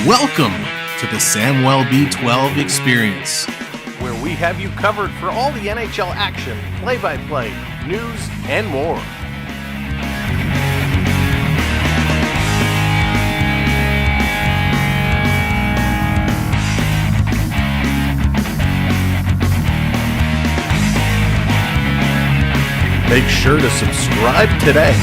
Welcome to the Samwell B12 Experience, where we have you covered for all the NHL action, play-by-play, news, and more. Make sure to subscribe today.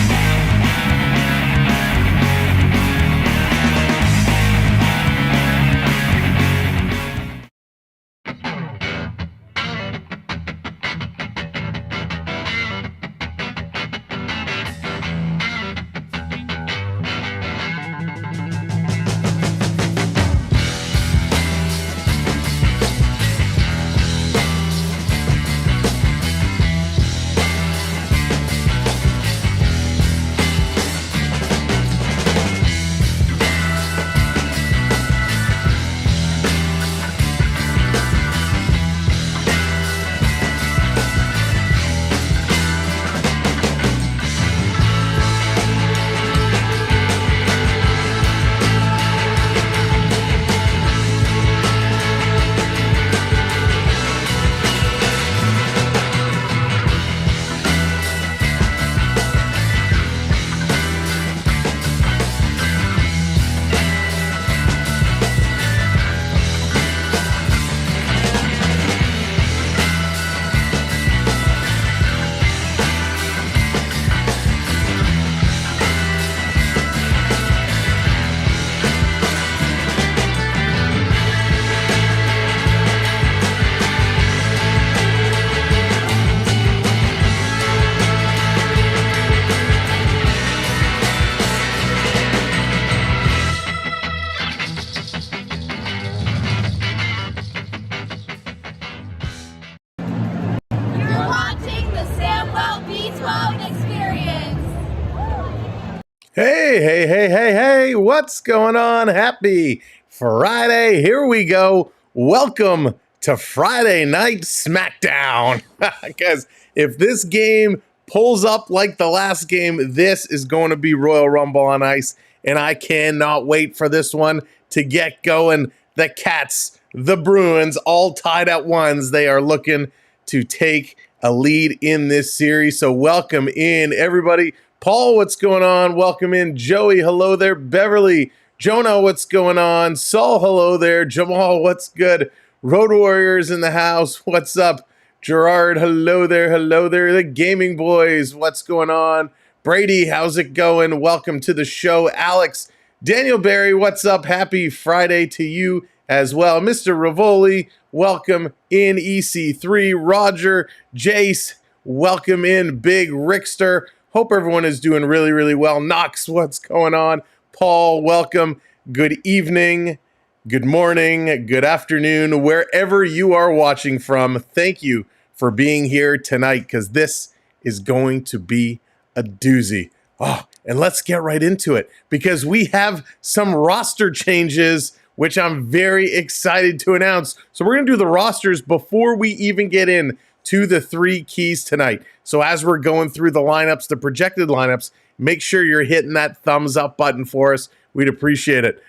Hey, what's going on? Happy Friday. Here we go. Welcome to Friday Night Smackdown. Because if this game pulls up like the last game, this is going to be Royal Rumble on ice, and I cannot wait for this one to get going. The Cats, the Bruins, all tied at ones. They are looking to take a lead in this series. So welcome in, everybody. Paul, what's going on? Welcome in. Joey, hello there. Beverly, Jonah, what's going on? Saul, hello there. Jamal, what's good? Road Warriors in the house. What's up? Gerard, hello there. Hello there. The Gaming Boys, what's going on? Brady, how's it going? Welcome to the show. Alex, Daniel Barry, what's up? Happy Friday to you as well. Mr. Rivoli, welcome in. EC3, Roger, Jace, welcome in. Big Rickster, hope everyone is doing really, really well. Knox, what's going on? Paul, welcome. Good evening, good morning, good afternoon, wherever you are watching from. Thank you for being here tonight because this is going to be a doozy. Oh, and let's get right into it because we have some roster changes, which I'm very excited to announce. So we're going to do the rosters before we even get in to the three keys tonight. So as we're going through the lineups, the projected lineups, make sure you're hitting that thumbs up button for us. We'd appreciate it.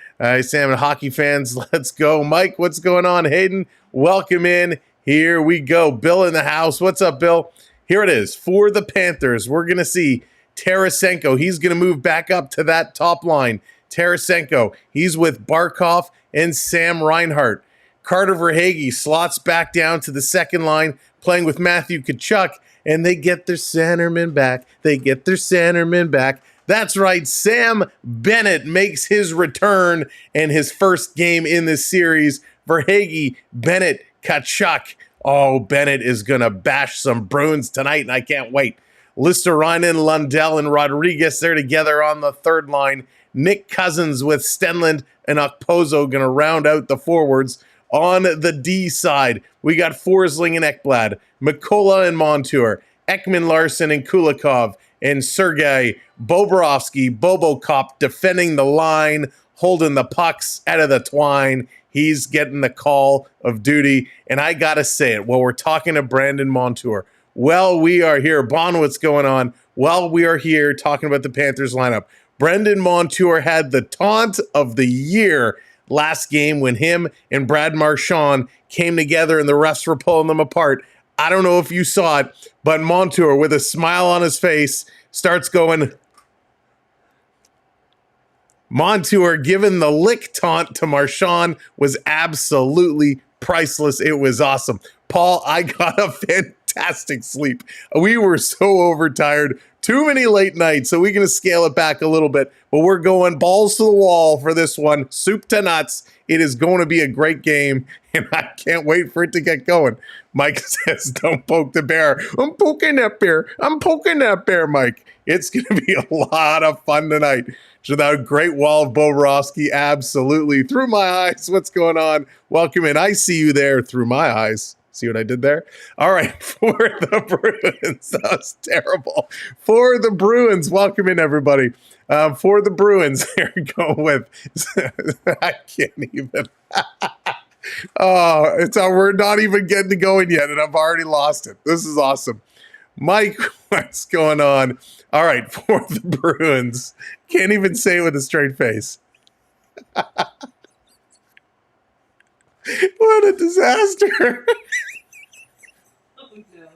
Sam and hockey fans, let's go. Mike, what's going on? Hayden, welcome in. Here we go. Bill in the house. What's up, Bill? Here it is. For the Panthers, we're going to see Tarasenko. He's going to move back up to that top line. Tarasenko, he's with Barkov and Sam Reinhart. Carter Verhaeghe slots back down to the second line, playing with Matthew Tkachuk, and they get their centerman back. That's right, Sam Bennett makes his return and his first game in this series. Verhaeghe, Bennett, Tkachuk. Oh, Bennett is going to bash some Bruins tonight, and I can't wait. Listerinen, Lundell, and Rodriguez, they're together on the third line. Nick Cousins with Stenlund and Okposo going to round out the forwards. On the D side, we got Forsling and Ekblad, Mikkola and Montour, Ekman Larson and Kulikov, and Sergei Bobrovsky, Bobocop, defending the line, holding the pucks out of the twine. He's getting the call of duty. And I got to say it, while we're talking to Brandon Montour, well, we are here. Bon, what's going on? While we are here talking about the Panthers lineup, Brendan Montour had the taunt of the year last game when him and Brad Marchand came together and the refs were pulling them apart. I don't know if you saw it, but Montour, with a smile on his face, starts going. Montour giving the lick taunt to Marchand was absolutely priceless. It was awesome. Paul, I got a fantastic sleep. We were so overtired. Too many late nights, so we're going to scale it back a little bit. But we're going balls to the wall for this one. Soup to nuts. It is going to be a great game, and I can't wait for it to get going. Mike says, don't poke the bear. I'm poking that bear, Mike. It's going to be a lot of fun tonight. So that great wall of Bobrovsky, absolutely. Through my eyes, what's going on? Welcome in. I see you there through my eyes. See what I did there? All right, for the Bruins. That was terrible. For the Bruins, welcome in, everybody. For the Bruins, here we go with, I can't even. Oh, we're not even getting to going yet, and I've already lost it. This is awesome. Mike, what's going on? All right, for the Bruins. Can't even say it with a straight face. What a disaster. Oh, no.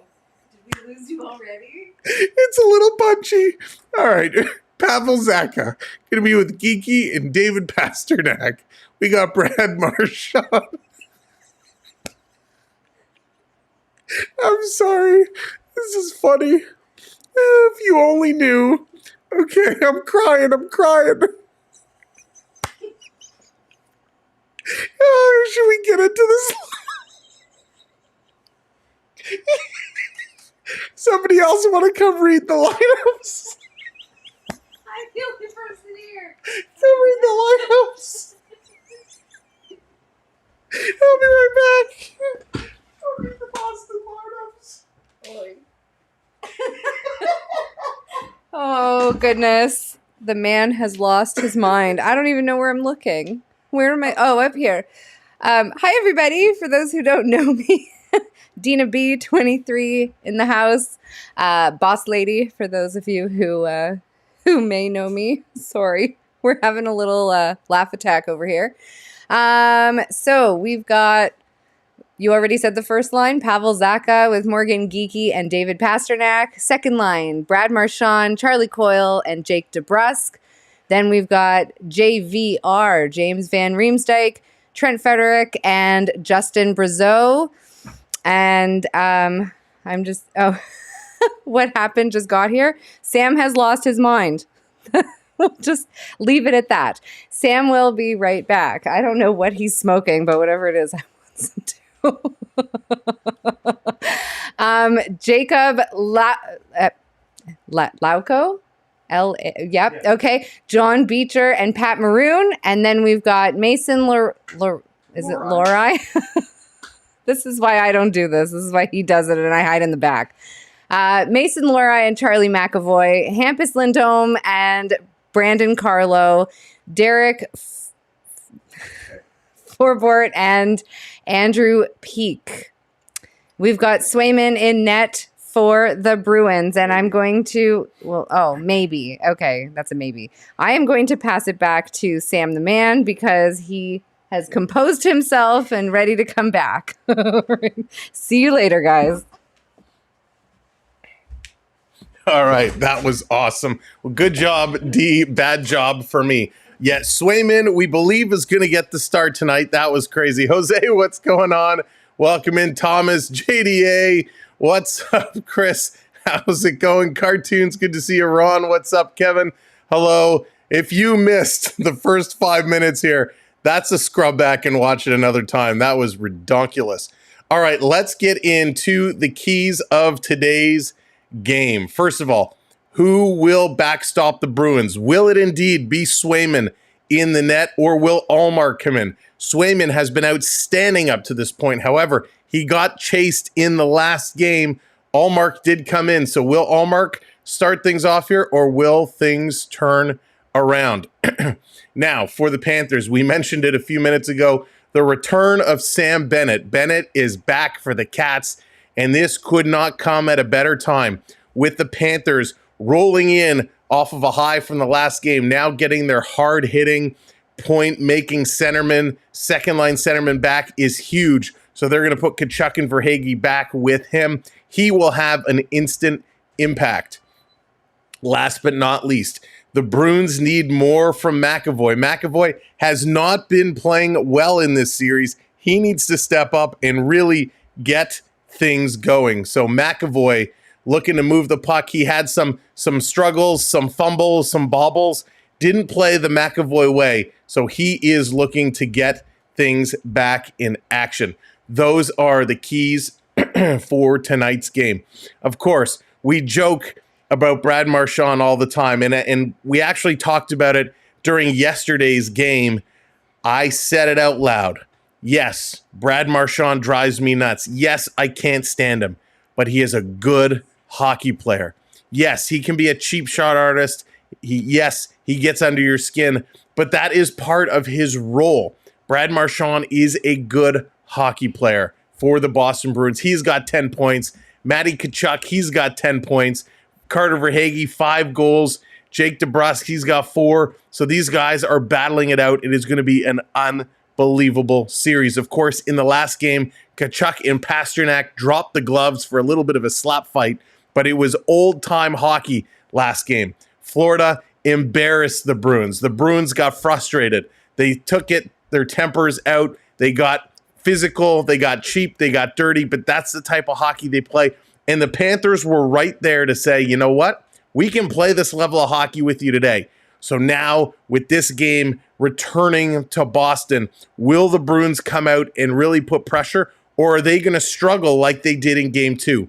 Did we lose you already? It's a little punchy. All right, Pavel Zacha. Going to be with Geeky and David Pasternak. We got Brad Marchand. I'm sorry. This is funny. If you only knew. Okay, I'm crying. Oh, should we get into this? Somebody else want to come read the lineups? I'm the only person here. Come read the lineups. I'll be right back. I'll read the Boston lineups. Oh, goodness. The man has lost his mind. I don't even know where I'm looking. Where am I? Oh, up here. Hi, everybody. For those who don't know me, Dina B, 23 in the house. Boss lady, for those of you who may know me. Sorry. We're having a little laugh attack over here. So we've got, you already said the first line, Pavel Zacha with Morgan Geeky and David Pasternak. Second line, Brad Marchand, Charlie Coyle, and Jake DeBrusk. Then we've got JVR, James Van Riemsdyk, Trent Frederick, and Justin Brazeau. And I'm just, what happened just got here? Sam has lost his mind. We'll just leave it at that. Sam will be right back. I don't know what he's smoking, but whatever it is, I want some too. Jacob Lauco? Yep. Okay. John Beecher and Pat Maroon. And then we've got Mason is it Lori? This is why I don't do this. This is why he does it and I hide in the back. Mason Lori and Charlie McAvoy, Hampus Lindholm and Brandon Carlo, Derek Forbort and Andrew Peak. We've got Swayman in net for the Bruins, and I'm going to, maybe. Okay, that's a maybe. I am going to pass it back to Sam the Man because he has composed himself and ready to come back. See you later, guys. All right, that was awesome. Well, good job, D. Bad job for me. Yes, Swayman, we believe, is going to get the start tonight. That was crazy. Jose, what's going on? Welcome in, Thomas, JDA. What's up, Chris? How's it going? Cartoons, good to see you. Ron, what's up? Kevin, hello. If you missed the first 5 minutes here, that's a scrub back and watch it another time. That was redonkulous. All right, let's get into the keys of today's game. First of all, who will backstop the Bruins? Will it indeed be Swayman in the net, or will Ullmark come in? Swayman has been outstanding up to this point. However, he got chased in the last game. Ullmark did come in. So will Ullmark start things off here, or will things turn around? Now, for the Panthers, we mentioned it a few minutes ago, the return of Sam Bennett. Bennett is back for the Cats, and this could not come at a better time with the Panthers rolling in off of a high from the last game, now getting their hard-hitting, point-making centerman, second-line centerman back is huge. So they're going to put Tkachuk and Verhaeghe back with him. He will have an instant impact. Last but not least, the Bruins need more from McAvoy. McAvoy has not been playing well in this series. He needs to step up and really get things going. So McAvoy looking to move the puck. He had some struggles, some fumbles, some bobbles. Didn't play the McAvoy way. So he is looking to get things back in action. Those are the keys for tonight's game. Of course, we joke about Brad Marchand all the time, and we actually talked about it during yesterday's game. I said it out loud. Yes, Brad Marchand drives me nuts. Yes, I can't stand him, but he is a good hockey player. Yes, he can be a cheap shot artist. Yes, he gets under your skin, but that is part of his role. Brad Marchand is a good hockey player for the Boston Bruins. He's got 10 points. Matty Tkachuk, he's got 10 points. Carter Verhaeghe, 5 goals. Jake DeBrusk, he's got 4. So these guys are battling it out. It is going to be an unbelievable series. Of course, in the last game, Tkachuk and Pasternak dropped the gloves for a little bit of a slap fight, but it was old-time hockey last game. Florida embarrassed the Bruins. The Bruins got frustrated. They took their tempers out. They got physical, they got cheap, they got dirty, but that's the type of hockey they play. And the Panthers were right there to say, you know what? We can play this level of hockey with you today. So now, with this game returning to Boston, will the Bruins come out and really put pressure, or are they going to struggle like they did in Game 2?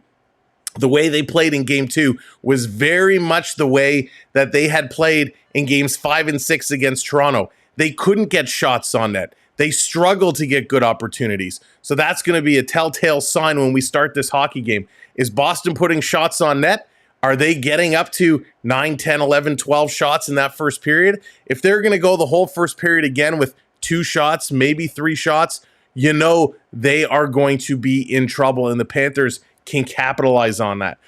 The way they played in Game 2 was very much the way that they had played in Games 5 and 6 against Toronto. They couldn't get shots on net. They struggled to get good opportunities. So that's going to be a telltale sign when we start this hockey game. Is Boston putting shots on net? Are they getting up to 9, 10, 11, 12 shots in that first period? If they're going to go the whole first period again with 2 shots, maybe 3 shots, you know they are going to be in trouble, and the Panthers can capitalize on that.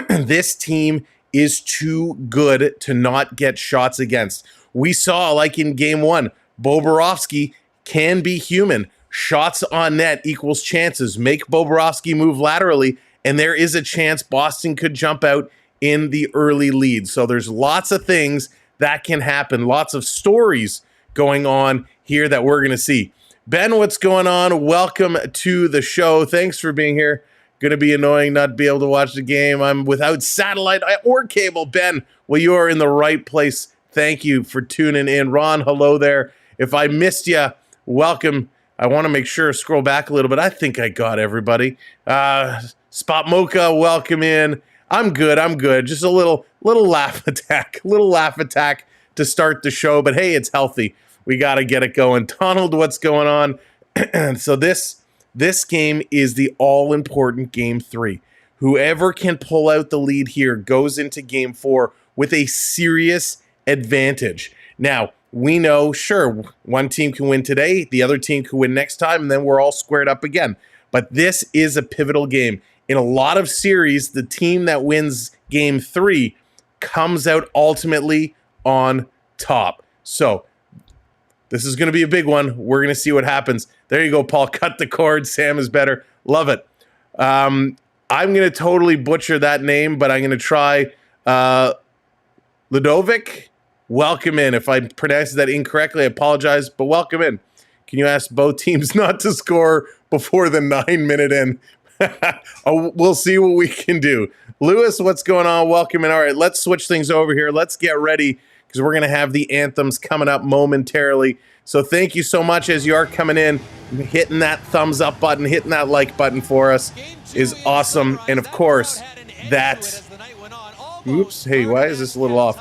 This team is too good to not get shots against. We saw, like in Game 1, Bobrovsky can be human. Shots on net equals chances. Make Bobrovsky move laterally, and there is a chance Boston could jump out in the early lead. So there's lots of things that can happen, lots of stories going on here that we're going to see. Ben, what's going on? Welcome to the show. Thanks for being here. Going to be annoying not to be able to watch the game. I'm without satellite or cable. Ben, well, you are in the right place. Thank you for tuning in. Ron, hello there. If I missed you, welcome. I want to make sure, scroll back a little bit. I think I got everybody. Spot Mocha, welcome in. I'm good. Just a little laugh attack. To start the show. But hey, it's healthy. We got to get it going. Donald, what's going on? So this game is the all-important Game 3. Whoever can pull out the lead here goes into Game 4 with a serious advantage. Now, we know, sure, one team can win today, the other team can win next time, and then we're all squared up again. But this is a pivotal game. In a lot of series, the team that wins Game 3 comes out ultimately on top. So, this is going to be a big one. We're going to see what happens. There you go, Paul. Cut the cord. Sam is better. Love it. I'm going to totally butcher that name, but I'm going to try. Ludovic, welcome in. If I pronounced that incorrectly, I apologize, but welcome in. Can you ask both teams not to score before the 9-minute end? We'll see what we can do. Lewis, what's going on? Welcome in. All right, let's switch things over here. Let's get ready because we're going to have the anthems coming up momentarily. So thank you so much as you are coming in. Hitting that thumbs up button, hitting that like button for us is awesome. And of course, that... Oops, hey, why is this a little off?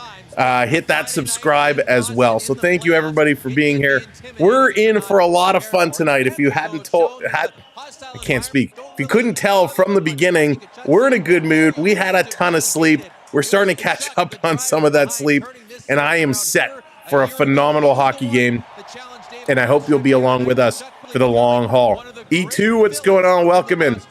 Hit that subscribe as well. So thank you, everybody, for being here. We're in for a lot of fun tonight. If you I can't speak. If you couldn't tell from the beginning, we're in a good mood. We had a ton of sleep. We're starting to catch up on some of that sleep. And I am set for a phenomenal hockey game. And I hope you'll be along with us for the long haul. E2, what's going on? Welcome in.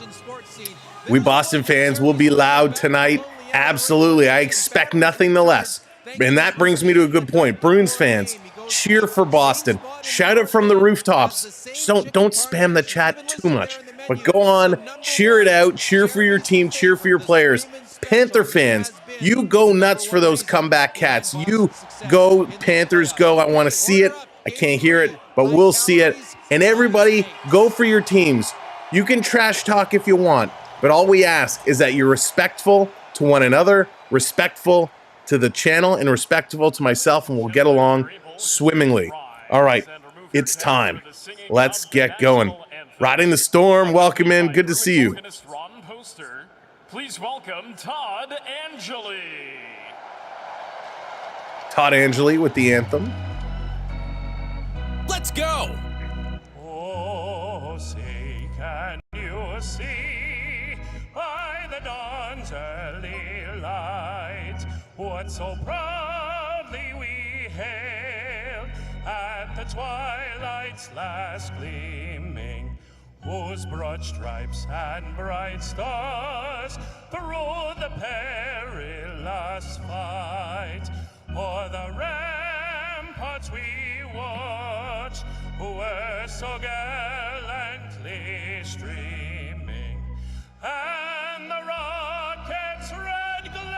We Boston fans will be loud tonight. Absolutely. I expect nothing the less. And that brings me to a good point. Bruins fans, cheer for Boston. Shout it from the rooftops. Just don't spam the chat too much. But go on, cheer it out. Cheer for your team. Cheer for your players. Panther fans, you go nuts for those comeback cats. You go, Panthers, go. I want to see it. I can't hear it, but we'll see it. And everybody, go for your teams. You can trash talk if you want, but all we ask is that you're respectful to one another, respectful to the channel, and respectful to myself, and we'll get along swimmingly. All right, it's time. Let's get going. Riding the storm, welcome in. Good to see you. Please welcome Todd Angeli. Todd Angeli with the anthem. Let's go! Oh, say, can you see by the dawn's early light what so proudly we hailed at the twilight's last gleaming, whose broad stripes and bright stars through the perilous fight o'er the ramparts we watched, who were so gallantly streaming, and the rocket's red glare,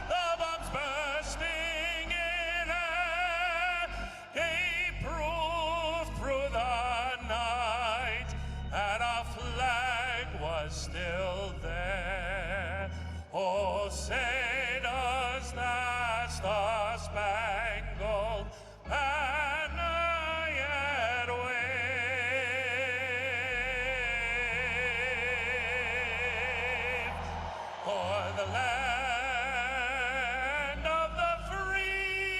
the bombs bursting in air, gave proof through the night that our flag was still there. Oh, say does that star-spangled banner yet wave o'er the land of the free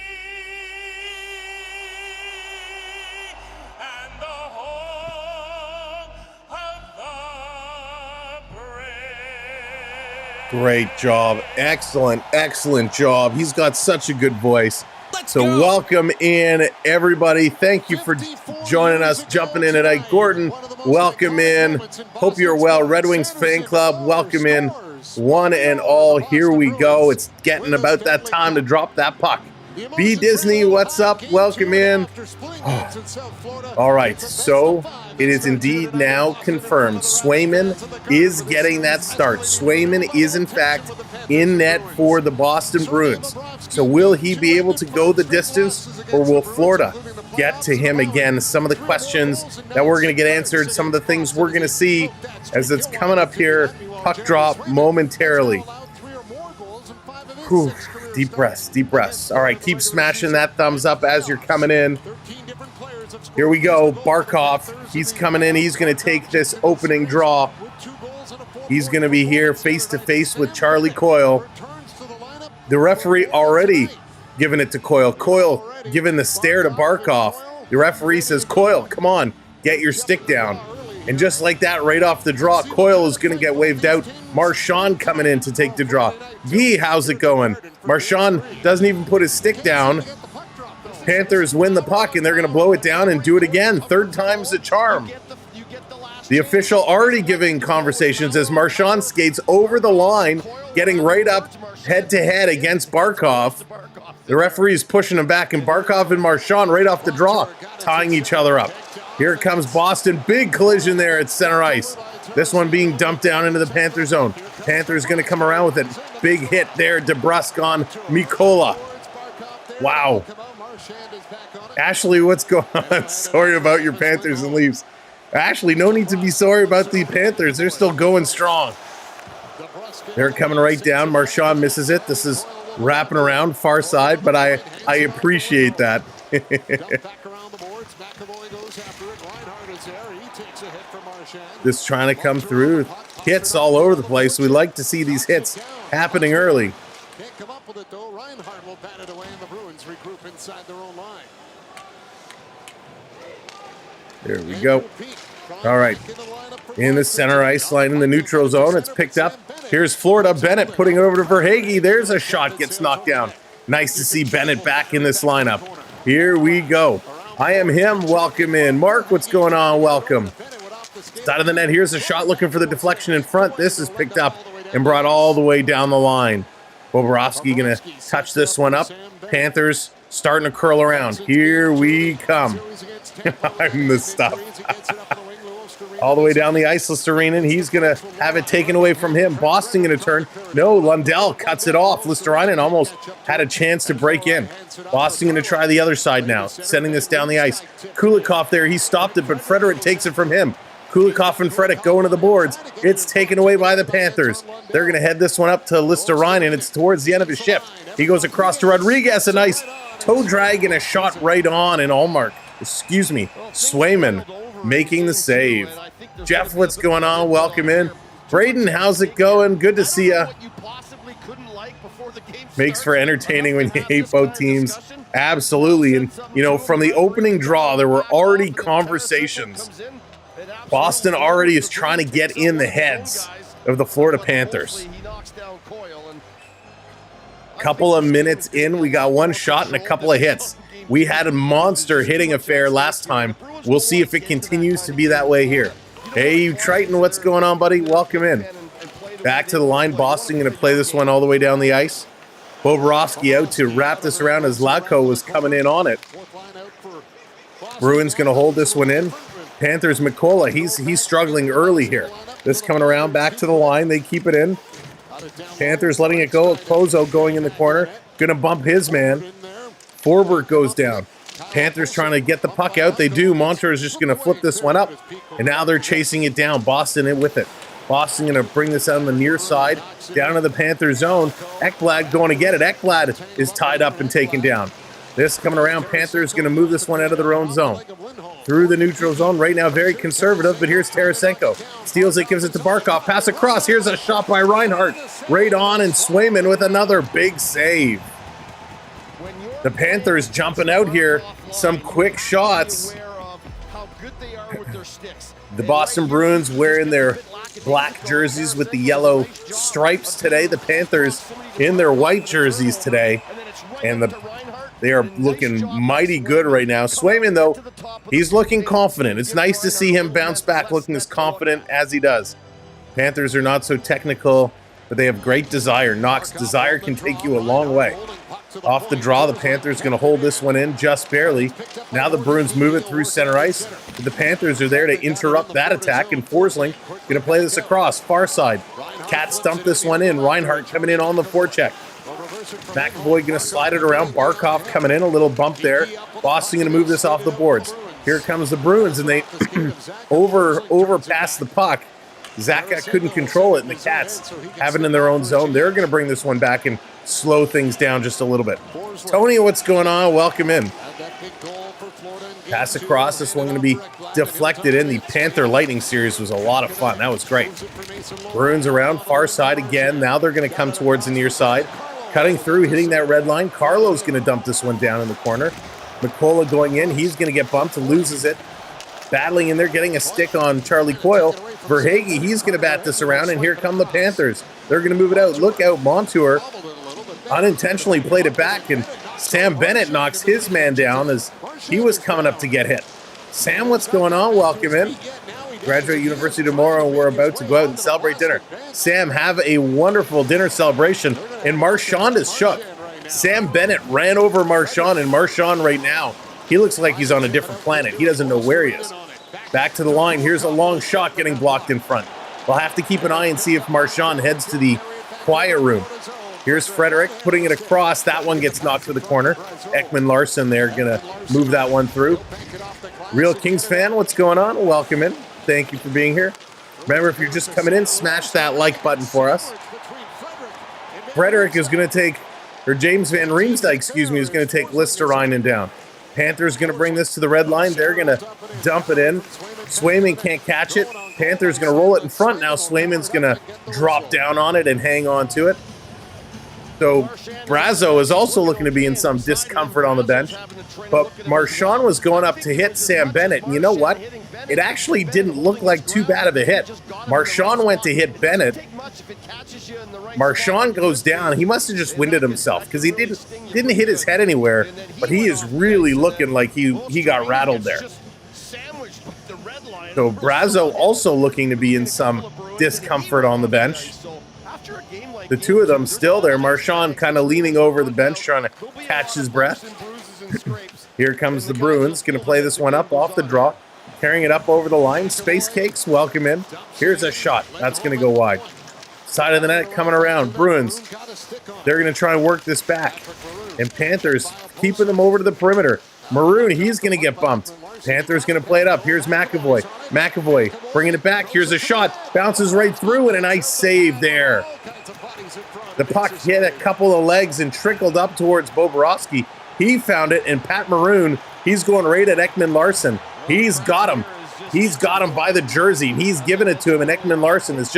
and the home of the brave. Great job. Excellent job. He's got such a good voice. So welcome in, everybody. Thank you for joining us, jumping in tonight. Gordon, welcome in. Hope you're well. Red Wings fan club, welcome in. One and all, here we go. It's getting about that time to drop that puck. B Disney, what's up? Welcome in. Oh. All right, so it is indeed now confirmed. Swayman is getting that start. Swayman is, in fact, in net for the Boston Bruins. So will he be able to go the distance, or will Florida get to him again. Some of the questions that we're going to get answered, some of the things we're going to see as it's coming up here. Puck drop momentarily. Whew. Deep breaths, deep breaths. All right, keep smashing that thumbs up as you're coming in. Here we go. Barkov, he's coming in. He's going to take this opening draw. He's going to be here face-to-face with Charlie Coyle. The referee already giving it to Coyle. Coyle giving the stare to Barkov. The referee says, Coyle, come on, get your stick down. And just like that, right off the draw, Coyle is going to get waved out. Marchand coming in to take the draw. Yee, how's it going? Marchand doesn't even put his stick down. Panthers win the puck, and they're going to blow it down and do it again. Third time's the charm. The official already giving conversations as Marchand skates over the line, getting right up head-to-head against Barkov. The referee is pushing him back, and Barkov and Marchand right off the draw, tying each other up. Here comes Boston. Big collision there at center ice. This one being dumped down into the Panther zone. Panthers going to come around with it. Big hit there. DeBrusk on Mikola. Wow. Ashley, what's going on? Sorry about your Panthers and Leafs. Ashley, no need to be sorry about the Panthers. They're still going strong. They're coming right down. Marchand misses it. This is wrapping around far side, but I appreciate that. Just trying to come through. Hits all over the place. We like to see these hits happening early. Can't come up with it though. Reinhardt will bat it away and the Bruins regroup inside their own line. There we go. All right. In the center ice line in the neutral zone. It's picked up. Here's Florida. Bennett putting it over to Verhaeghe. There's a shot. Gets knocked down. Nice to see Bennett back in this lineup. Here we go. I am him. Welcome in. Mark, what's going on? Welcome. Side of the net. Here's a shot looking for the deflection in front. This is picked up and brought all the way down the line. Bobrovsky going to touch this one up. Panthers starting to curl around. Here we come. I'm the stuff. All the way down the ice, Listerinen. He's going to have it taken away from him. Boston going to turn. No, Lundell cuts it off. Listerinen almost had a chance to break in. Boston going to try the other side now, sending this down the ice. Kulikov there, he stopped it, but Frederic takes it from him. Kulikov and Frederic going to the boards. It's taken away by the Panthers. They're going to head this one up to Listerinen. It's towards the end of his shift. He goes across to Rodriguez. A nice toe drag and a shot right on. And Swayman making the save. Jeff, what's going on? Welcome in. Braden, how's it going? Good to see you. Makes for entertaining when you hate both teams. Absolutely. And, from the opening draw, there were already conversations. Boston already is trying to get in the heads of the Florida Panthers. Couple of minutes in, we got one shot and a couple of hits. We had a monster hitting affair last time. We'll see if it continues to be that way here. Hey, Triton, what's going on, buddy? Welcome in. Back to the line. Boston going to play this one all the way down the ice. Bobrovsky out to wrap this around as Latko was coming in on it. Bruins going to hold this one in. Panthers, Mikola, he's struggling early here. This coming around back to the line. They keep it in. Panthers letting it go. Pozo going in the corner. Going to bump his man. Forbert goes down. Panthers trying to get the puck out. They do. Montour is just going to flip this one up. And now they're chasing it down. Boston in with it. Boston going to bring this out on the near side. Down to the Panther zone. Ekblad going to get it. Ekblad is tied up and taken down. This coming around. Panthers going to move this one out of their own zone. Through the neutral zone. Right now very conservative. But here's Tarasenko. Steals it. Gives it to Barkov. Pass across. Here's a shot by Reinhardt. Right on. And Swayman with another big save. The Panthers jumping out here. Some quick shots. The Boston Bruins wearing their black jerseys with the yellow stripes today. The Panthers in their white jerseys today. And they are looking mighty good right now. Swayman, though, he's looking confident. It's nice to see him bounce back looking as confident as he does. Panthers are not so technical, but they have great desire. Knox, desire can take you a long way. Off the draw, the Panthers going to hold this one in just barely. Now the Bruins move it through center ice. The Panthers are there to interrupt that attack, and Forsling going to play this across, far side. Cat stumped this one in. Reinhardt coming in on the forecheck. McAvoy going to slide it around. Barkov coming in, a little bump there. Boston going to move this off the boards. Here comes the Bruins, and they overpass the puck. Zaka couldn't control it, and the Cats have it in their own zone. They're going to bring this one back and slow things down just a little bit. Tony, what's going on? Welcome in. Pass across. This one going to be deflected in. The Panther Lightning series was a lot of fun. That was great. Bruins around far side again. Now they're going to come towards the near side. Cutting through, hitting that red line. Carlo's going to dump this one down in the corner. McCullough going in. He's going to get bumped and loses it. Battling in there, getting a stick on Charlie Coyle. Verhaeghe, he's going to bat this around, and here come the Panthers. They're going to move it out. Look out, Montour unintentionally played it back, and Sam Bennett knocks his man down as he was coming up to get hit. Sam, what's going on? Welcome in. Graduate University tomorrow, and we're about to go out and celebrate dinner. Sam, have a wonderful dinner celebration, and Marchand is shook. Sam Bennett ran over Marchand, and Marchand right now, he looks like he's on a different planet. He doesn't know where he is. Back to the line. Here's a long shot getting blocked in front. We'll have to keep an eye and see if Marchand heads to the quiet room. Here's Frederick putting it across. That one gets knocked to the corner. Ekman Larson there going to move that one through. Real Kings fan, what's going on? Welcome in. Thank you for being here. Remember, if you're just coming in, smash that like button for us. Frederick is going to take, or James Van Riemsdyk, excuse me, is going to take Listerinen down. Panthers going to bring this to the red line. They're going to dump it in. Swayman can't catch it. Panthers going to roll it in front. Now Swayman's going to drop down on it and hang on to it. So Brazo is also looking to be in some discomfort on the bench. But Marchand was going up to hit Sam Bennett. And you know what? It actually didn't look like too bad of a hit. Marchand went to hit Bennett. Marchand goes down. He must have just winded himself because he didn't hit his head anywhere. But he is really looking like he got rattled there. So Brazo also looking to be in some discomfort on the bench. The two of them still there. Marchand kind of leaning over the bench trying to catch his breath. Here comes the Bruins. Going to play this one up off the draw. Carrying it up over the line. Space Cakes, welcome in. Here's a shot. That's going to go wide. Side of the net coming around. Bruins. They're going to try and work this back. And Panthers keeping them over to the perimeter. Maroon, he's going to get bumped. Panthers going to play it up. Here's McAvoy. McAvoy bringing it back. Here's a shot. Bounces right through and a nice save there. The puck hit a couple of legs and trickled up towards Bobrovsky. He found it, and Pat Maroon, he's going right at Ekman Larson. He's got him. He's got him by the jersey, and he's giving it to him, and Ekman Larson is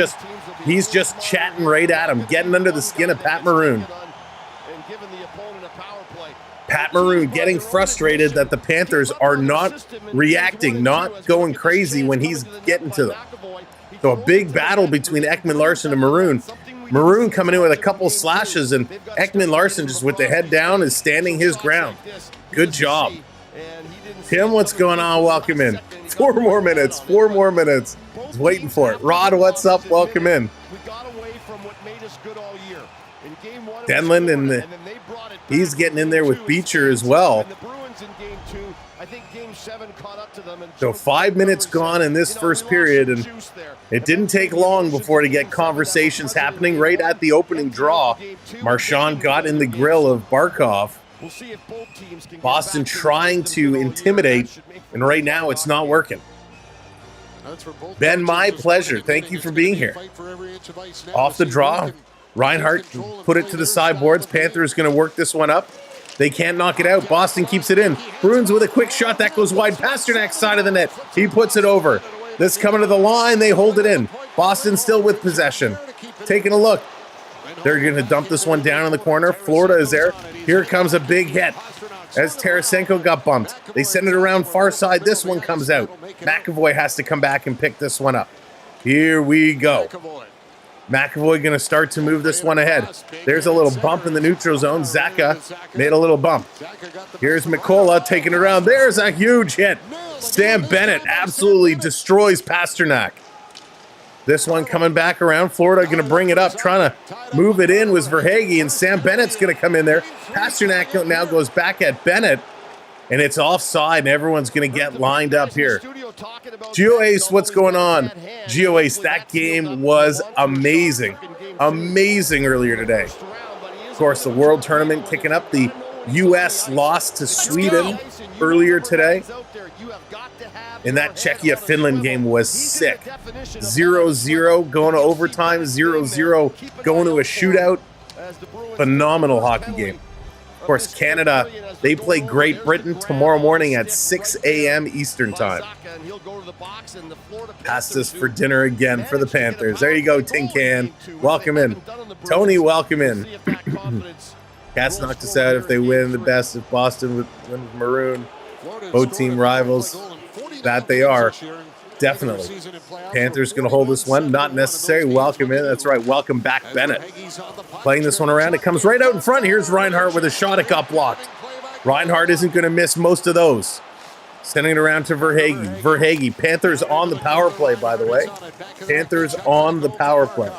he's just chatting right at him, getting under the skin of Pat Maroon. Pat Maroon getting frustrated that the Panthers are not reacting, not going crazy when he's getting to them. So a big battle between Ekman Larson and Maroon. Maroon coming in with a couple slashes, and Ekman Larson just with the head down is standing his ground. Good job. Tim, what's going on? Welcome in. 4 more minutes. 4 more minutes. He's waiting for it. Rod, what's up? Welcome in. Denland, and he's getting in there with Beecher as well. So 5 minutes gone in this first period, and it didn't take long before to get conversations happening right at the opening draw. Marchand got in the grill of Barkov. Boston trying to intimidate, and right now it's not working. Ben, my pleasure. Thank you for being here. Off the draw, Reinhart put it to the sideboards. Panthers going to work this one up. They can't knock it out. Boston keeps it in. Bruins with a quick shot. That goes wide. Pasternak's side of the net. He puts it over. This coming to the line. They hold it in. Boston still with possession. Taking a look. They're going to dump this one down in the corner. Florida is there. Here comes a big hit as Tarasenko got bumped. They send it around far side. This one comes out. McAvoy has to come back and pick this one up. Here we go. McAvoy going to start to move this one ahead. There's a little bump in the neutral zone. Zaka made a little bump. Here's McCullough taking it around. There's a huge hit. Sam Bennett absolutely destroys Pasternak. This one coming back around. Florida going to bring it up, trying to move it in was Verhaeghe, and Sam Bennett's going to come in there. Pasternak now goes back at Bennett, and it's offside, and everyone's going to get lined up here. GeoAce, what's going on? GeoAce, that game was amazing. Amazing earlier today. Of course, the World Tournament kicking up. The U.S. lost to Sweden earlier today. And that Czechia-Finland game was sick. 0-0 going to overtime, 0-0 going to a shootout. Phenomenal hockey game. Of course, Canada, they play Great Britain tomorrow morning at 6 a.m. Eastern Time. Asked us for dinner again for the Panthers. There you go, Tin Can. Welcome in. Tony, welcome in. Cats knocked us out if they win the best. If Boston wins maroon. Both team rivals. That they are. Definitely. Panthers going to hold this one. Not necessary. Welcome in. That's right. Welcome back, Bennett. Playing this one around. It comes right out in front. Here's Reinhart with a shot. It got blocked. Reinhart isn't going to miss most of those. Sending it around to Verhaeghe. Verhaeghe. Panthers on the power play, by the way. Panthers on the power play.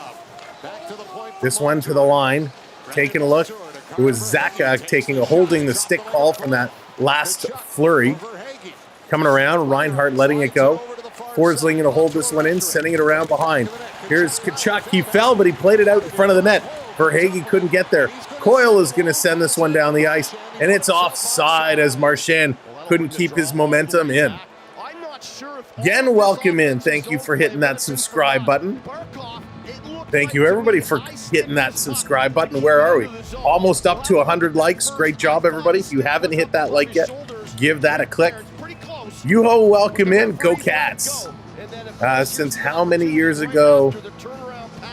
This one to the line. Taking a look. It was Zaka holding the stick call from that last flurry. Coming around. Reinhart letting it go. Forsling going to hold this one in, sending it around behind. Here's Tkachuk. He fell, but he played it out in front of the net. Verhaeghe couldn't get there. Coyle is going to send this one down the ice, and it's offside as Marchand couldn't keep his momentum in. Again, welcome in. Thank you for hitting that subscribe button. Thank you, everybody, for hitting that subscribe button. Where are we? Almost up to 100 likes. Great job, everybody. If you haven't hit that like yet, give that a click. Yuho, welcome in. Go Cats. Since how many years ago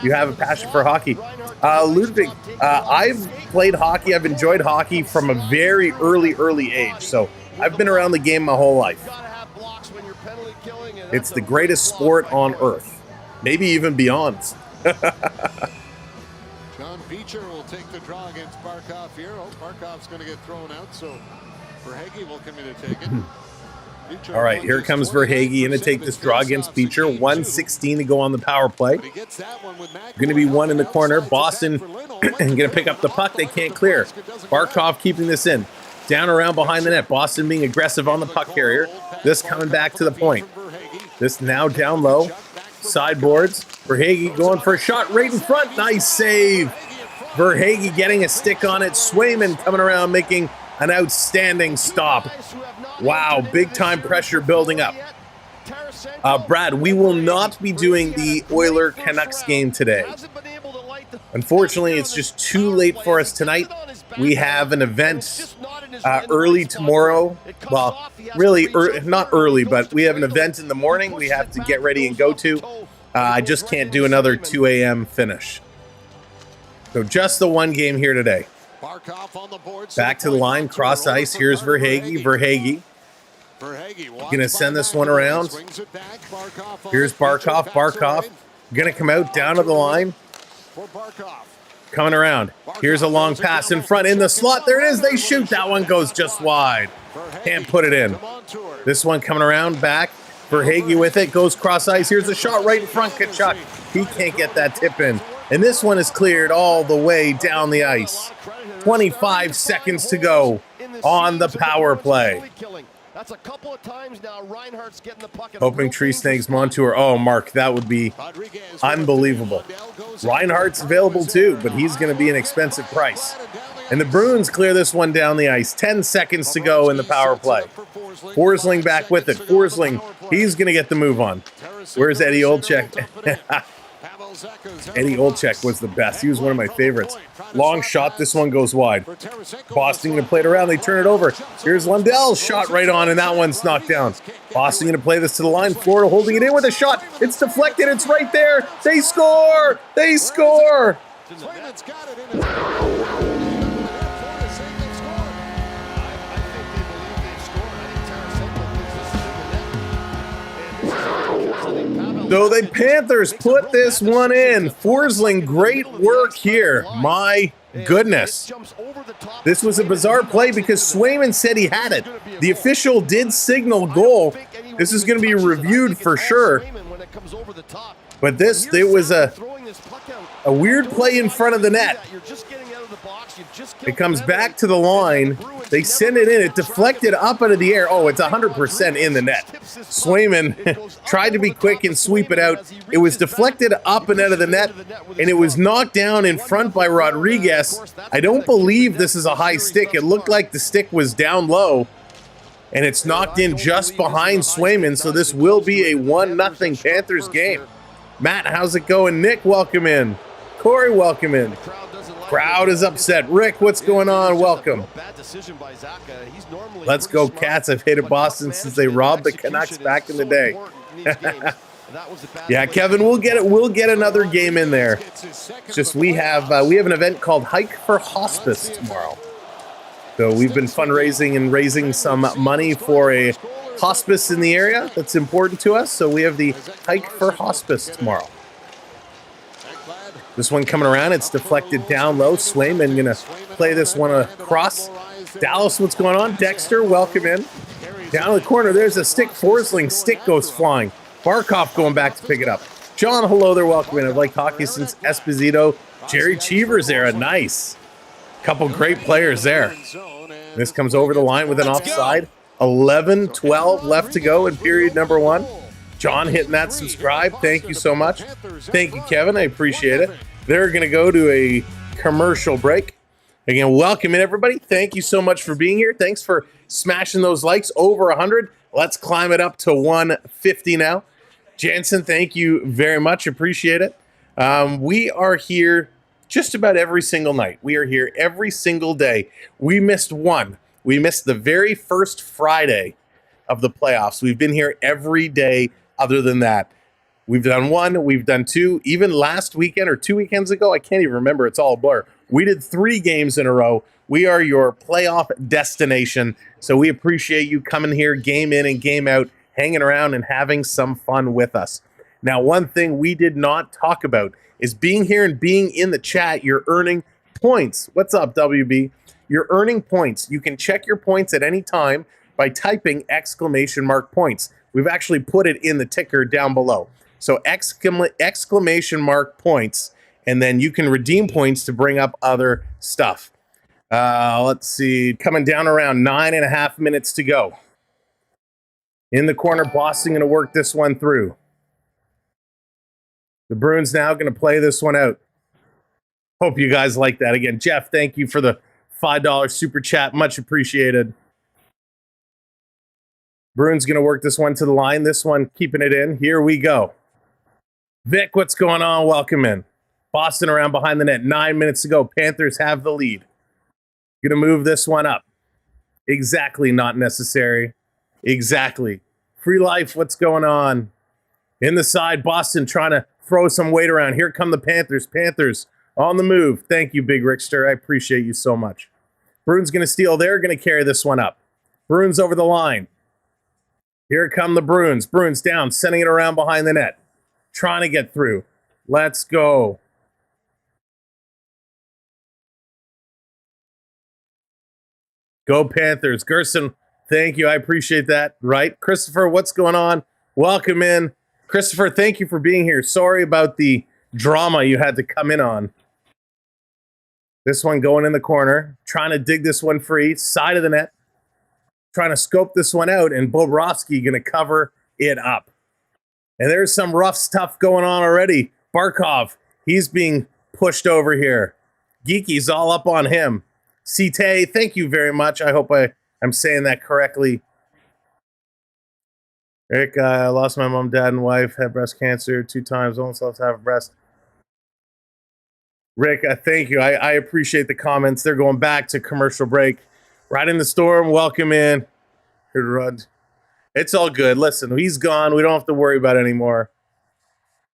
you have a passion for hockey? Ludwig, I've played hockey. I've enjoyed hockey from a very early age. So I've been around the game my whole life. It's the greatest sport on earth. Maybe even beyond. John Beecher will take the draw against Barkov here. Oh, Barkov's going to get thrown out, so Verhaeghe will come in to take it. All right, here comes Verhaeghe in to take this draw against Beecher. 1:16 to go on the power play. Going to be one in the corner. Boston going to pick up the puck. They can't clear. Barkov keeping this in. Down around behind the net. Boston being aggressive on the puck carrier. This coming back to the point. This now down low. Sideboards. Verhaeghe going for a shot right in front. Nice save. Verhaeghe getting a stick on it. Swayman coming around making an outstanding stop. Wow, big time pressure building up. Brad, we will not be doing the Oiler Canucks game today. Unfortunately, it's just too late for us tonight. We have an event early tomorrow. Well, really, not early, but we have an event in the morning we have to get ready and go to. I just can't do another 2 a.m. finish. So just the one game here today. Back to the line, cross ice. Here's Verhaeghe. Verhaeghe going to send this one around. Here's Barkov. Barkov going to come out down to the line. Coming around. Here's a long pass in front in the slot. There it is. They shoot. That one goes just wide. Can't put it in. This one coming around back. Verhaeghe with it. Goes cross ice. Here's a shot right in front. Tkachuk. He can't get that tip in. And this one is cleared all the way down the ice. 25 seconds to go on the power play. That's a couple of times now. Reinhart's getting the puck. Hoping Tree Snakes Montour. Oh, Mark, that would be unbelievable. Reinhardt's available too, but he's going to be an expensive price. And the Bruins clear this one down the ice. 10 seconds to go in the power play. Forsling back with it. Forsling, he's going to get the move on. Where's Eddie Olczyk? Eddie Olczyk was the best. He was one of my favorites. Long shot. This one goes wide. Boston going to play it around. They turn it over. Here's Lundell's shot right on, and that one's knocked down. Boston going to play this to the line. Florida holding it in with a shot. It's deflected. It's right there. They score. They score. So the Panthers put this one in. Forsling, great work here. My goodness. This was a bizarre play because Swayman said he had it. The official did signal goal. This is going to be reviewed for sure. But it was a weird play in front of the net. It comes back to the line. They send it in. It deflected up out of the air. Oh, it's 100% in the net. Swayman tried to be quick and sweep it out. It was deflected up and out of the net, and it was knocked down in front by Rodriguez. I don't believe this is a high stick. It looked like the stick was down low, and it's knocked in just behind Swayman, so this will be a 1-0 Panthers game. Matt, how's it going? Nick, welcome in. Corey, welcome in. Crowd is upset. Rick, what's going on? Welcome. Let's go, Cats. I've hated Boston since they robbed the Canucks back in the day. Yeah, Kevin, we'll get it. We'll get another game in there. It's just we have an event called Hike for Hospice tomorrow. So we've been fundraising and raising some money for a hospice in the area that's important to us. So we have the Hike for Hospice tomorrow. This one coming around, it's deflected down low. Swayman gonna play this one across. Dallas, what's going on? Dexter, welcome in. Down in the corner, there's a stick. Forsling stick goes flying. Barkov going back to pick it up. John, hello there, welcome in. I've liked hockey since Esposito. Jerry Cheever's era, nice. Couple great players there. This comes over the line with an offside. 11-12 left to go in period number 1. John hitting that subscribe. Thank you so much. Thank you, Kevin. I appreciate it. They're going to go to a commercial break. Again, welcome in, everybody. Thank you so much for being here. Thanks for smashing those likes over 100. Let's climb it up to 150 now. Jansen, thank you very much. Appreciate it. We are here just about every single night. We are here every single day. We missed one. We missed the very first Friday of the playoffs. We've been here every day other than that. We've done one, we've done two, even last weekend or 2 weekends ago, I can't even remember, it's all a blur. We did 3 games in a row. We are your playoff destination, so we appreciate you coming here, game in and game out, hanging around and having some fun with us. Now, one thing we did not talk about is being here and being in the chat. You're earning points. What's up, WB? You're earning points. You can check your points at any time by typing !points. We've actually put it in the ticker down below. So !points, and then you can redeem points to bring up other stuff. Let's see, coming down around 9.5 minutes to go. In the corner, Boston going to work this one through. The Bruins now going to play this one out. Hope you guys like that. Again, Jeff, thank you for the $5 super chat. Much appreciated. Bruins going to work this one to the line. This one keeping it in. Here we go. Vic, what's going on? Welcome in. Boston around behind the net. 9 minutes to go. Panthers have the lead. Going to move this one up. Exactly not necessary. Exactly. Free Life, what's going on? In the side, Boston trying to throw some weight around. Here come the Panthers. Panthers on the move. Thank you, Big Rickster. I appreciate you so much. Bruins going to steal. They're going to carry this one up. Bruins over the line. Here come the Bruins. Bruins down, sending it around behind the net. Trying to get through. Let's go. Go Panthers. Gerson, thank you. I appreciate that. Right. Christopher, what's going on? Welcome in. Christopher, thank you for being here. Sorry about the drama you had to come in on. This one going in the corner. Trying to dig this one free. Side of the net. Trying to scope this one out, and Bobrovsky going to cover it up. And there's some rough stuff going on already. Barkov, he's being pushed over here. Geeky's all up on him. Cite, thank you very much. I hope I'm saying that correctly. Eric, I lost my mom, dad, and wife. Had breast cancer 2 times. Almost lost half a breast. Rick, thank you. I appreciate the comments. They're going back to commercial break. Right in the storm. Welcome in. Here to run. It's all good. Listen, he's gone. We don't have to worry about it anymore.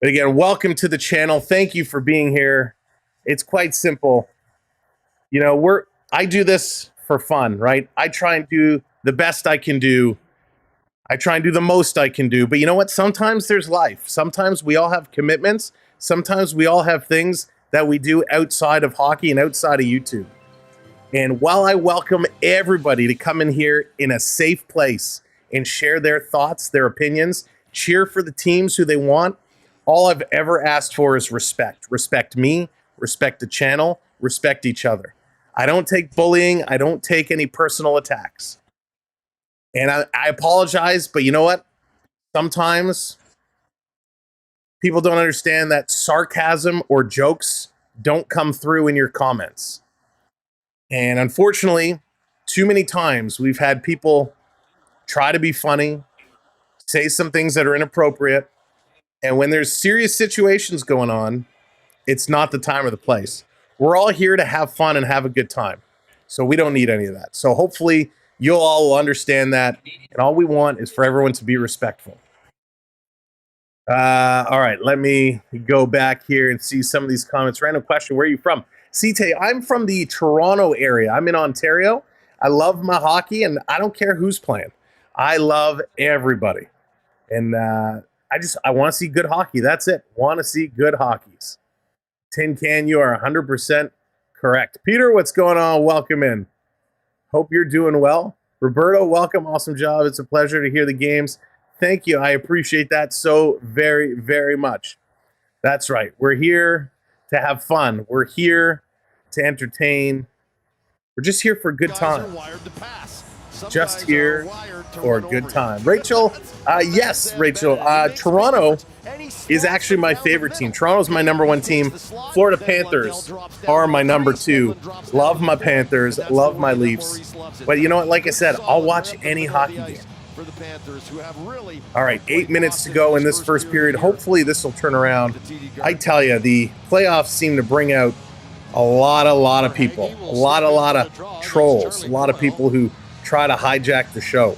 But again, welcome to the channel. Thank you for being here. It's quite simple. You know, I do this for fun, right? I try and do the best I can do. I try and do the most I can do. But you know what? Sometimes there's life. Sometimes we all have commitments. Sometimes we all have things that we do outside of hockey and outside of YouTube. And while I welcome everybody to come in here in a safe place and share their thoughts, their opinions, cheer for the teams who they want, all I've ever asked for is respect. Respect me, respect the channel, respect each other. I don't take bullying. I don't take any personal attacks. And I apologize, but you know what? Sometimes people don't understand that sarcasm or jokes don't come through in your comments. And unfortunately, too many times we've had people try to be funny, say some things that are inappropriate, and when there's serious situations going on, it's not the time or the place. We're all here to have fun and have a good time. So we don't need any of that. So hopefully you'll all will understand that. And all we want is for everyone to be respectful. All right, let me go back here and see some of these comments. Random question, where are you from? Site, I'm from the Toronto area. I'm in Ontario. I love my hockey, and I don't care who's playing. I love everybody. And I want to see good hockey. That's it. Want to see good hockeys. Tin Can, you are 100% correct. Peter, what's going on? Welcome in. Hope you're doing well. Roberto, welcome. Awesome job. It's a pleasure to hear the games. Thank you. I appreciate that so very, very much. That's right. We're here to have fun. We're here to entertain. We're just here for a good time. Just here for a good time. Rachel, yes, Rachel. Toronto is actually my favorite team. Toronto's my number one team. Florida Panthers are my number two. Love my Panthers. Love my Leafs. But you know what? Like I said, I'll watch any hockey game. All right, 8 minutes to go in this first period. Hopefully this will turn around. I tell you, the playoffs seem to bring out a lot of people. A lot of trolls. A lot of people who try to hijack the show.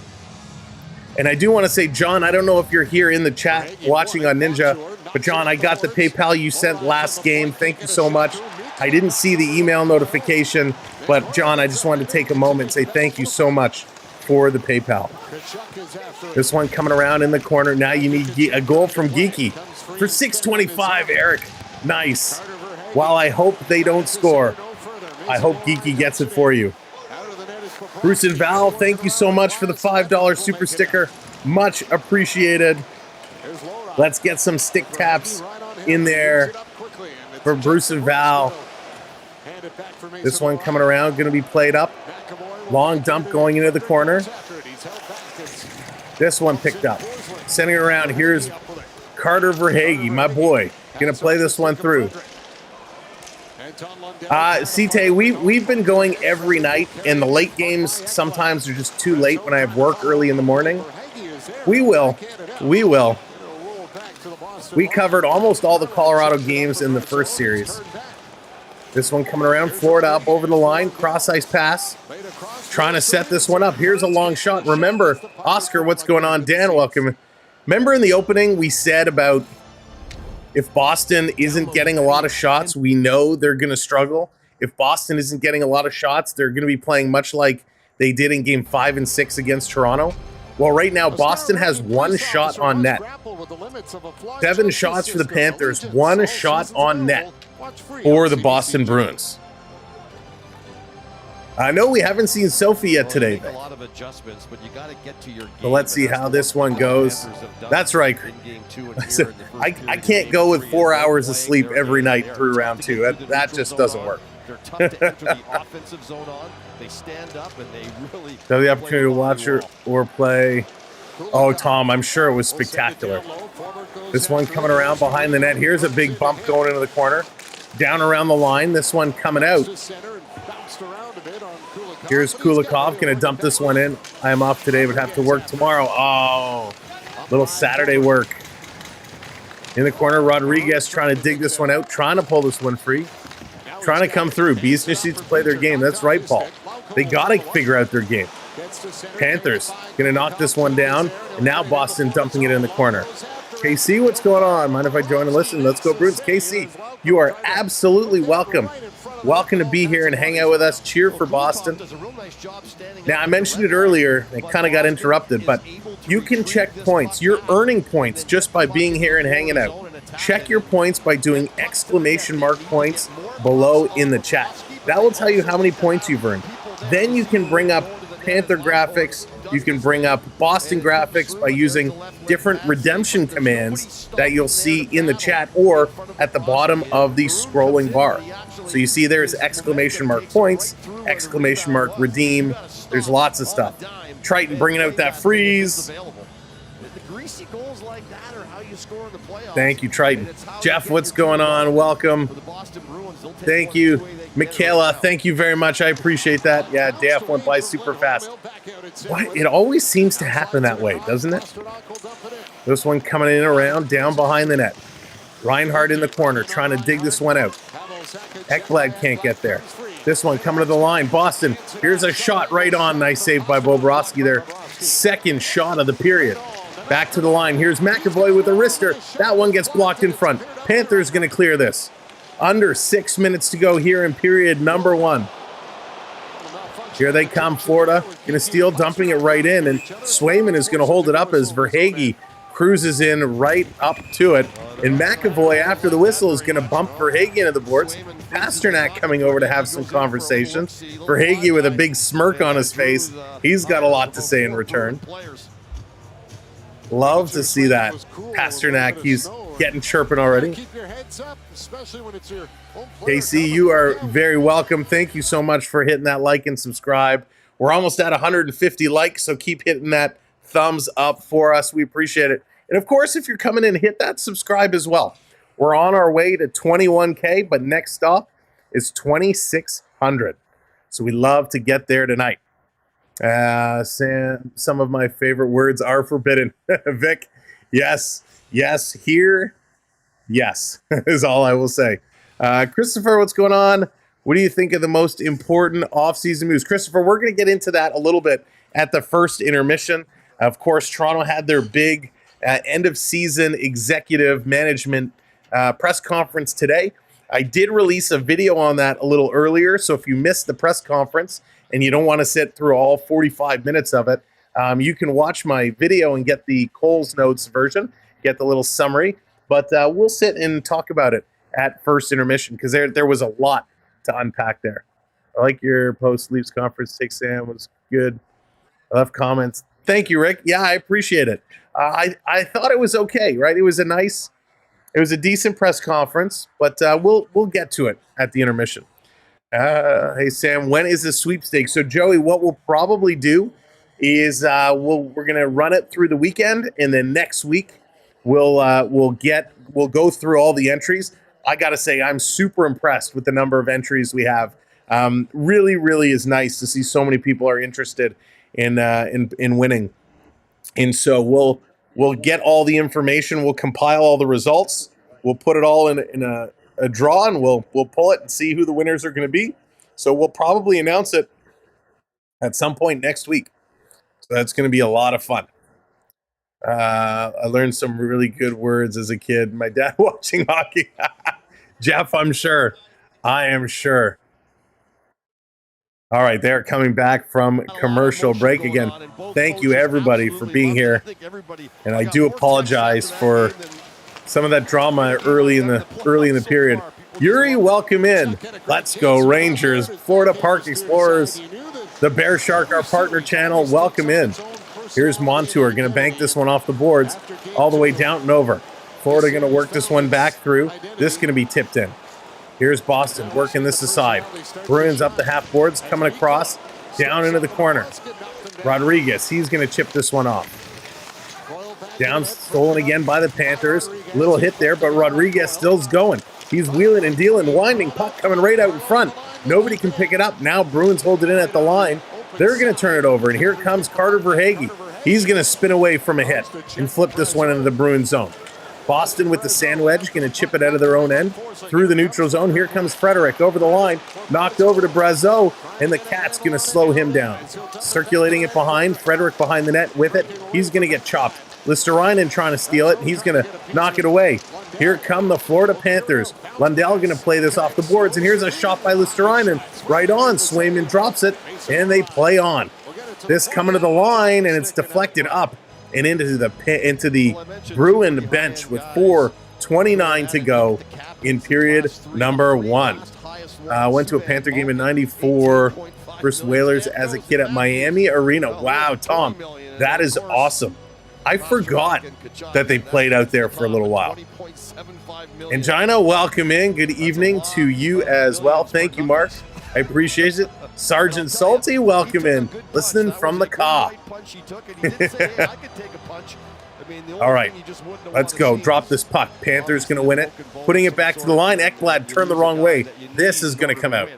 And I do want to say, John, I don't know if you're here in the chat watching on Ninja, but John, I got the PayPal you sent last game. Thank you so much. I didn't see the email notification, but John, I just wanted to take a moment and say thank you so much for the PayPal. This one coming around in the corner. Now you need a goal from Geeky for $6.25, Eric. Nice. While I hope they don't score, I hope Geeky gets it for you. Bruce and Val, thank you so much for the $5 super sticker. Much appreciated. Let's get some stick taps in there for Bruce and Val. This one coming around, going to be played up. Long dump going into the corner. This one picked up. Sending it around. Here's Carter Verhaeghe, my boy. Going to play this one through. Site, we've been going every night, and the late games sometimes are just too late when I have work early in the morning. We will. We covered almost all the Colorado games in the first series. This one coming around, Florida up over the line, cross-ice pass. Trying to set this one up. Here's a long shot. Remember, Oscar, what's going on? Dan, welcome. Remember in the opening we said about if Boston isn't getting a lot of shots, we know they're going to struggle. If Boston isn't getting a lot of shots, they're going to be playing much like they did in Game 5 and 6 against Toronto. Well, right now, Boston has one shot on net. 7 shots for the Panthers, 1 shot on net for the Boston Bruins. I know we haven't seen Sophie yet today, though. But let's see how this one goes. That's right. I can't go with 4 hours of sleep every night through round 2. That just doesn't work. Have the opportunity to watch or play. Oh, Tom, I'm sure it was spectacular. This one coming around behind the net. Here's a big bump going into the corner. Down around the line. This one coming out. Here's Kulikov. Going to dump this one in. I am off today, but have to work tomorrow. Oh, little Saturday work. In the corner, Rodriguez trying to dig this one out. Trying to pull this one free. Trying to come through. Bees just need to play their game. That's right, Paul. They got to figure out their game. Panthers going to knock this one down. And now Boston dumping it in the corner. KC, what's going on? Mind if I join and listen? Let's go, Bruins. KC, you are absolutely welcome. Welcome to be here and hang out with us. Cheer for Boston. Now, I mentioned it earlier. It kind of got interrupted, but you can check points. You're earning points just by being here and hanging out. Check your points by doing exclamation mark points below in the chat. That will tell you how many points you've earned. Then you can bring up Panther graphics. You can bring up Boston graphics by using different redemption commands that you'll see in the chat or at the bottom of the scrolling bar. So you see there's exclamation mark points, exclamation mark redeem. There's lots of stuff. Triton bringing out that freeze. Greasy goals like that are how you score in the playoffs. Thank you, Triton. Jeff, what's going on? Welcome. Thank you. Michaela, thank you very much. I appreciate that. Yeah, DF went by super fast. What? It always seems to happen that way, doesn't it? This one coming in around, down behind the net. Reinhardt in the corner, trying to dig this one out. Ekblad can't get there. This one coming to the line. Boston, here's a shot right on. Nice save by Bobrovsky there. Second shot of the period. Back to the line. Here's McAvoy with a wrister. That one gets blocked in front. Panthers going to clear this. Under 6 minutes to go here in period number 1. Here they come, Florida. Going to steal, dumping it right in. And Swayman is going to hold it up as Verhaeghe cruises in right up to it. And McAvoy, after the whistle, is going to bump Verhaeghe into the boards. Pasternak coming over to have some conversation. Verhaeghe with a big smirk on his face. He's got a lot to say in return. Love to see that. Pasternak, he's getting chirping already. KC, you are very welcome. Thank you so much for hitting that like and subscribe. We're almost at 150 likes, so keep hitting that thumbs up for us. We appreciate it. And of course, if you're coming in, hit that subscribe as well. We're on our way to 21K, but next stop is 2,600. So we love to get there tonight. Sam, some of my favorite words are forbidden. Vic, yes, here, yes, is all I will say. Christopher, what's going on? What do you think of the most important offseason moves? Christopher, we're going to get into that a little bit at the first intermission. Of course, Toronto had their big end-of-season executive management press conference today. I did release a video on that a little earlier, so if you missed the press conference and you don't want to sit through all 45 minutes of it, you can watch my video and get the Coles Notes version, get the little summary, but we'll sit and talk about it at first intermission because there was a lot to unpack there. I like your post-Leafs conference take, Sam. Was good. I left comments. Thank you, Rick. Yeah, I appreciate it. I thought it was okay, right? It was a decent press conference, but we'll get to it at the intermission. Hey, Sam, when is the sweepstakes? So, Joey, what we'll probably do is we're going to run it through the weekend, and then next week we'll go through all the entries. I got to say, I'm super impressed with the number of entries we have. Really, really is nice to see so many people are interested in winning. And so we'll get all the information. We'll compile all the results. We'll put it all in a draw, and we'll pull it and see who the winners are going to be. So we'll probably announce it at some point next week. So that's going to be a lot of fun. I learned some really good words as a kid. My dad watching hockey. Jeff, I'm sure. I am sure. All right, they're coming back from commercial break again. Thank you, everybody, for being here. And I do apologize for some of that drama early in the period. Yuri, welcome in. Let's go Rangers. Florida Park Explorers. The Bear Shark, our partner channel. Welcome in. Here's Montour, going to bank this one off the boards all the way down and over. Florida going to work this one back through. This is going to be tipped in. Here's Boston working this aside. Bruins up the half boards, coming across, down into the corner. Rodriguez, he's going to chip this one off. Down, stolen again by the Panthers. Little hit there, but Rodriguez still's going. He's wheeling and dealing, winding, puck coming right out in front. Nobody can pick it up. Now Bruins hold it in at the line. They're going to turn it over, and here comes Carter Verhaeghe. He's going to spin away from a hit and flip this one into the Bruins zone. Boston with the sand wedge, going to chip it out of their own end through the neutral zone. Here comes Frederick over the line, knocked over to Brazeau, and the Cats going to slow him down. Circulating it behind, Frederick behind the net with it. He's going to get chopped. Listerinen trying to steal it, and he's going to knock it away. Here come the Florida Panthers. Lundell going to play this off the boards, and here's a shot by Listerinen. Right on, Swayman drops it, and they play on. This coming to the line, and it's deflected up and into the Bruin bench with 4:29 to go in period number 1. Went to a Panther game in '94. versus Whalers as a kid at Miami Arena. Wow, Tom, that is awesome. I forgot that they played out there for a little while. Angina, welcome in. Good evening to you as well. Thank you, Mark. I appreciate it. Sergeant Salty, welcome in. Listening from the car. All right, let's go. Drop this puck. Panthers going to win it. Putting it back to the line. Ekblad turned the wrong way. This is going to come out.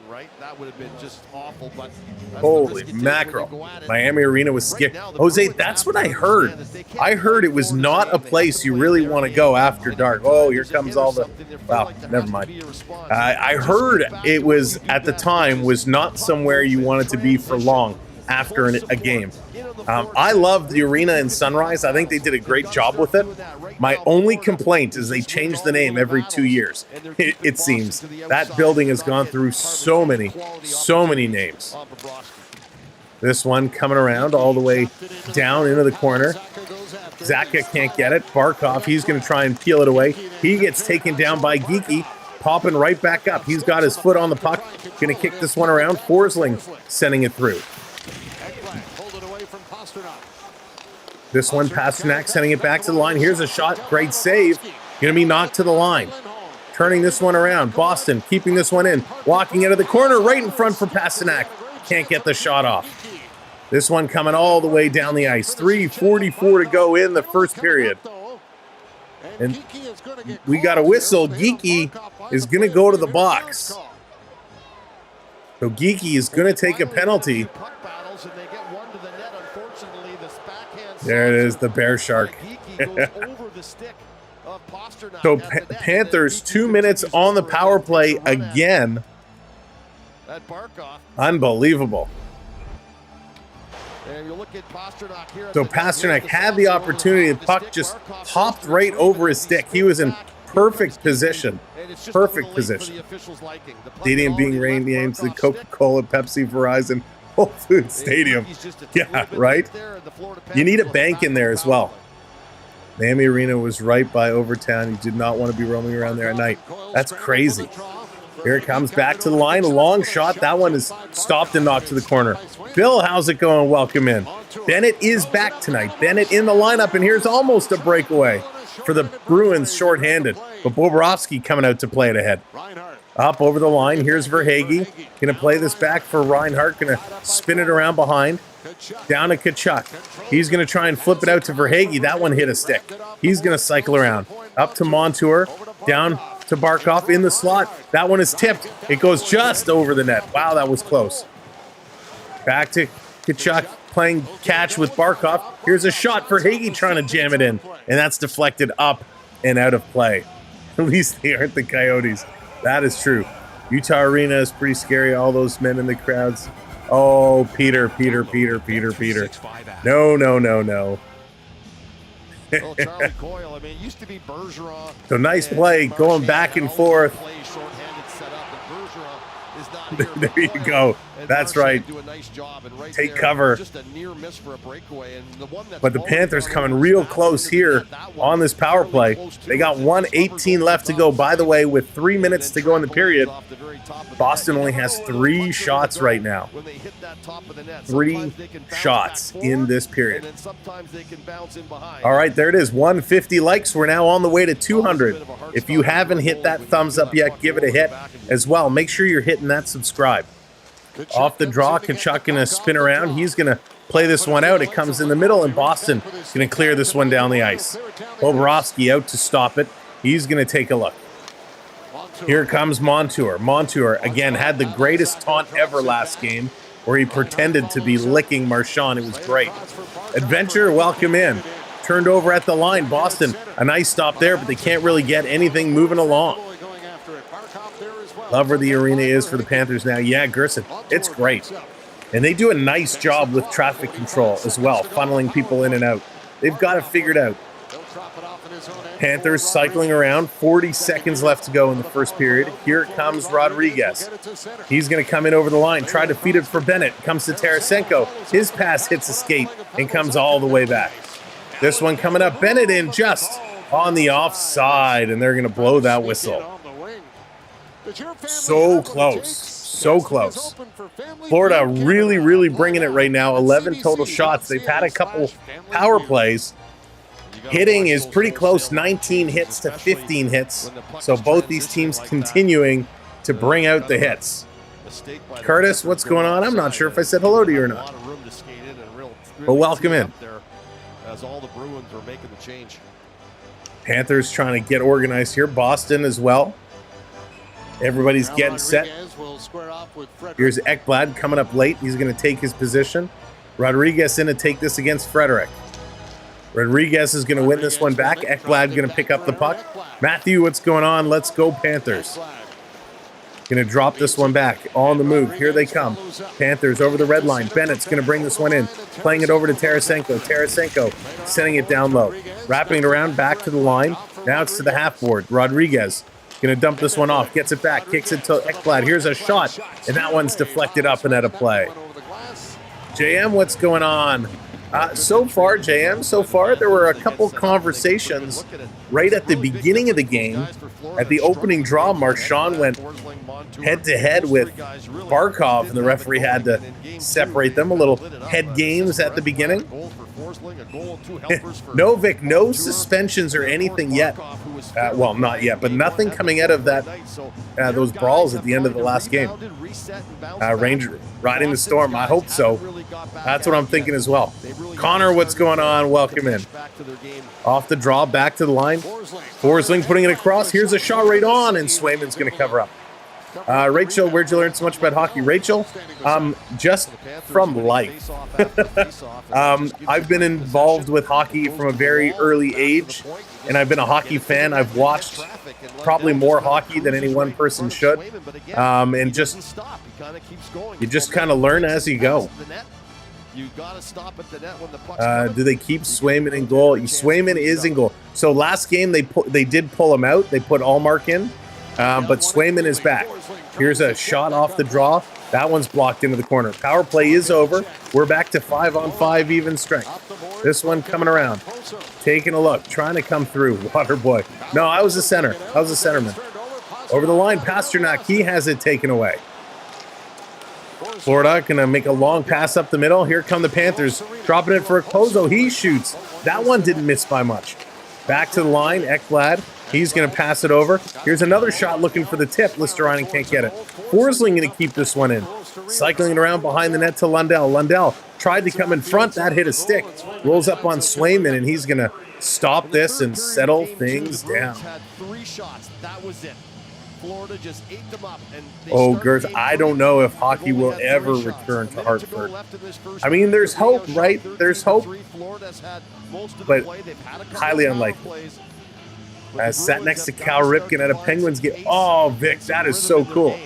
Holy mackerel. Miami Arena was scared. Jose, that's what I heard. I heard it was not a place you really want to go after dark. Oh, here comes all the... Well, never mind. I heard it was, at the time, was not somewhere you wanted to be for long after a game. I love the arena in Sunrise. I think they did a great job with it. My only complaint is they change the name every 2 years. It seems that building has gone through so many names. This one coming around all the way down into the corner. Zaka can't get it. Barkov, he's going to try and peel it away. He gets taken down by Geeky, popping right back up. He's got his foot on the puck. Going to kick this one around. Forsling sending it through. This one, Pasternak sending it back to the line. Here's a shot. Great save. Going to be knocked to the line. Turning this one around. Boston keeping this one in. Walking into the corner right in front for Pasternak. Can't get the shot off. This one coming all the way down the ice. 3:44 to go in the first period. And we got a whistle. Geeky is going to go to the box. So Geeky is going to take a penalty. There it is, the bear shark. So Panthers 2 minutes on the power play again. Unbelievable. So Pasternak had the opportunity. The puck just hopped right over his stick. He was in perfect position. Perfect position. Stadium being renamed to the Coca-Cola, Pepsi, Verizon, Whole Foods Stadium. Yeah, right? You need a bank in there as well. Miami Arena was right by Overtown. You did not want to be roaming around there at night. That's crazy. Here it comes back to the line. A long shot. That one is stopped and knocked to the corner. Bill, how's it going? Welcome in. Bennett is back tonight. Bennett in the lineup, and here's almost a breakaway for the Bruins shorthanded. But Bobrovsky coming out to play it ahead. Up over the line. Here's Verhaeghe. Going to play this back for Reinhart. Going to spin it around behind. Down to Tkachuk. He's going to try and flip it out to Verhaeghe. That one hit a stick. He's going to cycle around. Up to Montour. Down to Barkov in the slot. That one is tipped. It goes just over the net. Wow, that was close. Back to Tkachuk playing catch with Barkov. Here's a shot for Hagee trying to jam it in. And that's deflected up and out of play. At least they aren't the Coyotes. That is true. Utah Arena is pretty scary. All those men in the crowds. Oh, Peter. No. Well, Charlie Coyle, I mean, it used to be Bergeron. So nice play going back and forth. There you go. That's right. Take cover. But the Panthers coming real close here on this power play. They got 1:18 left to go. By the way, with 3 minutes to go in the period, Boston only has 3 shots right now. 3 shots in this period. All right, there it is. 150 likes. We're now on the way to 200. If you haven't hit that thumbs up yet, give it a hit as well. Make sure you're hitting that subscribe. Off the draw, Tkachuk going to spin around. He's going to play this one out. It comes in the middle, and Boston going to clear this one down the ice. Bobrovsky out to stop it. He's going to take a look. Here comes Montour. Montour, again, had the greatest taunt ever last game, where he pretended to be licking Marchand. It was great. Adventure, welcome in. Turned over at the line. Boston, a nice stop there, but they can't really get anything moving along. Love where the arena is for the Panthers now. Yeah, Gerson, it's great. And they do a nice job with traffic control as well, funneling people in and out. They've got it figured out. Panthers cycling around. 40 seconds left to go in the first period. Here comes Rodriguez. He's going to come in over the line, try to feed it for Bennett. Comes to Tarasenko. His pass hits a skate and comes all the way back. This one coming up. Bennett in just on the offside, and they're going to blow that whistle. So close. So close. Florida really bringing it right now. 11 total shots. They've had a couple power plays. Hitting is pretty close, 19 hits to 15 hits. So both these teams continuing to bring out the hits. Curtis, what's going on? I'm not sure if I said hello to you or not. But welcome in. As all the Bruins are making the change. Panthers trying to get organized here. Boston as well. Everybody's getting set. Here's Ekblad coming up late. He's going to take his position. Rodriguez in to take this against Frederick. Rodriguez is going to win this one back. Ekblad going to pick up the puck. Matthew, what's going on? Let's go Panthers. Going to drop this one back. All on the move. Here they come. Panthers over the red line. Bennett's going to bring this one in. Playing it over to Tarasenko. Tarasenko sending it down low. Wrapping it around back to the line. Now it's to the half board. Rodriguez going to dump this one off. Gets it back. Kicks it to Ekblad. Here's a shot. And that one's deflected up and out of play. JM, what's going on? So far, there were a couple conversations right at the beginning of the game. At the opening draw, Marchand went head-to-head with Barkov, and the referee had to separate them. A little head games at the beginning. Novik, no suspensions or anything yet. Well, not yet, but nothing coming out of that those brawls at the end of the last game. Ranger riding the storm. I hope so. That's what I'm thinking as well. Connor, what's going on? Welcome in. Off the draw, back to the line. Forsling putting it across. Here's a shot right on, and Swayman's going to cover up. Rachel, where'd you learn so much about hockey? Rachel, just from life. I've been involved with hockey from a very early age, and I've been a hockey fan. I've watched probably more hockey than any one person should, and you just kind of learn as you go. Do they keep Swayman in goal? Swayman is in goal. So last game they did pull him out. They put Allmark in. But Swayman is back. Here's a shot off the draw. That one's blocked into the corner. Power play is over. We're back to 5-on-5 even strength. This one coming around. Taking a look. Trying to come through. Waterboy. No, I was a center. I was a centerman. Over the line, Pasternak. He has it taken away. Florida going to make a long pass up the middle. Here come the Panthers. Dropping it for Kozo. He shoots. That one didn't miss by much. Back to the line. Ekblad. He's going to pass it over. Here's another shot looking for the tip. Listerinen can't get it. Forsling going to keep this one in. Cycling it around behind the net to Lundell. Lundell tried to come in front. That hit a stick. Rolls up on Swayman, and he's going to stop this and settle things down. That was it. Florida just ate them up. Oh, Girth, I don't know if hockey will ever return to Hartford. I mean, there's hope, right? There's hope, but highly unlikely. Sat next to Cal Ripken at a Penguins game. Oh, Vic, that is so cool.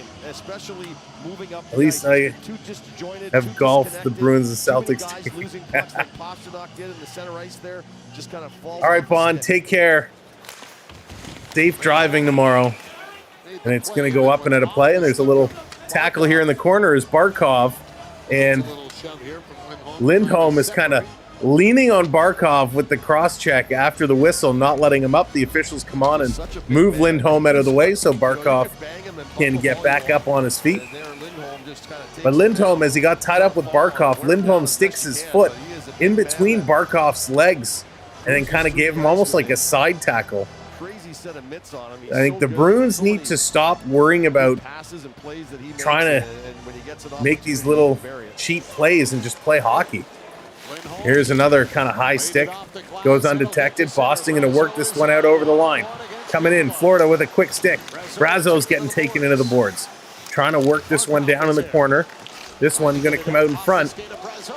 At least I have golfed the Bruins and Celtics. All right, Bond, take care. Safe driving tomorrow. And it's going to go up and out of play. And there's a little tackle here in the corner is Barkov. And Lindholm is kind of leaning on Barkov with the cross-check after the whistle, not letting him up. The officials come on and move Lindholm out of the way so Barkov can get back up on his feet. But Lindholm, as he got tied up with Barkov, Lindholm sticks his foot in between Barkov's legs and then kind of gave him almost like a side tackle. I think the Bruins need to stop worrying about trying to make these little cheap plays and just play hockey. Here's another kind of high stick. Goes undetected. Boston going to work this one out over the line. Coming in, Florida with a quick stick. Brazo's getting taken into the boards. Trying to work this one down in the corner. This one going to come out in front.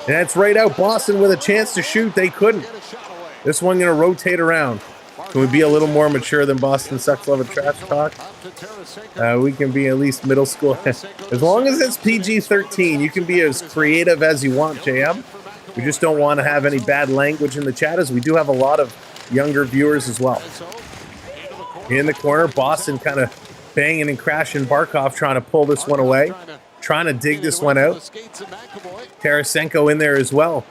And it's right out. Boston with a chance to shoot. They couldn't. This one going to rotate around. Can we be a little more mature than Boston Sucks Love a Trash Talk? We can be at least middle school. As long as it's PG-13, you can be as creative as you want, JM. We just don't want to have any bad language in the chat, as we do have a lot of younger viewers as well. In the corner, Boston kind of banging and crashing. Barkov trying to pull this one away. Trying to dig this one out. Tarasenko in there as well.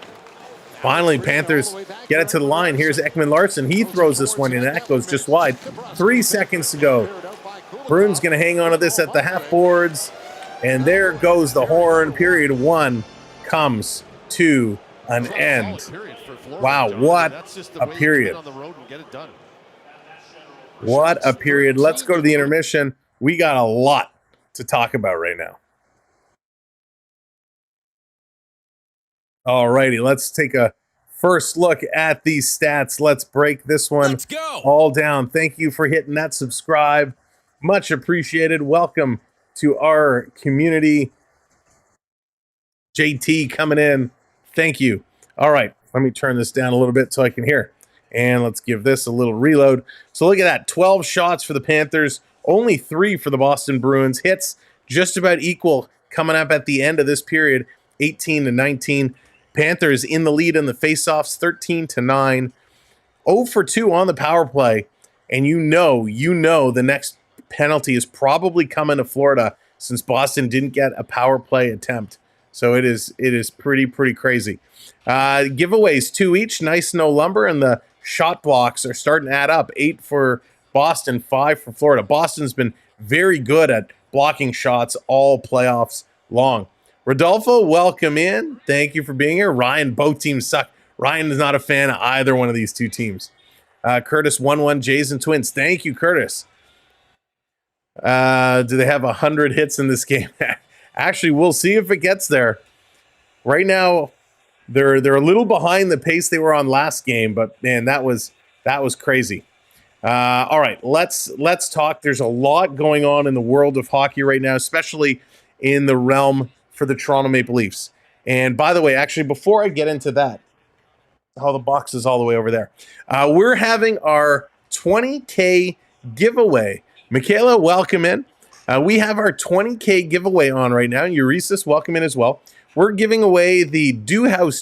Finally, Panthers get it to the line. Here's Ekman-Larsson. He throws this one in. That goes just wide. 3 seconds to go. Bruins going to hang on to this at the half boards. And there goes the horn. Period 1 comes to an end. Wow, what a period. What a period. Let's go to the intermission. We got a lot to talk about right now. All righty, let's take a first look at these stats. Let's break this one all down. Thank you for hitting that subscribe. Much appreciated. Welcome to our community. JT coming in. Thank you. All right, let me turn this down a little bit so I can hear. And let's give this a little reload. So look at that, 12 shots for the Panthers, only 3 for the Boston Bruins. Hits just about equal coming up at the end of this period, 18-19. Panthers in the lead in the faceoffs, 13-9. 0 for 2 on the power play. And you know the next penalty is probably coming to Florida since Boston didn't get a power play attempt. So it is pretty crazy. Giveaways 2 each, nice no lumber, and the shot blocks are starting to add up. 8 for Boston, 5 for Florida. Boston's been very good at blocking shots all playoffs long. Rodolfo, welcome in. Thank you for being here. Ryan, both teams suck. Ryan is not a fan of either one of these two teams. Curtis, 1-1, Jays and Twins. Thank you, Curtis. Do they have 100 hits in this game? Actually, we'll see if it gets there. Right now, they're a little behind the pace they were on last game, but man, that was crazy. All right, let's talk. There's a lot going on in the world of hockey right now, especially in the realm for the Toronto Maple Leafs. And by the way, actually, before I get into that, the box is all the way over there. We're having our 20K giveaway. Michaela, welcome in. We have our 20K giveaway on right now. Euresis, welcome in as well. We're giving away the Drew House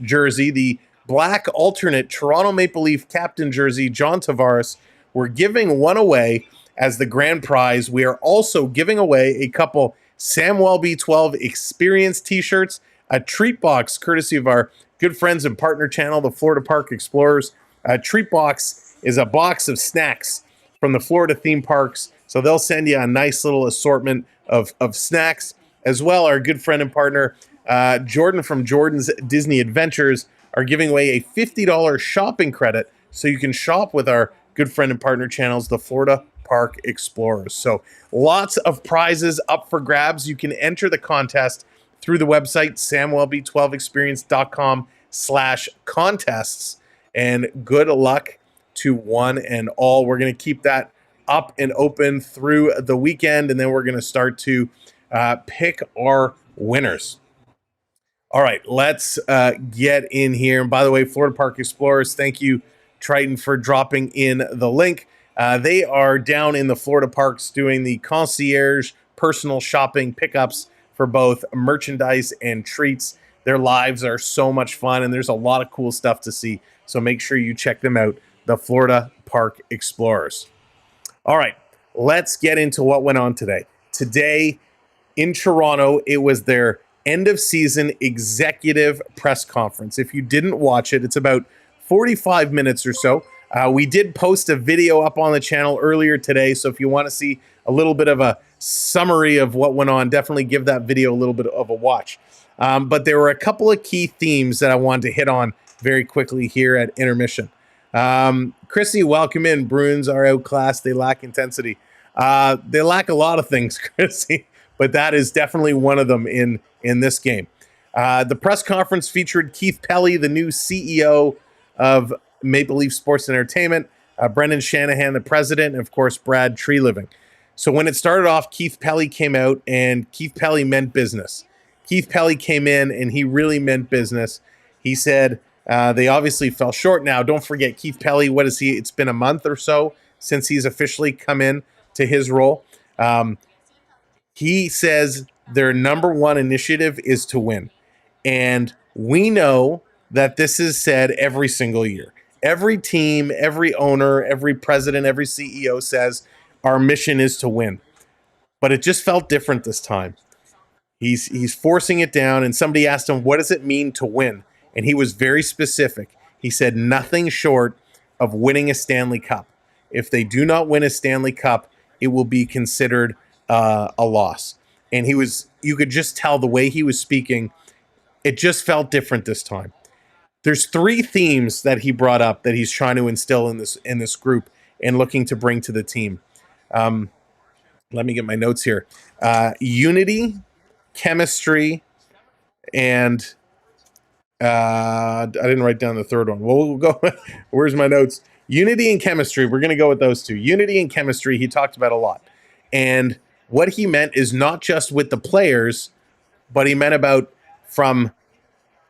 jersey, the black alternate Toronto Maple Leaf captain jersey, John Tavares. We're giving one away as the grand prize. We are also giving away a couple Samwell B12 Experience t-shirts, a treat box courtesy of our good friends and partner channel, the Florida Park Explorers. A treat box is a box of snacks from the Florida theme parks. So they'll send you a nice little assortment of snacks. As well, our good friend and partner, Jordan from Jordan's Disney Adventures, are giving away a $50 shopping credit so you can shop with our good friend and partner channels, the Florida Park Explorers. So lots of prizes up for grabs. You can enter the contest through the website, samwellb12experience.com/contests. And good luck to one and all. We're going to keep that up and open through the weekend, and then we're going to start to pick our winners. All right, let's get in here. And by the way, Florida Park Explorers, thank you, Triton, for dropping in the link. They are down in the Florida parks doing the concierge personal shopping pickups for both merchandise and treats. Their lives are so much fun, and there's a lot of cool stuff to see. So make sure you check them out, the Florida Park Explorers. All right, let's get into what went on today. Today in Toronto, it was their end of season executive press conference. If you didn't watch it, it's about 45 minutes or so. We did post a video up on the channel earlier today, so if you want to see a little bit of a summary of what went on, definitely give that video a little bit of a watch. But there were a couple of key themes that I wanted to hit on very quickly here at intermission. Chrissy, welcome in. Bruins are outclassed. They lack intensity. They lack a lot of things, Chrissy, but that is definitely one of them in this game. The press conference featured Keith Pelly, the new CEO of Maple Leaf Sports and Entertainment, Brendan Shanahan, the president, and of course, Brad Treliving. So when it started off, Keith Pelly came out, and Keith Pelly meant business. Keith Pelly came in, and he really meant business. He said they obviously fell short. Now, don't forget, Keith Pelly, what is he? It's been a month or so since he's officially come in to his role. He says their number one initiative is to win. And we know that this is said every single year. Every team, every owner, every president, every CEO says our mission is to win. But it just felt different this time. He's forcing it down, and somebody asked him, what does it mean to win? And he was very specific. He said nothing short of winning a Stanley Cup. If they do not win a Stanley Cup, it will be considered a loss. And you could just tell the way he was speaking, it just felt different this time. There's 3 themes that he brought up that he's trying to instill in this group and looking to bring to the team. Let me get my notes here. Unity, chemistry, and I didn't write down the third one. We'll go. Where's my notes? Unity and chemistry. We're going to go with those 2. Unity and chemistry, he talked about a lot. And what he meant is not just with the players, but he meant about from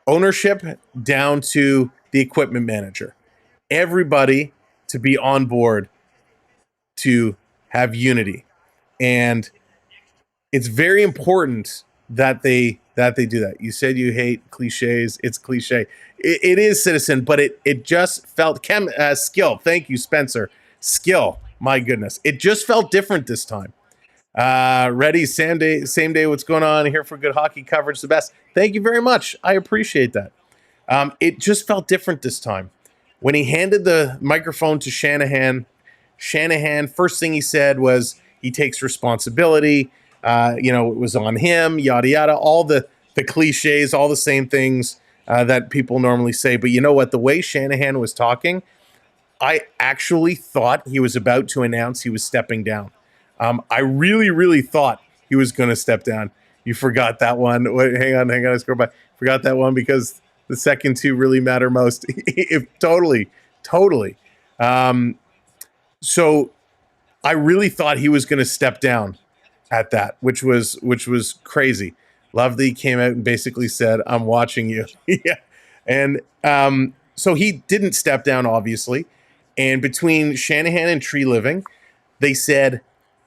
ownership down to the equipment manager. Everybody to be on board to have unity. And it's very important that they do that. You said you hate cliches. It's cliche. It is, Citizen, but it just felt skill. Thank you, Spencer. Skill. My goodness. It just felt different this time. Ready, same day. What's going on here for good hockey coverage? The best. Thank you very much. I appreciate that. It just felt different this time. When he handed the microphone to Shanahan, first thing he said was he takes responsibility. It was on him, yada, yada, all the cliches, all the same things that people normally say. But you know what? The way Shanahan was talking, I actually thought he was about to announce he was stepping down. I really, really thought he was going to step down. You forgot that one. Wait, hang on. I scroll by. Forgot that one because the second 2 really matter most. Totally. So I really thought he was going to step down at that, which was crazy. Love that he came out and basically said, "I'm watching you." Yeah. And so he didn't step down, obviously. And between Shanahan and Tree Living, they said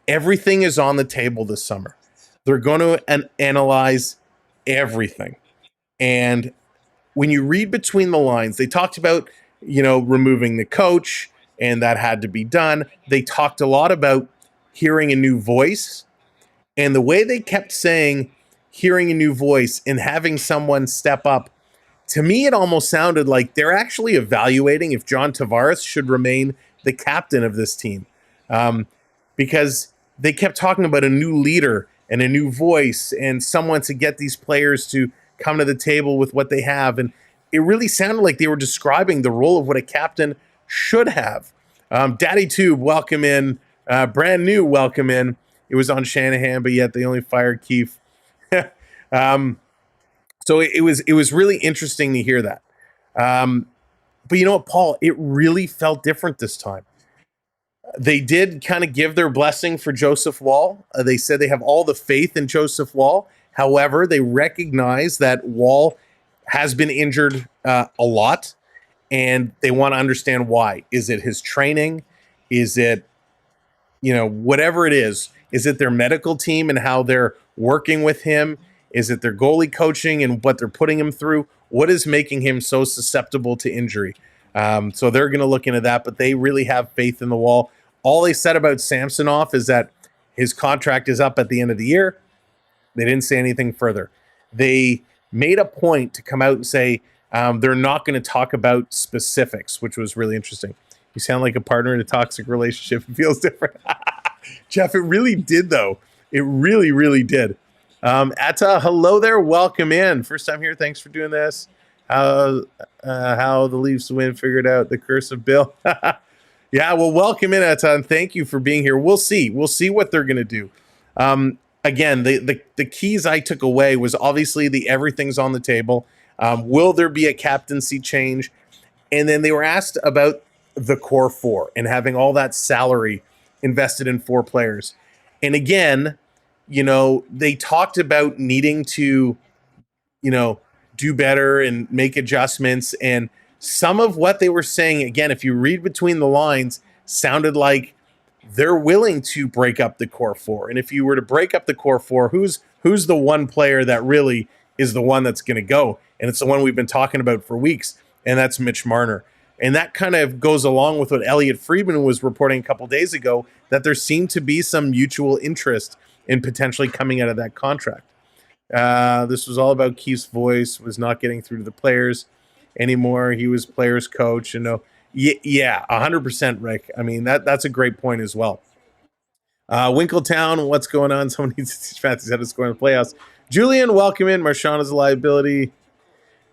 everything is on the table this summer. They're going to analyze everything. And when you read between the lines, they talked about, removing the coach, and that had to be done. They talked a lot about hearing a new voice. And the way they kept saying hearing a new voice and having someone step up, to me, it almost sounded like they're actually evaluating if John Tavares should remain the captain of this team. Because they kept talking about a new leader and a new voice and someone to get these players to come to the table with what they have. And it really sounded like they were describing the role of what a captain should have. Daddy Tube, welcome in. Brand new, welcome in. It was on Shanahan, but yet they only fired Keefe. So it was really interesting to hear that. But you know what, Paul? It really felt different this time. They did kind of give their blessing for Joseph Woll. They said they have all the faith in Joseph Woll. However, they recognize that Woll has been injured a lot, and they want to understand why. Is it his training? Is it, whatever it is? Is it their medical team and how they're working with him? Is it their goalie coaching and what they're putting him through? What is making him so susceptible to injury? So they're going to look into that, but they really have faith in the Woll. All they said about Samsonov is that his contract is up at the end of the year. They didn't say anything further. They made a point to come out and say they're not going to talk about specifics, which was really interesting. You sound like a partner in a toxic relationship. It feels different. Jeff, it really did, though. It really, really did. Atta, hello there. Welcome in. First time here. Thanks for doing this. How the Leafs win figured out the curse of Bill. Yeah, well, welcome in, Atta, and thank you for being here. We'll see. We'll see what they're going to do. Again, the keys I took away was obviously the everything's on the table. Will there be a captaincy change? And then they were asked about the core 4 and having all that salary invested in 4 players. And again, they talked about needing to, do better and make adjustments. And some of what they were saying, again, if you read between the lines, sounded like they're willing to break up the core 4. And if you were to break up the core 4, who's the one player that really is the one that's going to go? And it's the one we've been talking about for weeks, and that's Mitch Marner. And that kind of goes along with what Elliot Friedman was reporting a couple days ago, that there seemed to be some mutual interest in potentially coming out of that contract. This was all about Keith's voice, was not getting through to the players anymore. He was players' coach. Yeah, 100%, Rick. I mean, that's a great point as well. Winkletown, what's going on? Someone needs to teach Fantasy how to score in the playoffs. Julian, welcome in. Marchand is a liability.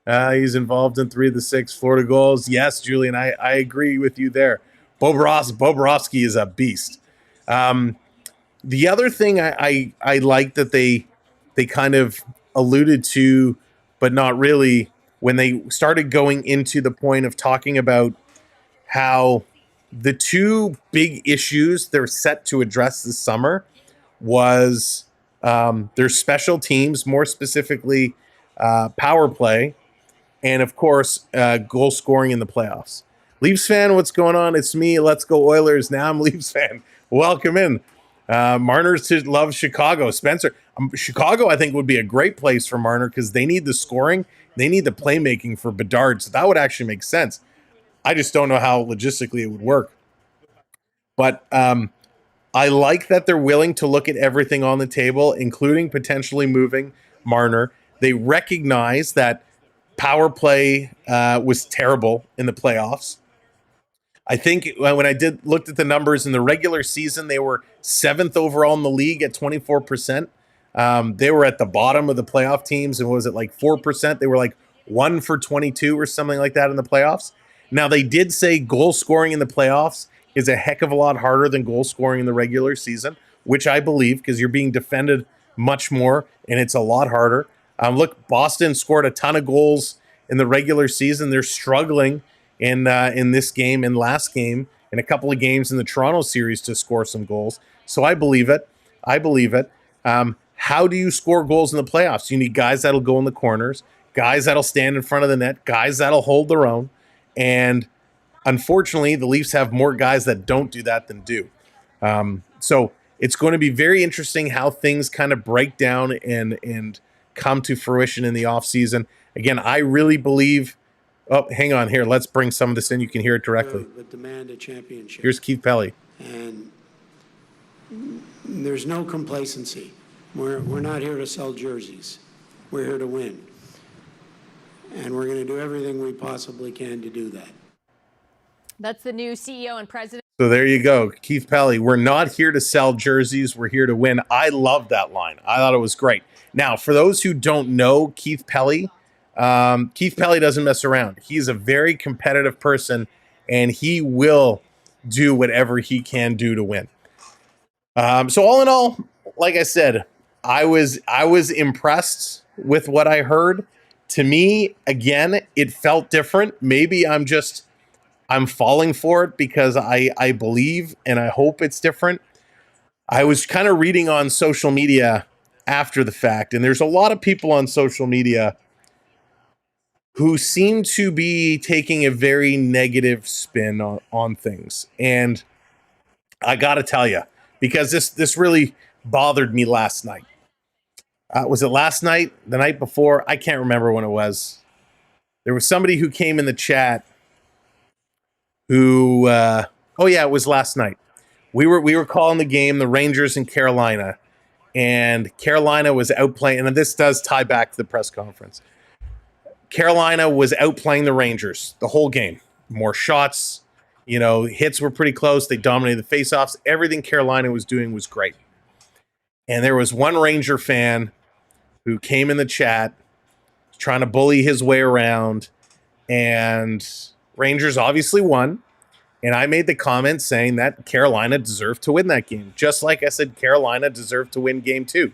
He's involved in 3 of the 6 Florida goals. Yes, Julian, I agree with you there. Bobrovsky is a beast. The other thing I like that they kind of alluded to, but not really, when they started going into the point of talking about how the 2 big issues they're set to address this summer was their special teams, more specifically power play, and of course goal scoring in the playoffs. Leafs fan, what's going on? It's me. Let's go Oilers. Now I'm Leafs fan. Welcome in. Marner loves Chicago. Spencer, Chicago, I think, would be a great place for Marner because they need the scoring. They need the playmaking for Bedard. So that would actually make sense. I just don't know how logistically it would work. But I like that they're willing to look at everything on the table, including potentially moving Marner. They recognize that power play was terrible in the playoffs. I think when I looked at the numbers in the regular season, they were 7th overall in the league at 24%. They were at the bottom of the playoff teams, and was it like 4%? They were like 1 for 22 or something like that in the playoffs. Now, they did say goal scoring in the playoffs is a heck of a lot harder than goal scoring in the regular season, which I believe because you're being defended much more, and it's a lot harder. Look, Boston scored a ton of goals in the regular season. They're struggling in this game and last game and a couple of games in the Toronto series to score some goals. So I believe it. How do you score goals in the playoffs? You need guys that'll go in the corners, guys that'll stand in front of the net, guys that'll hold their own. And unfortunately, the Leafs have more guys that don't do that than do. So it's going to be very interesting how things kind of break down and come to fruition in the offseason. Again, I really believe. Oh, hang on here. Let's bring some of this in. You can hear it directly. But demand a championship. Here's Keith Pelly. And there's no complacency. We're not here to sell jerseys. We're here to win. And we're going to do everything we possibly can to do that. That's the new CEO and president. So there you go, Keith Pelly. We're not here to sell jerseys. We're here to win. I love that line. I thought it was great. Now, for those who don't know Keith Pelly doesn't mess around. He's a very competitive person, and he will do whatever he can do to win. So all in all, like I said, I was impressed with what I heard. To me, again, it felt different. Maybe I'm falling for it because I believe and I hope it's different. I was kind of reading on social media after the fact, and there's a lot of people on social media who seem to be taking a very negative spin on things. And I got to tell you, because this really bothered me last night. Was it last night? The night before? I can't remember when it was. There was somebody who came in the chat who, it was last night. We were calling the game, the Rangers in Carolina, and Carolina was outplaying, and this does tie back to the press conference. Carolina was outplaying the Rangers the whole game. More shots, hits were pretty close. They dominated the faceoffs. Everything Carolina was doing was great. And there was one Ranger fan who came in the chat trying to bully his way around, and Rangers obviously won. And I made the comment saying that Carolina deserved to win that game, just like I said Carolina deserved to win game 2.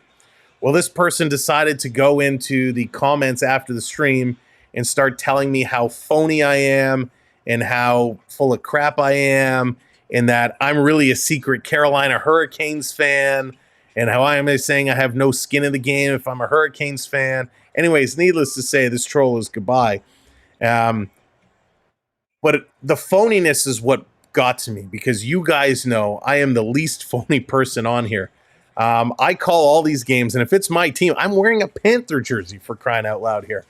Well, this person decided to go into the comments after the stream and start telling me how phony I am and how full of crap I am, and that I'm really a secret Carolina Hurricanes fan, and how I am saying I have no skin in the game if I'm a Hurricanes fan. Anyways, needless to say, this troll is goodbye. But the phoniness is what got to me, because you guys know I am the least phony person on here. I call all these games, and if it's my team, I'm wearing a Panther jersey, for crying out loud here.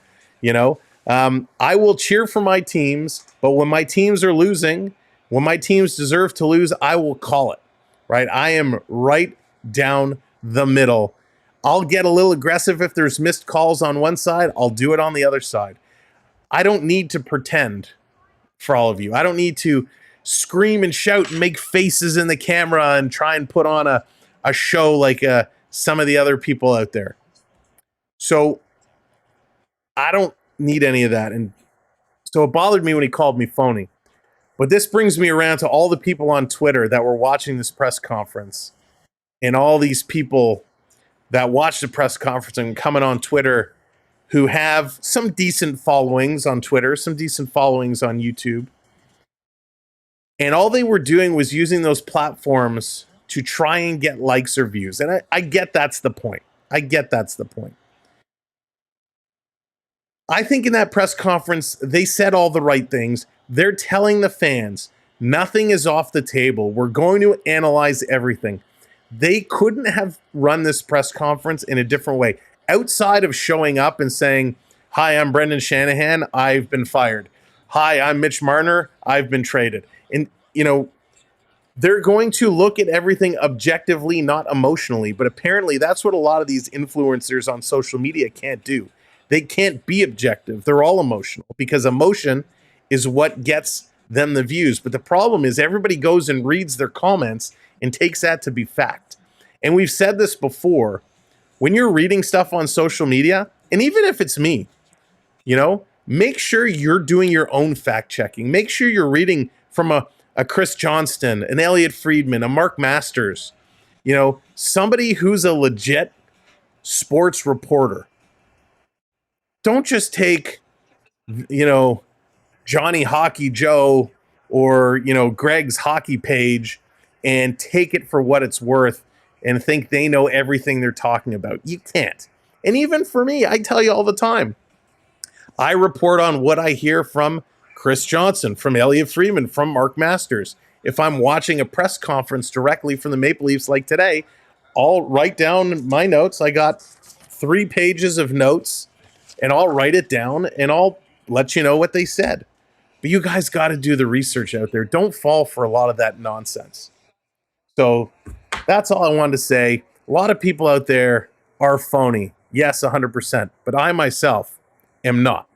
I will cheer for my teams, but when my teams are losing, when my teams deserve to lose, I will call it, right? I am right down the middle. I'll get a little aggressive if there's missed calls on one side. I'll do it on the other side. I don't need to pretend for all of you. I don't need to scream and shout and make faces in the camera and try and put on a show like some of the other people out there. So I don't need any of that. And so it bothered me when he called me phony. But this brings me around to all the people on Twitter that were watching this press conference, and all these people that watched the press conference and coming on Twitter who have some decent followings on Twitter, some decent followings on YouTube. And all they were doing was using those platforms to try and get likes or views. And I get that's the point. I think in that press conference, they said all the right things. They're telling the fans, nothing is off the table. We're going to analyze everything. They couldn't have run this press conference in a different way. Outside of showing up and saying, hi, I'm Brendan Shanahan, I've been fired. Hi, I'm Mitch Marner, I've been traded. And, you know, they're going to look at everything objectively, not emotionally. But apparently that's what a lot of these influencers on social media can't do. They can't be objective. They're all emotional because emotion is what gets them the views. But the problem is everybody goes and reads their comments and takes that to be fact. And we've said this before. When you're reading stuff on social media, and even if it's me, you know, make sure you're doing your own fact checking. Make sure you're reading from a Chris Johnston, an Elliot Friedman, a Mark Masters, you know, somebody who's a legit sports reporter. Don't just take, you know, Johnny Hockey Joe or, you know, Greg's hockey page and take it for what it's worth and think they know everything they're talking about. You can't. And even for me, I tell you all the time, I report on what I hear from Chris Johnson, from Elliot Friedman, from Mark Masters. If I'm watching a press conference directly from the Maple Leafs like today, I'll write down my notes. I got 3 pages of notes, and I'll write it down, and I'll let you know what they said. But you guys got to do the research out there. Don't fall for a lot of that nonsense. So that's all I wanted to say. A lot of people out there are phony. Yes, 100%. But I myself am not.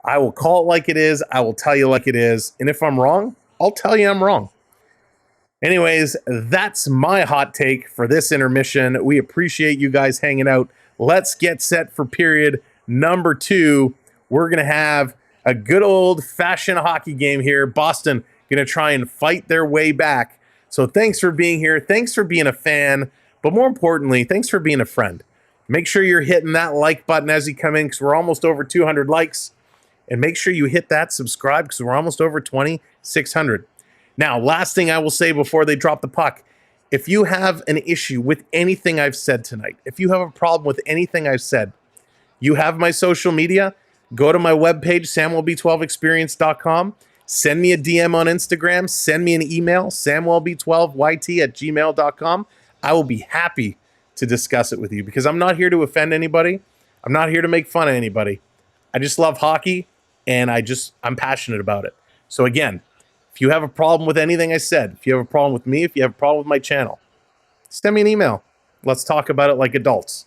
I will call it like it is. I will tell you like it is. And if I'm wrong, I'll tell you I'm wrong. Anyways, that's my hot take for this intermission. We appreciate you guys hanging out. Let's get set for period number 2. We're going to have a good old-fashioned hockey game here. Boston going to try and fight their way back. So thanks for being here. Thanks for being a fan. But more importantly, thanks for being a friend. Make sure you're hitting that like button as you come in because we're almost over 200 likes. And make sure you hit that subscribe because we're almost over 2,600. Now, last thing I will say before they drop the puck. If you have an issue with anything I've said tonight, if you have a problem with anything I've said, you have my social media. Go to my webpage, SamuelB12experience.com. Send me a DM on Instagram. Send me an email, SamuelB12YT@gmail.com. I will be happy to discuss it with you because I'm not here to offend anybody. I'm not here to make fun of anybody. I just love hockey, and I'm passionate about it. So again, if you have a problem with anything I said, if you have a problem with me, if you have a problem with my channel, send me an email. Let's talk about it like adults.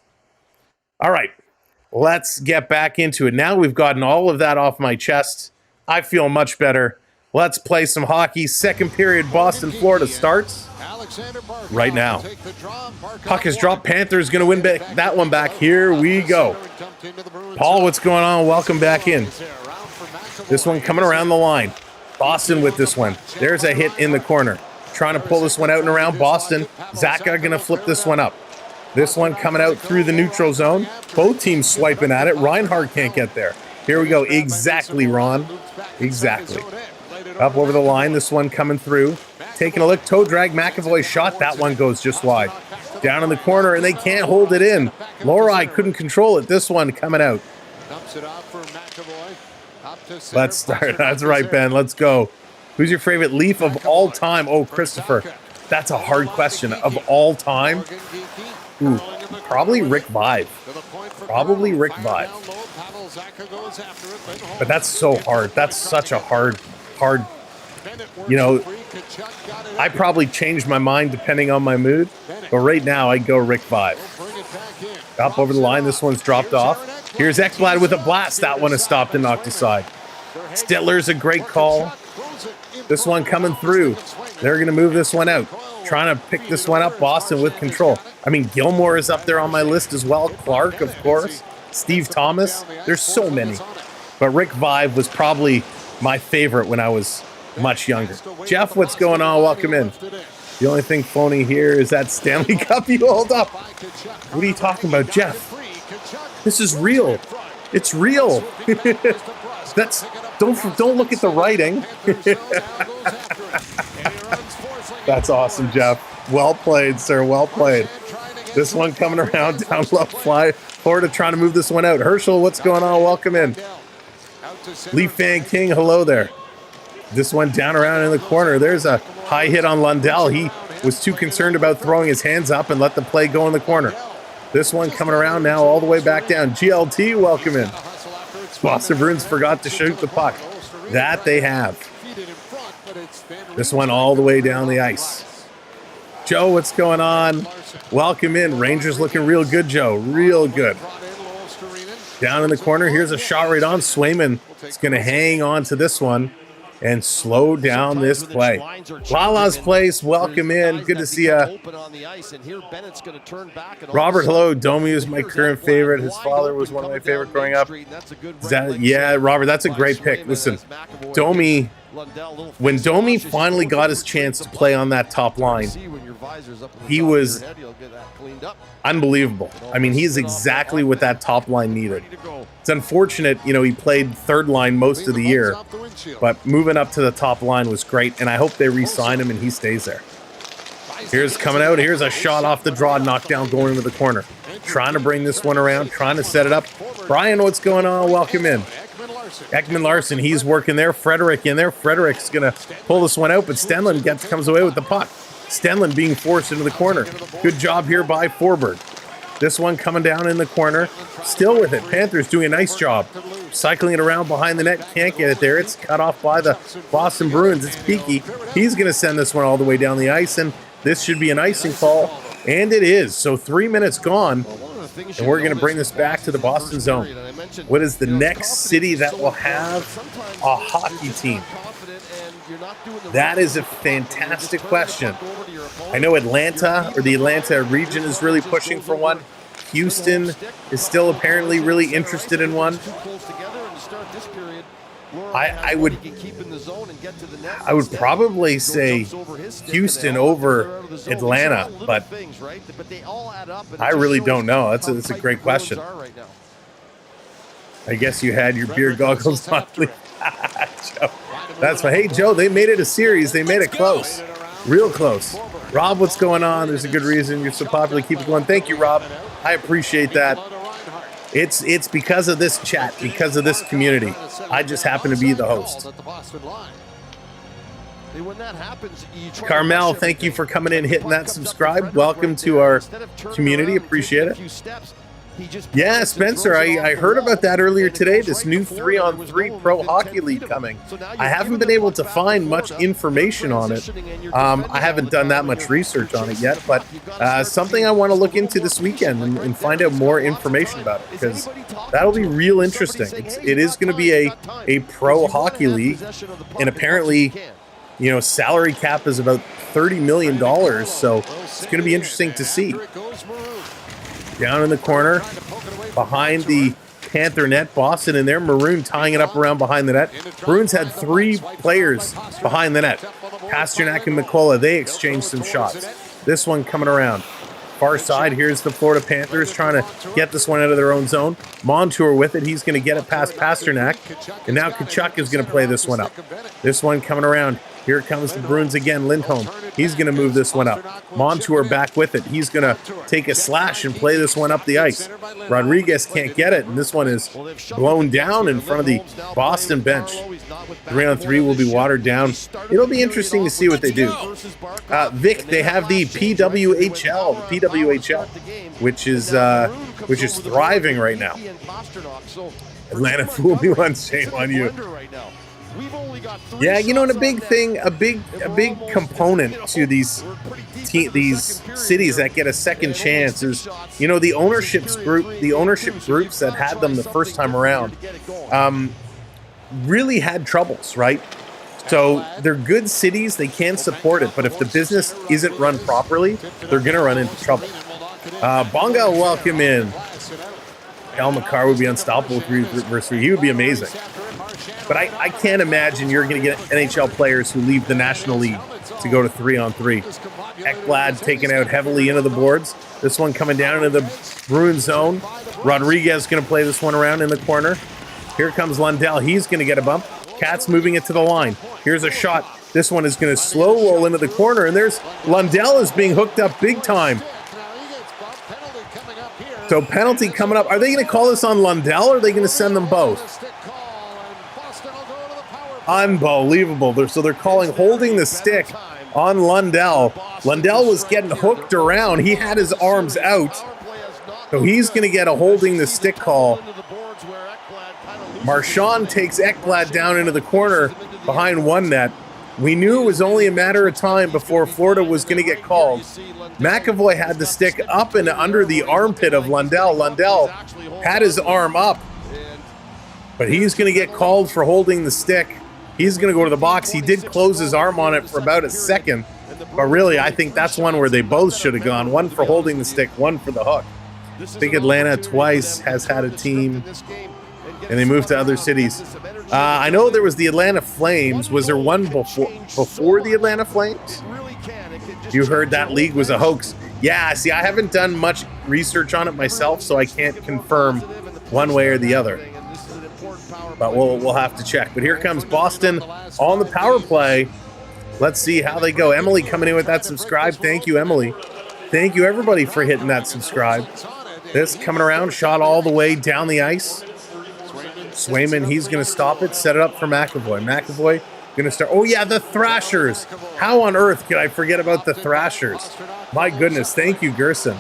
All right, let's get back into it. Now we've gotten all of that off my chest. I feel much better. Let's play some hockey. Second period, Boston, Florida starts right now. Puck is dropped. Panthers going to win that one back. Here we go. Paul, what's going on? Welcome back in. This one coming around the line. Boston with this one. There's a hit in the corner. Trying to pull this one out and around. Boston. Zaka going to flip this one up. This one coming out through the neutral zone. Both teams swiping at it. Reinhart can't get there. Here we go. Exactly, Ron. Exactly. Up over the line. This one coming through. Taking a look. Toe drag. McAvoy shot. That one goes just wide. Down in the corner, and they can't hold it in. Lorei couldn't control it. This one coming out. Let's start. That's right, Ben. Let's go. Who's your favorite Leaf of all time? Oh, Christopher. That's a hard question. Of all time? Ooh, probably Rick Vive. Probably Rick Vive. But that's so hard. That's such a hard, you know, I probably change my mind depending on my mood, but right now I'd go Rick Vive. Up over the line, this one's dropped off. Here's Ekblad with a blast. That one is stopped and knocked aside. Stiller's a great call. This one coming through. They're going to move this one out. trying to pick this one up. Boston with control. I mean, Gilmore is up there on my list as well. Clark, of course. Steve Thomas. There's so many. But Rick Vive was probably my favorite when I was much younger. Jeff, what's going on? Welcome in. The only thing phony here is that Stanley Cup you hold up. What are you talking about, Jeff? This is real. It's real. Don't look at the writing. That's awesome, Jeff. Well played, sir. Well played. This one coming around down low fly. Florida trying to move this one out. Herschel, what's going on? Welcome in. Leaf Fan King, hello there. This one down around in the corner. There's a high hit on Lundell. He was too concerned about throwing his hands up and let the play go in the corner. This one coming around now all the way back down. GLT, welcome in. Boston Bruins forgot to shoot the puck. That they have. This one all the way down the ice. Joe, what's going on? Welcome in. Rangers looking real good, Joe. Real good. Down in the corner, here's a shot right on. Swayman is going to hang on to this one and slow down this play. Lala's Place, welcome in. Good to see you. Robert, hello. Domi is my current favorite. His father was one of my favorite growing up. Yeah, Robert, that's a great pick. Listen, Domi, when Domi finally got his chance to play on that top line, he was unbelievable. I mean, he's exactly what that top line needed. It's unfortunate, he played third line most of the year, but moving up to the top line was great, and I hope they re-sign him and he stays there. Here's coming out. Here's a shot off the draw, knocked down, going into the corner. Trying to bring this one around, trying to set it up. Brian, what's going on? Welcome in. Ekman Larson, he's working there. Frederick in there. Frederick's going to pull this one out, but Stenlund comes away with the puck. Stenlund being forced into the corner. Good job here by Forberg. This one coming down in the corner. Still with it. Panthers doing a nice job. Cycling it around behind the net. Can't get it there. It's cut off by the Boston Bruins. It's Peaky. He's going to send this one all the way down the ice, and this should be an icing call, and it is. So 3 minutes gone, and we're going to bring this back to the Boston zone. What is the next city that will have a hockey team? That is a fantastic question. I know Atlanta, or the Atlanta region, is really pushing for one. Houston is still apparently really interested in one. I would probably say Houston over Atlanta, but I really don't know. That's a great question. I guess you had your beer goggles on. Joe. That's fine. Hey, Joe, they made it a series. They made it close. Real close. Rob, what's going on? There's a good reason you're so popular. Keep it going. Thank you, Rob. I appreciate that. It's because of this chat, because of this community. I just happen to be the host. Carmel, thank you for coming in, hitting that subscribe. Welcome to our community. Appreciate it. Yeah, Spencer, I heard about that earlier today, this new 3-on-3 Pro Hockey League coming. I haven't been able to find much information on it. I haven't done that much research on it yet, but something I want to look into this weekend and find out more information about it, because that'll be real interesting. It is going to be a Pro Hockey League, and apparently, salary cap is about $30 million, so it's going to be interesting to see. Down in the corner, behind the Panther net, Boston in there. Maroon tying it up around behind the net. Bruins had 3 players behind the net. Pasternak and McCullough, they exchanged some shots. This one coming around. Far side, here's the Florida Panthers trying to get this one out of their own zone. Montour with it. He's going to get it past Pasternak. And now Kachuk is going to play this one up. This one coming around. Here comes the Bruins again. Lindholm, he's going to move this one up. Montour back with it. He's going to take a slash and play this one up the ice. Rodriguez can't get it, and this one is blown down in front of the Boston bench. 3-on-3 will be watered down. It'll be interesting to see what they do. Vic, they have the PWHL, which is thriving right now. Atlanta fooled me once, shame on you. Yeah, and a big thing, a big component to these cities that get a second chance is, the ownership groups that had them the first time around, really had troubles, right? So they're good cities. They can support it. But if the business isn't run properly, they're going to run into trouble. Bonga, welcome in. Al McCarr would be unstoppable versus he would be amazing. But I can't imagine you're going to get NHL players who leave the National League to go to 3-on-3. Ekblad taken out heavily into the boards. This one coming down into the Bruin zone. Rodriguez going to play this one around in the corner. Here comes Lundell. He's going to get a bump. Katz moving it to the line. Here's a shot. This one is going to slow roll into the corner, and there's Lundell is being hooked up big time. So penalty coming up. Are they going to call this on Lundell, or are they going to send them both? Unbelievable. So they're calling holding the stick on Lundell. Lundell was getting hooked around. He had his arms out. So he's going to get a holding the stick call. Marchand takes Ekblad down into the corner behind one net. We knew it was only a matter of time before Florida was going to get called. McAvoy had the stick up and under the armpit of Lundell. Lundell had his arm up, but he's going to get called for holding the stick. He's going to go to the box. He did close his arm on it for about a second, but really I think that's one where they both should have gone. One for holding the stick, one for the hook. I think Atlanta twice has had a team, and they moved to other cities. I know there was the Atlanta Flames. Was there one before the Atlanta Flames? You heard that league was a hoax. Yeah, see, I haven't done much research on it myself, so I can't confirm one way or the other. But we'll have to check. But here comes Boston on the power play. Let's see how they go. Emily coming in with that subscribe. Thank you, Emily. Thank you, everybody, for hitting that subscribe. This coming around, shot all the way down the ice. Swayman, he's going to stop it, set it up for McAvoy. McAvoy going to start. Oh, yeah, the Thrashers. How on earth could I forget about the Thrashers? My goodness. Thank you, Gerson.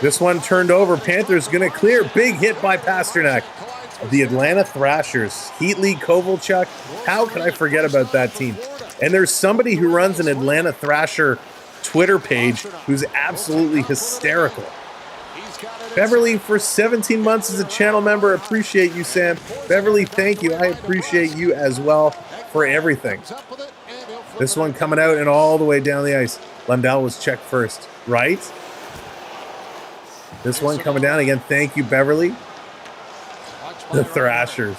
This one turned over. Panthers going to clear. Big hit by Pasternak. The Atlanta Thrashers. Heatley, Kovalchuk. How could I forget about that team? And there's somebody who runs an Atlanta Thrasher Twitter page who's absolutely hysterical. Beverly, for 17 months as a channel member. Appreciate you, Sam. Beverly, thank you. I appreciate you as well for everything. This one coming out and all the way down the ice. Lundell was checked first, right? This one coming down again. Thank you, Beverly. The Thrashers.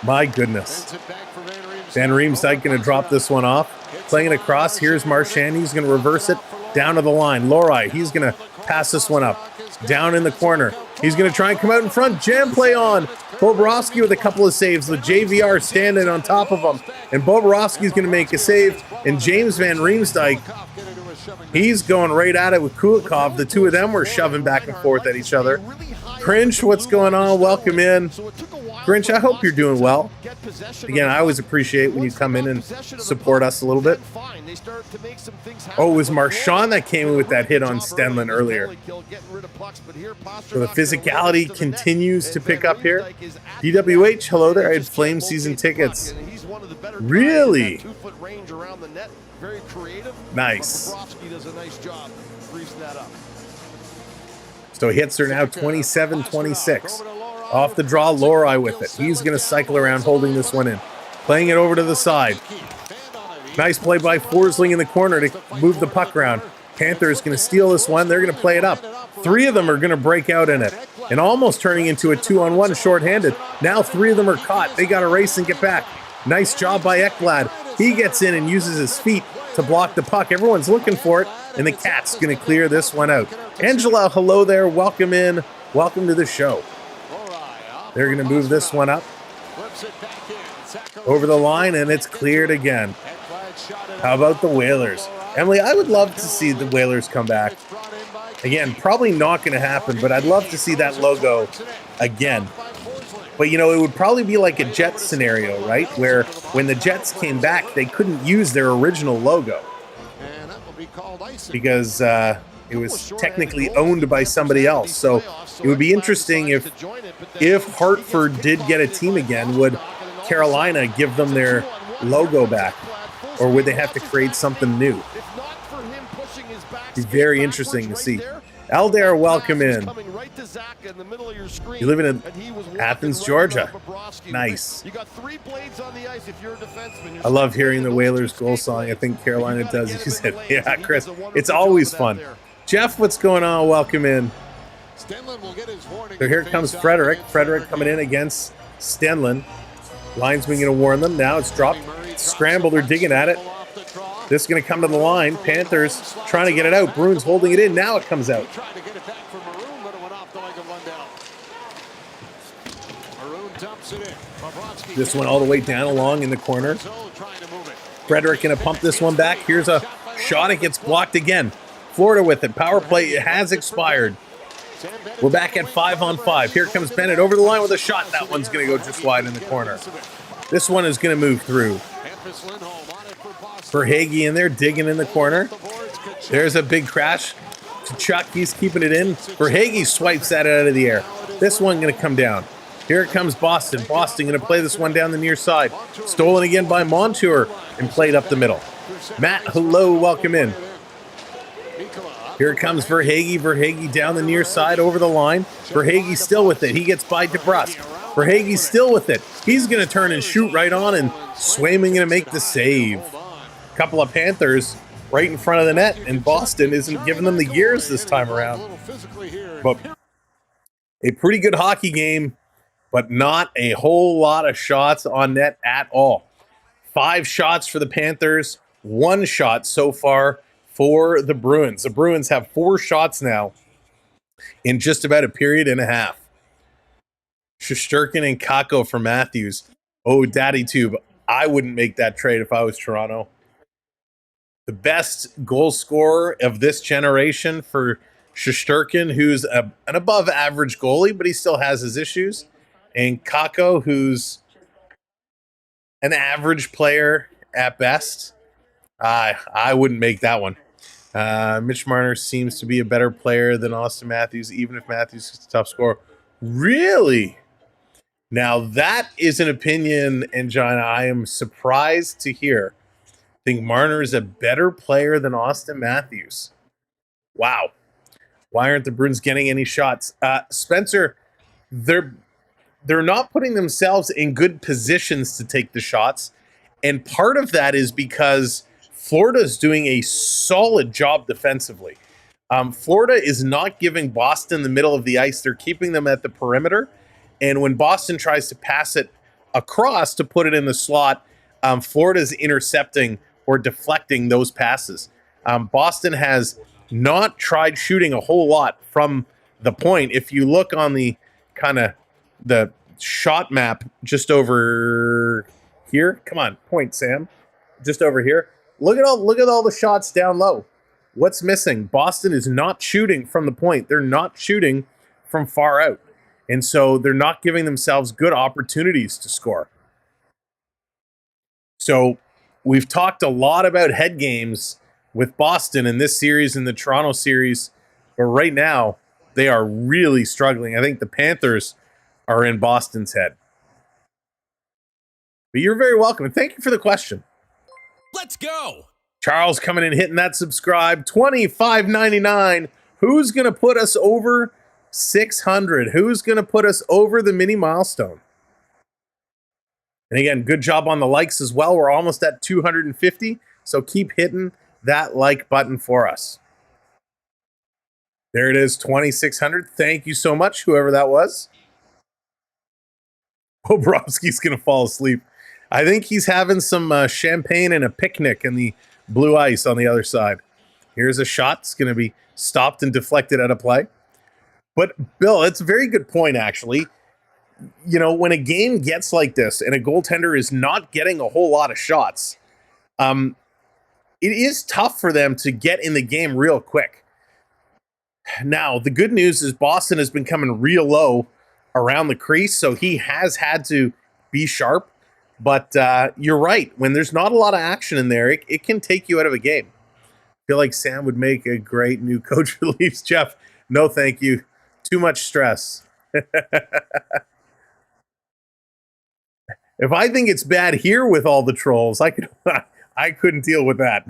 My goodness. Van Riemsdyk going to drop this one off. Playing it across. Here's Marchand. He's going to reverse it down to the line. Lorai, he's going to pass this one up. Down in the corner. He's going to try and come out in front. Jam play on. Bobrovsky with a couple of saves. The JVR standing on top of him. And Bobrovsky's going to make a save. And James Van Riemsdyk, he's going right at it with Kulikov. The two of them were shoving back and forth at each other. Cringe, what's going on? Welcome in. Grinch, I hope you're doing well. Again, I always appreciate when you come in and support us a little bit. Oh, it was Marchand that came in with that hit on Stenlund earlier. So the physicality continues to pick up here. DWH, hello there. I had Flame season tickets. Really? Nice. So hits are now 27-26. Off the draw, Lorai with it. He's going to cycle around holding this one in. Playing it over to the side. Nice play by Forsling in the corner to move the puck around. Panthers going to steal this one. They're going to play it up. Three of them are going to break out in it. And almost turning into a 2-on-1 shorthanded. Now three of them are caught. They got to race and get back. Nice job by Ekblad. He gets in and uses his feet to block the puck. Everyone's looking for it. And the Cat's going to clear this one out. Angela, hello there. Welcome in. Welcome to the show. They're going to move this one up over the line, and it's cleared again. How about the Whalers? Emily, I would love to see the Whalers come back. Again, probably not going to happen, but I'd love to see that logo again. But, you know, it would probably be like a Jets scenario, right? Where when the Jets came back, they couldn't use their original logo because it was technically owned by somebody else. So it would be interesting if Hartford did get a team again, would Carolina give them their logo back? Or would they have to create something new? It'd be very interesting to see. Eldar, welcome Pass was in. coming right to Zach in the middle of your screen, You live in and he was walking Athens, right Georgia. above Bobrovsky. Nice. You got 3 blades on the ice if you're a defenseman. You're I love separated hearing the those Whalers 2 goal skate song. I blades. think Carolina You gotta does. get You him in said, the lanes, yeah, and he Chris. does a wonderful It's job always of that fun. there. Jeff, what's going on? Welcome in. Stenlund will get his warning. So here comes Frederick. Frederick coming in against Stenlund. Linesman going to warn them. Now it's dropped. Scrambled. They're digging at it. This is going to come to the line. Panthers trying to get it out. Bruins holding it in. Now it comes out. Tried to get it back from Maroon, but it went off the leg of Lundell. Maroon dumps it in. Bobrovsky This one all the way down along in the corner. trying to move it. Frederick going to pump this one back. Here's a shot. It gets blocked again. Florida with it. Power play has expired. We're back at 5-on-5. Here comes Bennett over the line with a shot. That one's going to go just wide in the corner. This one is going to move through. Verhaeghe in there, digging in the corner. There's a big crash to Chuck. He's keeping it in. Verhaeghe swipes that out of the air. This one going to come down. Here it comes Boston. Boston going to play this one down the near side. Stolen again by Montour and played up the middle. Matt, hello, welcome in. Here it comes Verhaeghe. Verhaeghe down the near side over the line. Verhaeghe still with it. He gets by DeBrusque. Verhaeghe still with it. He's going to turn and shoot right on, and Swayman going to make the save. A couple of Panthers right in front of the net, and Boston isn't giving them the gears this time around. But a pretty good hockey game, but not a whole lot of shots on net at all. 5 shots for the Panthers, 1 shot so far for the Bruins. The Bruins have 4 shots now in just about a period and a half. Shesterkin and Kakko for Matthews. Oh, Daddy Tube. I wouldn't make that trade if I was Toronto. The best goal scorer of this generation for Shesterkin, who's an above average goalie, but he still has his issues. And Kakko, who's an average player at best. I wouldn't make that one. Mitch Marner seems to be a better player than Austin Matthews, even if Matthews is the top scorer. Really? Now, that is an opinion, Angina, I am surprised to hear. I think Marner is a better player than Austin Matthews. Wow. Why aren't the Bruins getting any shots? Spencer, they're not putting themselves in good positions to take the shots. And part of that is because Florida is doing a solid job defensively. Florida is not giving Boston the middle of the ice. They're keeping them at the perimeter. And when Boston tries to pass it across to put it in the slot, Florida's intercepting or deflecting those passes. Boston has not tried shooting a whole lot from the point. If you look on the kind of the shot map just over here, come on, point, Sam, just over here. Look at all the shots down low. What's missing? Boston is not shooting from the point. They're not shooting from far out. And so they're not giving themselves good opportunities to score. So we've talked a lot about head games with Boston in this series and the Toronto series. But right now, they are really struggling. I think the Panthers are in Boston's head. But you're very welcome. And thank you for the question. Let's go. Charles coming in, hitting that subscribe. $25.99. Who's going to put us over 600? Who's going to put us over the mini milestone? And again, good job on the likes as well. We're almost at 250. So keep hitting that like button for us. There it is, 2,600. Thank you so much, whoever that was. Bobrovsky's going to fall asleep. I think he's having some champagne and a picnic in the blue ice on the other side. Here's a shot. It's going to be stopped and deflected out of play. But, Bill, it's a very good point, actually. You know, when a game gets like this and a goaltender is not getting a whole lot of shots, it is tough for them to get in the game real quick. Now, the good news is Boston has been coming real low around the crease, so he has had to be sharp. But you're right. When there's not a lot of action in there, it can take you out of a game. I feel like Sam would make a great new coach for the Leafs. Jeff, no thank you. Too much stress. If I think it's bad here with all the trolls, I couldn't deal with that.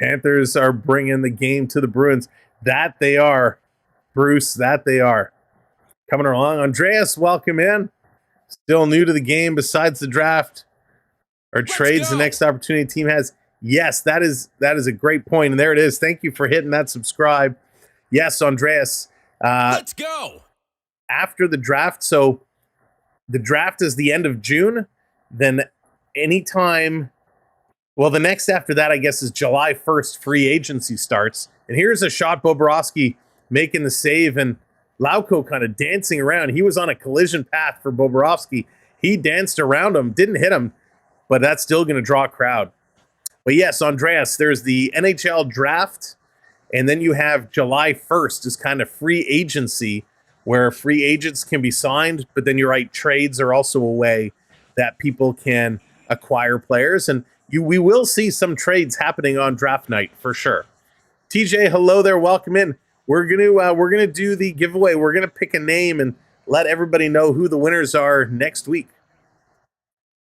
Panthers are bringing the game to the Bruins. That they are, Bruce, that they are. Coming along. Andreas, welcome in. Still new to the game besides the draft or trades the next opportunity team has. Yes, that is a great point. And there it is. Thank you for hitting that subscribe. Yes, Andreas. Let's go. After the draft, so the draft is the end of June. Then anytime, well, the next after that, I guess, is July 1st, free agency starts. And here's a shot, Bobrovsky making the save and Lauko kind of dancing around. He was on a collision path for Bobrovsky. He danced around him, didn't hit him, but that's still going to draw a crowd. But yes, Andreas, there's the NHL draft, and then you have July 1st is kind of free agency where free agents can be signed, but then you're right, trades are also a way that people can acquire players, and we will see some trades happening on draft night for sure. TJ, hello there, welcome in. We're gonna do the giveaway. We're gonna pick a name and let everybody know who the winners are next week.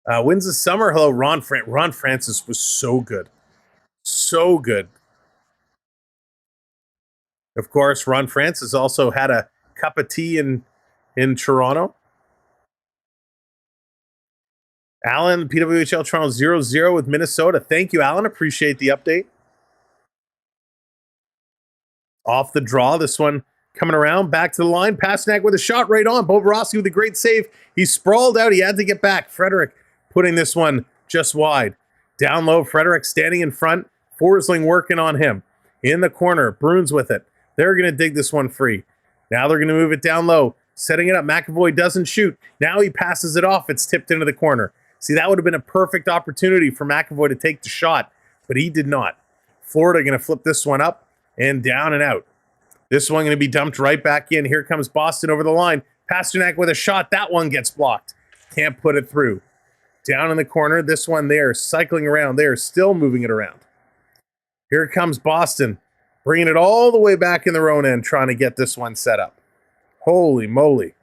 Wins the summer. Hello, Ron Francis was so good, so good. Of course, Ron Francis also had a cup of tea in Toronto. Alan, PWHL Toronto 0-0 with Minnesota. Thank you, Alan. Appreciate the update. Off the draw, this one coming around, back to the line. Pasternak with a shot right on. Bobrovsky with a great save. He sprawled out. He had to get back. Frederick putting this one just wide. Down low, Frederick standing in front. Forsling working on him. In the corner, Bruins with it. They're going to dig this one free. Now they're going to move it down low. Setting it up. McAvoy doesn't shoot. Now he passes it off. It's tipped into the corner. See, that would have been a perfect opportunity for McAvoy to take the shot, but he did not. Florida going to flip this one up and down and out. This one going to be dumped right back in. Here comes Boston over the line. Pasternak with a shot. That one gets blocked. Can't put it through. Down in the corner. This one there, cycling around. They are still moving it around. Here comes Boston, bringing it all the way back in their own end, trying to get this one set up. Holy moly.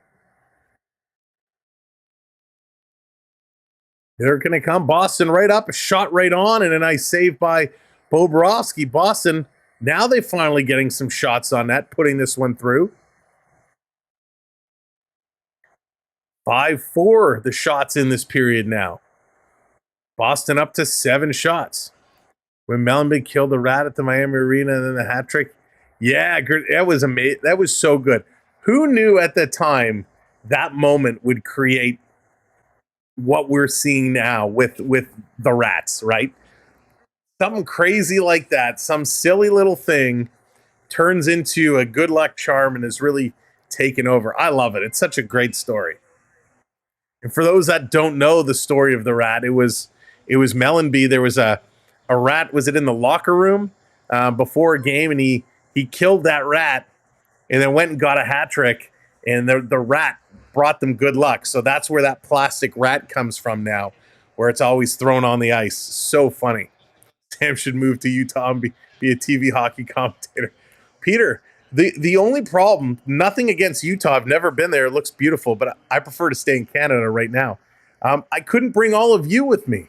They're going to come. Boston right up, a shot right on, and a nice save by Bobrovsky. Boston, now they're finally getting some shots on net, putting this one through. 5-4 the shots in this period now. Boston up to 7 shots. When Mellenby killed the Rat at the Miami Arena and then the hat trick. Yeah, that was amazing. That was so good. Who knew at the time that moment would create what we're seeing now with the Rats, right? Something crazy like that, some silly little thing turns into a good luck charm and is really taken over. I love it. It's such a great story. And for those that don't know the story of the Rat, it was Mellenby. There was a rat, was it in the locker room before a game, and he killed that rat and then went and got a hat trick, and the rat brought them good luck. So that's where that plastic rat comes from now, where it's always thrown on the ice. So funny. Sam should move to Utah and be a TV hockey commentator. Peter, the only problem, nothing against Utah. I've never been there. It looks beautiful, but I prefer to stay in Canada right now. I couldn't bring all of you with me.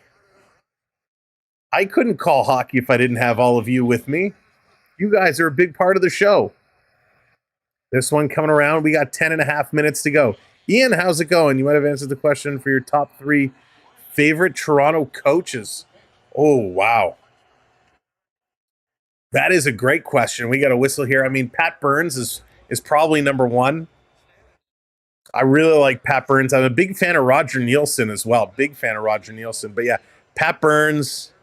I couldn't call hockey if I didn't have all of you with me. You guys are a big part of the show. This one coming around. We got 10.5 minutes to go. Ian, how's it going? You might have answered the question for your top 3 favorite Toronto coaches. Oh, wow. That is a great question. We got a whistle here. I mean, Pat Burns is probably number 1. I really like Pat Burns. I'm a big fan of Roger Nielsen as well. Big fan of Roger Nielsen. But yeah, Pat Burns.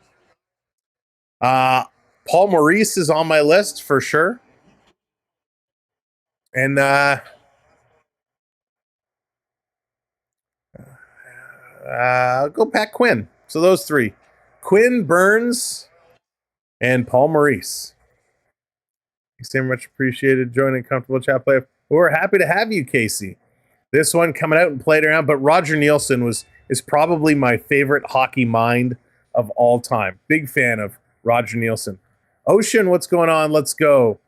Paul Maurice is on my list for sure. And I'll go Pat Quinn. So those 3. Quinn, Burns, and Paul Maurice. Thanks very much appreciated joining Comfortable Chat Playoff. We're happy to have you, Casey. This one coming out and played around, but Roger Nielsen is probably my favorite hockey mind of all time. Big fan of Roger Nielsen. Ocean, what's going on? Let's go.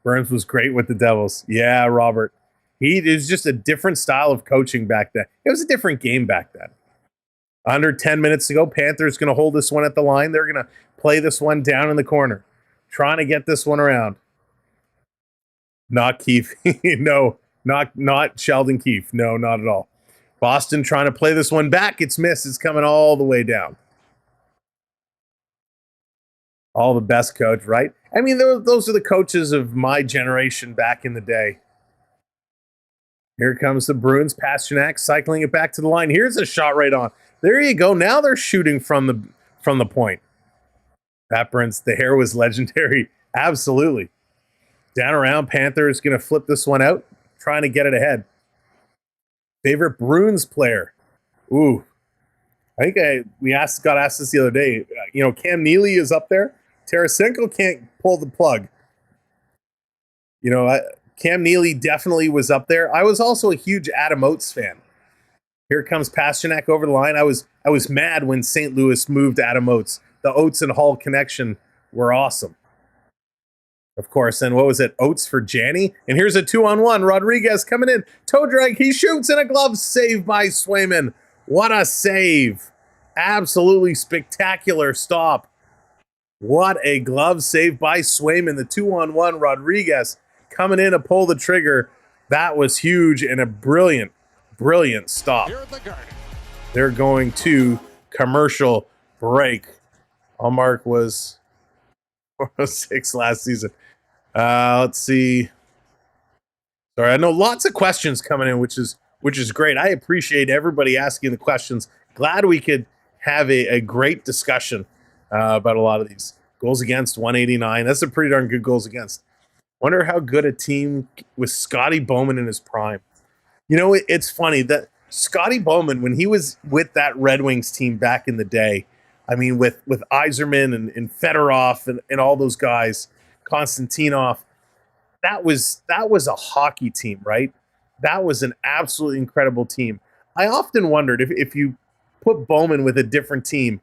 Burns was great with the Devils. Yeah, Robert. It was just a different style of coaching back then. It was a different game back then. Under 10 minutes to go. Panthers going to hold this one at the line. They're going to play this one down in the corner. Trying to get this one around. Not Keefe. No, not Sheldon Keefe. No, not at all. Boston trying to play this one back. It's missed. It's coming all the way down. All the best coach, right? I mean, those are the coaches of my generation back in the day. Here comes the Bruins. Pastrnak cycling it back to the line. Here's a shot right on. There you go. Now they're shooting from the point. Pat Burns, the hair was legendary. Absolutely. Down around. Panthers going to flip this one out. Trying to get it ahead. Favorite Bruins player? Ooh. I think got asked this the other day. Cam Neely is up there. Tarasenko can't pull the plug. Cam Neely definitely was up there. I was also a huge Adam Oates fan. Here comes Pastrnak over the line. I was mad when St. Louis moved Adam Oates. The Oates and Hall connection were awesome. Of course, and what was it? Oates for Janney. And here's a 2-on-1. Rodriguez coming in. Toe drag. He shoots in a glove. Save by Swayman. What a save. Absolutely spectacular stop. What a glove save by Swayman. The 2-on-1. Rodriguez coming in to pull the trigger. That was huge and a brilliant stop. They're going to commercial break. Allmark was 406 last season. Let's see. Sorry, I know lots of questions coming in, which is great. I appreciate everybody asking the questions. Glad we could have a great discussion about a lot of these. Goals against 189. That's a pretty darn good goals against. Wonder how good a team with Scotty Bowman in his prime. It's funny that Scotty Bowman, when he was with that Red Wings team back in the day, I mean, with Yzerman and Fedorov and all those guys, Konstantinov, that was a hockey team, right? That was an absolutely incredible team. I often wondered if you put Bowman with a different team,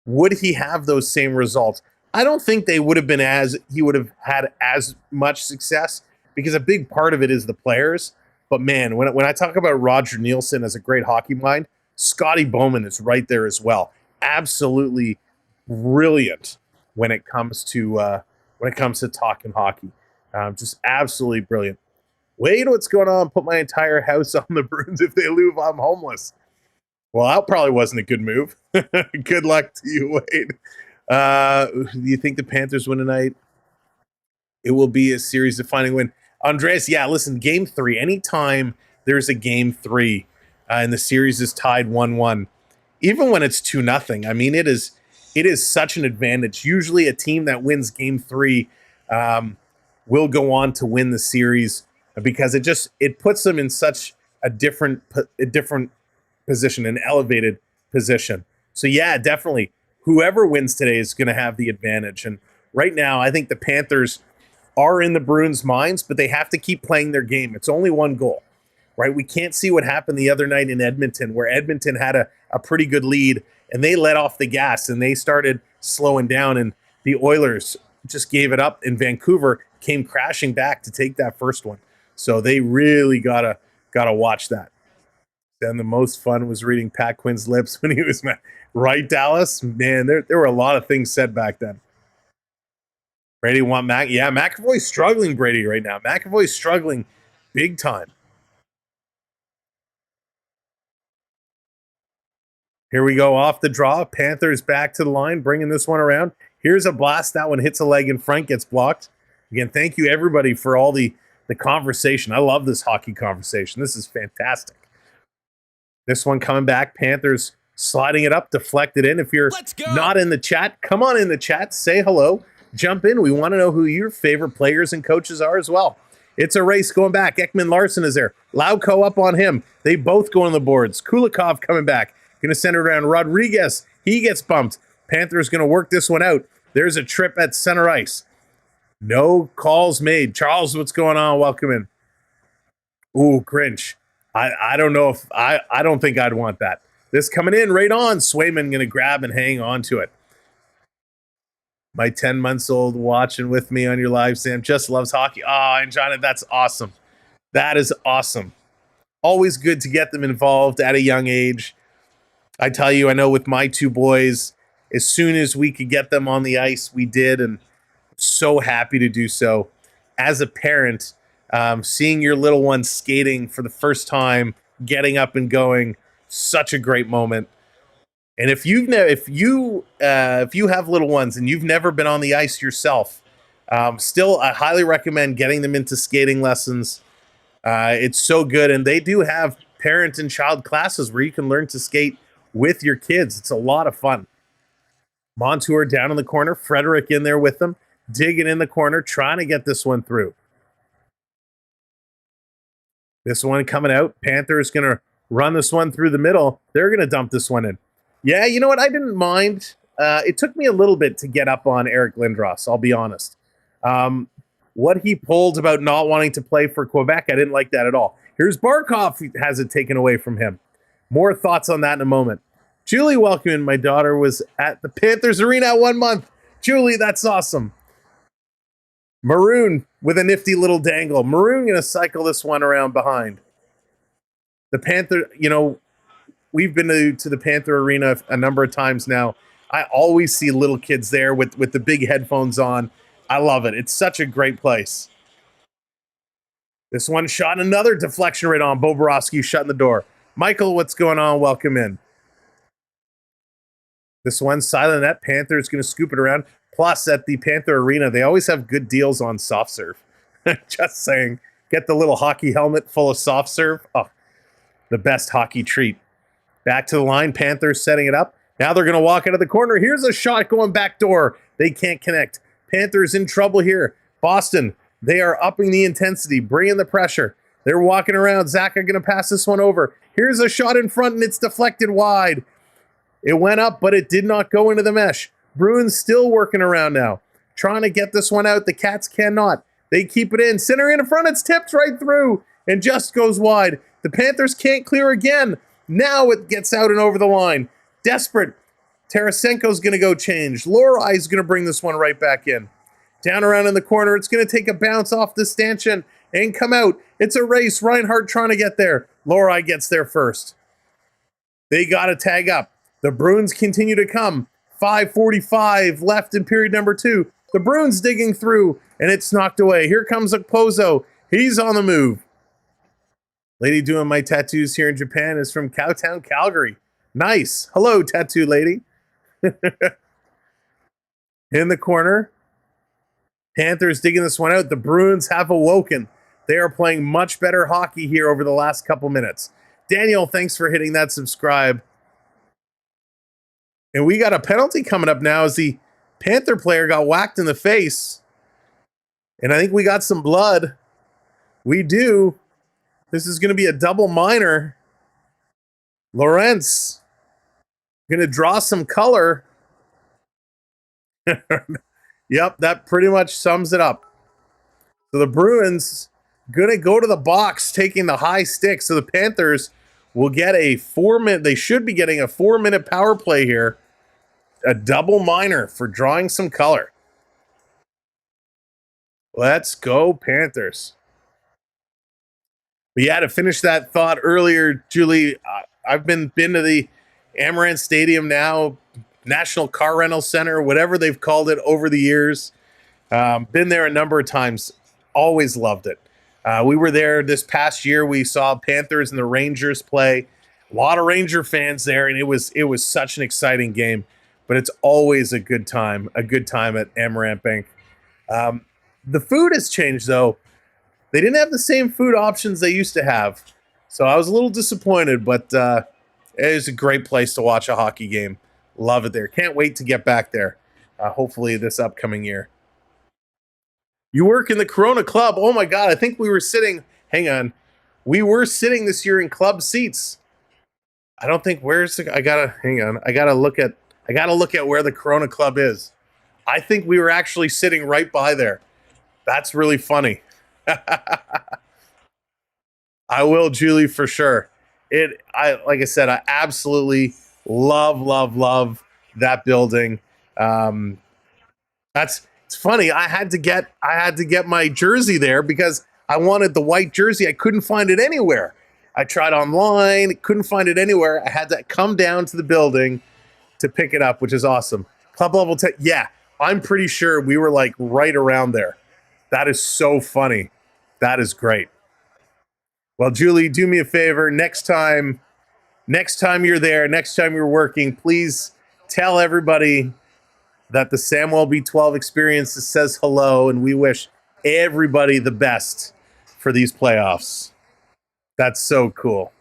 would he have those same results? I don't think he would have had as much success because a big part of it is the players. But man, when I talk about Roger Nielsen as a great hockey mind, Scotty Bowman is right there as well. Absolutely brilliant when it comes to talking hockey. Just absolutely brilliant. Wade, what's going on? Put my entire house on the Bruins if they lose. I'm homeless. Well, that probably wasn't a good move. Good luck to you, Wade. Do you think the Panthers win tonight? It will be a series-defining win. Andreas, yeah, listen, Game 3, anytime there's a Game 3 and the series is tied 1-1, even when it's 2-0, I mean, it is such an advantage. Usually a team that wins Game 3 will go on to win the series because it puts them in such a different position, an elevated position. So, yeah, definitely. Whoever wins today is going to have the advantage. And right now, I think the Panthers are in the Bruins' minds, but they have to keep playing their game. It's only one goal, right? We can't see what happened the other night in Edmonton, where Edmonton had a pretty good lead, and they let off the gas, and they started slowing down, and the Oilers just gave it up, and Vancouver came crashing back to take that first one. So they really gotta watch that. And the most fun was reading Pat Quinn's lips when he was mad. Right, Dallas? Man, there were a lot of things said back then. Brady want Mac? Yeah, McAvoy's struggling, Brady, right now. McAvoy's struggling big time. Here we go off the draw. Panthers back to the line, bringing this one around. Here's a blast. That one hits a leg in front, gets blocked. Again, thank you, everybody, for all the conversation. I love this hockey conversation. This is fantastic. This one coming back. Panthers sliding it up, deflected in. If you're not in the chat, come on in the chat. Say hello. Jump in. We want to know who your favorite players and coaches are as well. It's a race going back. Ekman Larson is there. Lauko up on him. They both go on the boards. Kulikov coming back. Going to send it around. Rodriguez, he gets bumped. Panthers going to work this one out. There's a trip at center ice. No calls made. Charles, what's going on? Welcome in. Ooh, Grinch. I don't know if I don't think I'd want that. This coming in right on. Swayman going to grab and hang on to it. My 10 months old watching with me on your live, Sam, just loves hockey. Oh, and Johnny, that's awesome. That is awesome. Always good to get them involved at a young age. I tell you, I know with my two boys, as soon as we could get them on the ice, we did, and so happy to do so. As a parent, seeing your little one skating for the first time, getting up and going, such a great moment. And if you have little ones and you've never been on the ice yourself, still I highly recommend getting them into skating lessons. It's so good, and they do have parent and child classes where you can learn to skate with your kids. It's a lot of fun. Montour down in the corner, Frederick in there with them, digging in the corner, trying to get this one through. This one coming out. Panthers going to run this one through the middle. They're going to dump this one in. Yeah, you know what? I didn't mind. It took me a little bit to get up on Eric Lindros, I'll be honest. What he pulled about not wanting to play for Quebec, I didn't like that at all. Here's Barkov, he has it taken away from him. More thoughts on that in a moment. Julie, welcome in. My daughter was at the Panthers Arena 1 month. Julie, that's awesome. Maroon with a nifty little dangle. Maroon going to cycle this one around behind. The Panther, we've been to the Panther Arena a number of times now. I always see little kids there with the big headphones on. I love it. It's such a great place. This one shot, another deflection right on. Bobrovsky shutting the door. Michael, what's going on? Welcome in. This one, silent net. Panthers going to scoop it around. Plus, at the Panther Arena, they always have good deals on soft serve. Just saying. Get the little hockey helmet full of soft serve. Oh, the best hockey treat. Back to the line. Panthers setting it up. Now they're going to walk out of the corner. Here's a shot going back door. They can't connect. Panthers in trouble here. Boston, they are upping the intensity, bringing the pressure. They're walking around. Zach are going to pass this one over. Here's a shot in front, and it's deflected wide. It went up, but it did not go into the mesh. Bruins still working around now, trying to get this one out. The Cats cannot. They keep it in. Center in front. It's tipped right through and just goes wide. The Panthers can't clear again. Now it gets out and over the line. Desperate. Tarasenko's going to go change. Lorai's going to bring this one right back in. Down around in the corner. It's going to take a bounce off the stanchion and come out. It's a race. Reinhart trying to get there. Lorai gets there first. They got to tag up. The Bruins continue to come. 5:45 left in period number 2. The Bruins digging through, and it's knocked away. Here comes Okposo. He's on the move. Lady doing my tattoos here in Japan is from Cowtown, Calgary. Nice. Hello, tattoo lady. In the corner. Panthers digging this one out. The Bruins have awoken. They are playing much better hockey here over the last couple minutes. Daniel, thanks for hitting that subscribe. And we got a penalty coming up now as the Panther player got whacked in the face. And I think we got some blood. We do. This is going to be a double minor. Lawrence going to draw some color. Yep, that pretty much sums it up. So the Bruins going to go to the box, taking the high stick. So the Panthers will get a 4-minute. They should be getting a 4-minute power play here. A double minor for drawing some color. Let's go, Panthers. But yeah, to finish that thought earlier, Julie, I've been to the Amaranth Stadium now, National Car Rental Center, whatever they've called it over the years. Been there a number of times. Always loved it. We were there this past year. We saw Panthers and the Rangers play. A lot of Ranger fans there, and it was such an exciting game. But it's always a good time at Amaranth Bank. The food has changed, though. They didn't have the same food options they used to have. So I was a little disappointed, but it is a great place to watch a hockey game. Love it there. Can't wait to get back there, hopefully this upcoming year. You work in the Corona Club. Oh, my God. I think we were sitting. Hang on. We were sitting this year in club seats. I don't think hang on. I gotta look at where the Corona Club is. I think we were actually sitting right by there. That's really funny. I will, Julie, for sure. Like I said, I absolutely love that building. It's funny. I had to get my jersey there because I wanted the white jersey. I couldn't find it anywhere. I tried online, couldn't find it anywhere. I had to come down to the building to pick it up, which is awesome. Club level 10. Yeah, I'm pretty sure we were like right around there. That is so funny. That is great. Well, Julie, do me a favor. Next time you're there, next time you're working, please tell everybody that the Samuel B12 experience says hello, and we wish everybody the best for these playoffs. That's so cool.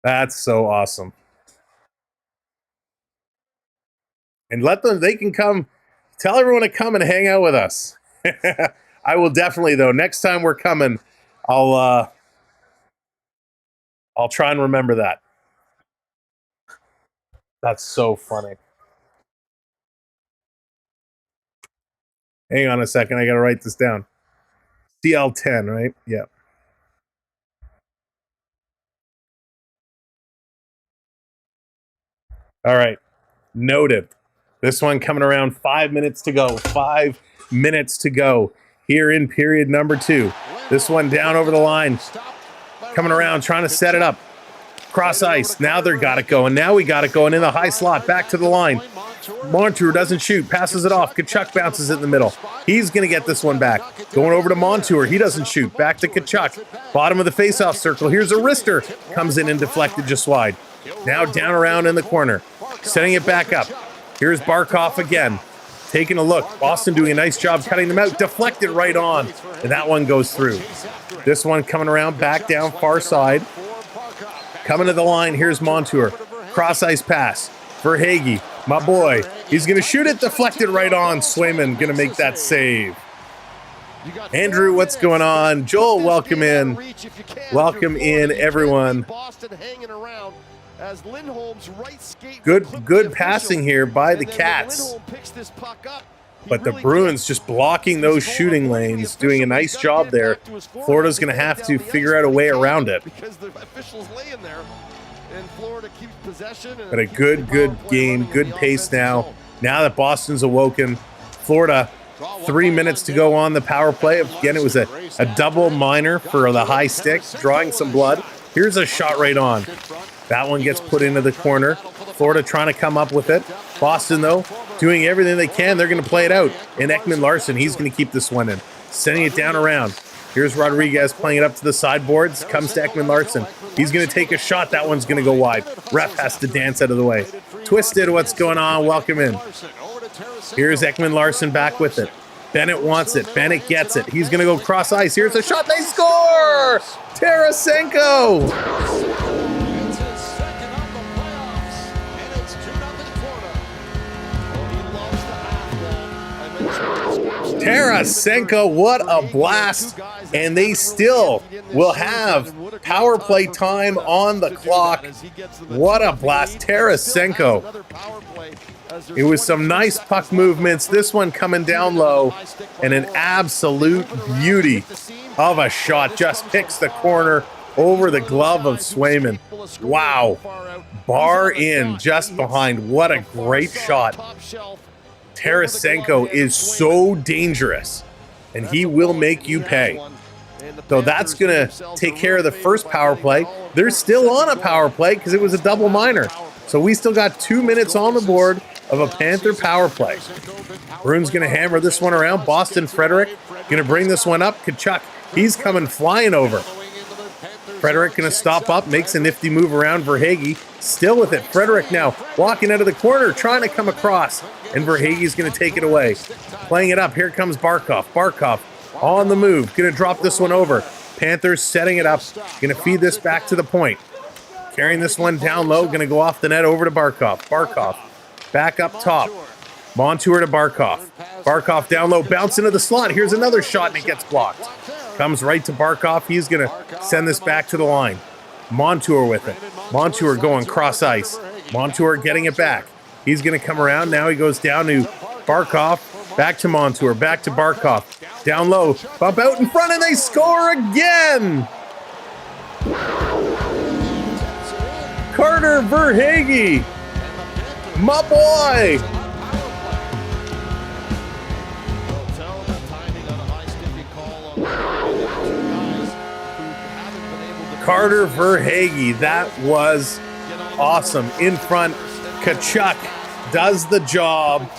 That's so awesome. And they can come, tell everyone to come and hang out with us. I will definitely, though. Next time we're coming, I'll try and remember that. That's so funny. Hang on a second. I got to write this down. CL10, right? Yeah. All right. Noted. This one coming around 5 minutes to go. 5 minutes to go here in period number 2. This one down over the line. Coming around, trying to set it up. Cross ice. Now they're got it going. Now we got it going in the high slot. Back to the line. Montour doesn't shoot. Passes it off. Kachuk bounces it in the middle. He's going to get this one back. Going over to Montour. He doesn't shoot. Back to Kachuk. Bottom of the faceoff circle. Here's a wrister. Comes in and deflected just wide. Now down around in the corner. Setting it back up. Here's Barkov again. Taking a look. Boston doing a nice job cutting them out. Deflected right on. And that one goes through. This one coming around back down far side. Coming to the line. Here's Montour. Cross ice pass. Verhaeghe. My boy. He's going to shoot it. Deflected right on. Swayman going to make that save. Andrew, what's going on? Joel, welcome in. Welcome in, everyone. Good passing here by the Cats. But the Bruins just blocking those shooting lanes, doing a nice job there. Florida's going to have to figure out a way around it. But a good game, good pace now. Now that Boston's awoken, Florida, 3 minutes to go on the power play. Again, it was a double minor for the high stick, drawing some blood. Here's a shot right on. That one gets put into the corner. Florida trying to come up with it. Boston, though, doing everything they can. They're going to play it out. And Ekman-Larsson, he's going to keep this one in. Sending it down around. Here's Rodriguez playing it up to the sideboards. Comes to Ekman-Larsson. He's going to take a shot. That one's going to go wide. Ref has to dance out of the way. Twisted, what's going on? Welcome in. Here's Ekman-Larsson back with it. Bennett wants it. Bennett gets it. He's going to go cross ice. Here's a shot. They score! Tarasenko! Tarasenko, what a blast. And they still will have power play time on the clock. What a blast. Tarasenko. It was some nice puck movements. This one coming down low. And an absolute beauty of a shot. Just picks the corner over the glove of Swayman. Wow. Bar in just behind. What a great shot. Tarasenko is so dangerous, and he will make you pay. So that's going to take care of the first power play. They're still on a power play because it was a double minor. So we still got 2 minutes on the board of a Panther power play. Bruins going to hammer this one around. Boston Frederick going to bring this one up. Kachuk, he's coming flying over. Frederick going to stop up, makes a nifty move around Verhaeghe. Still with it. Frederick now walking out of the corner, trying to come across. And Verhaeghe's going to take it away. Playing it up. Here comes Barkov. Barkov on the move. Going to drop this one over. Panthers setting it up. Going to feed this back to the point. Carrying this one down low. Going to go off the net over to Barkov. Barkov back up top. Montour to Barkov. Barkov down low. Bounce into the slot. Here's another shot and it gets blocked. Comes right to Barkov. He's going to send this back to the line. Montour with it. Montour going cross ice. Montour getting it back. He's going to come around. Now he goes down to Barkov. Back to Montour. Back to Barkov. Down low. Bump out in front and they score again. Carter Verhaeghe. My boy. Carter Verhaeghe. That was awesome. In front, Tkachuk does the job.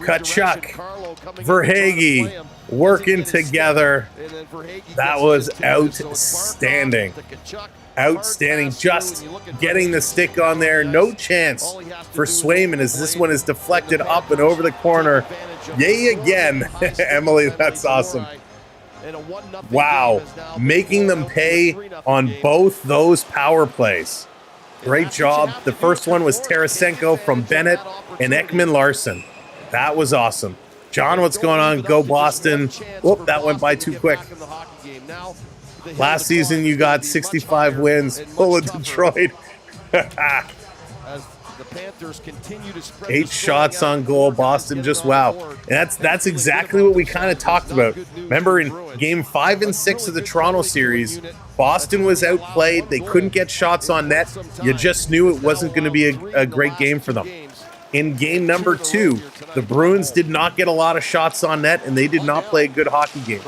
Tkachuk, Verhaeghe working together. That was outstanding. Outstanding. Just getting the stick on there. No chance for Swayman as this one is deflected up and over the corner. Yay again. Emily, that's awesome. Wow. Making them pay on both those power plays. Great job. The first one was Tarasenko from Bennett and Ekman-Larsson. That was awesome. John, what's going on? Go Boston. Whoop, that went by too quick. Last season, you got 65 wins. Full of Detroit. 8 shots on goal. Boston just wow. And that's exactly what we kind of talked about. Remember in game 5 and 6 of the Toronto series, Boston was outplayed. They couldn't get shots on net. You just knew it wasn't going to be a great game for them. In game number 2, the Bruins did not get a lot of shots on net, and they did not play a good hockey game.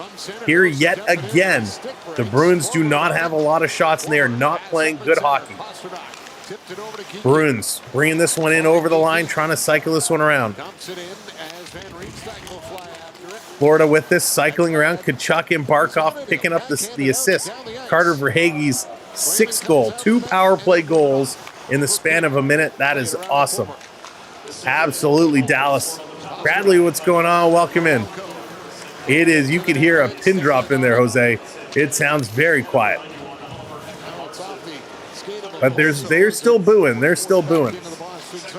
Here, yet again, the Bruins do not have a lot of shots, and they are not playing good hockey. Bruins bringing this one in over the line, trying to cycle this one around. Florida with this, cycling around. Tkachuk and Barkov picking up the assist. Carter Verhaeghe's 6th goal, 2 power play goals in the span of a minute. That is awesome. Absolutely, Dallas. Bradley, what's going on? Welcome in. It is, you could hear a pin drop in there, Jose. It sounds very quiet. But they're still booing. They're still booing.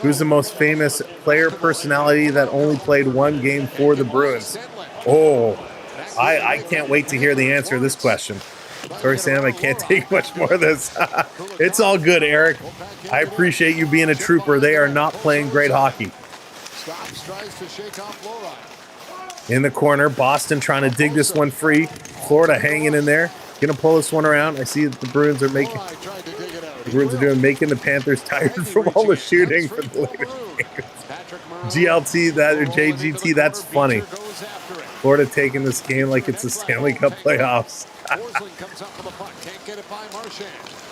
Who's the most famous player personality that only played 1 game for the Bruins? Oh, I can't wait to hear the answer to this question. Sorry, Sam, I can't take much more of this. It's all good, Eric. I appreciate you being a trooper. They are not playing great hockey. In the corner, Boston trying to dig this one free. Florida hanging in there. Gonna pull this one around. I see that the Bruins are making the Panthers tired from all the shooting for the later games. GLT, that or JGT, that's funny. Florida taking this game like it's the Stanley Cup playoffs.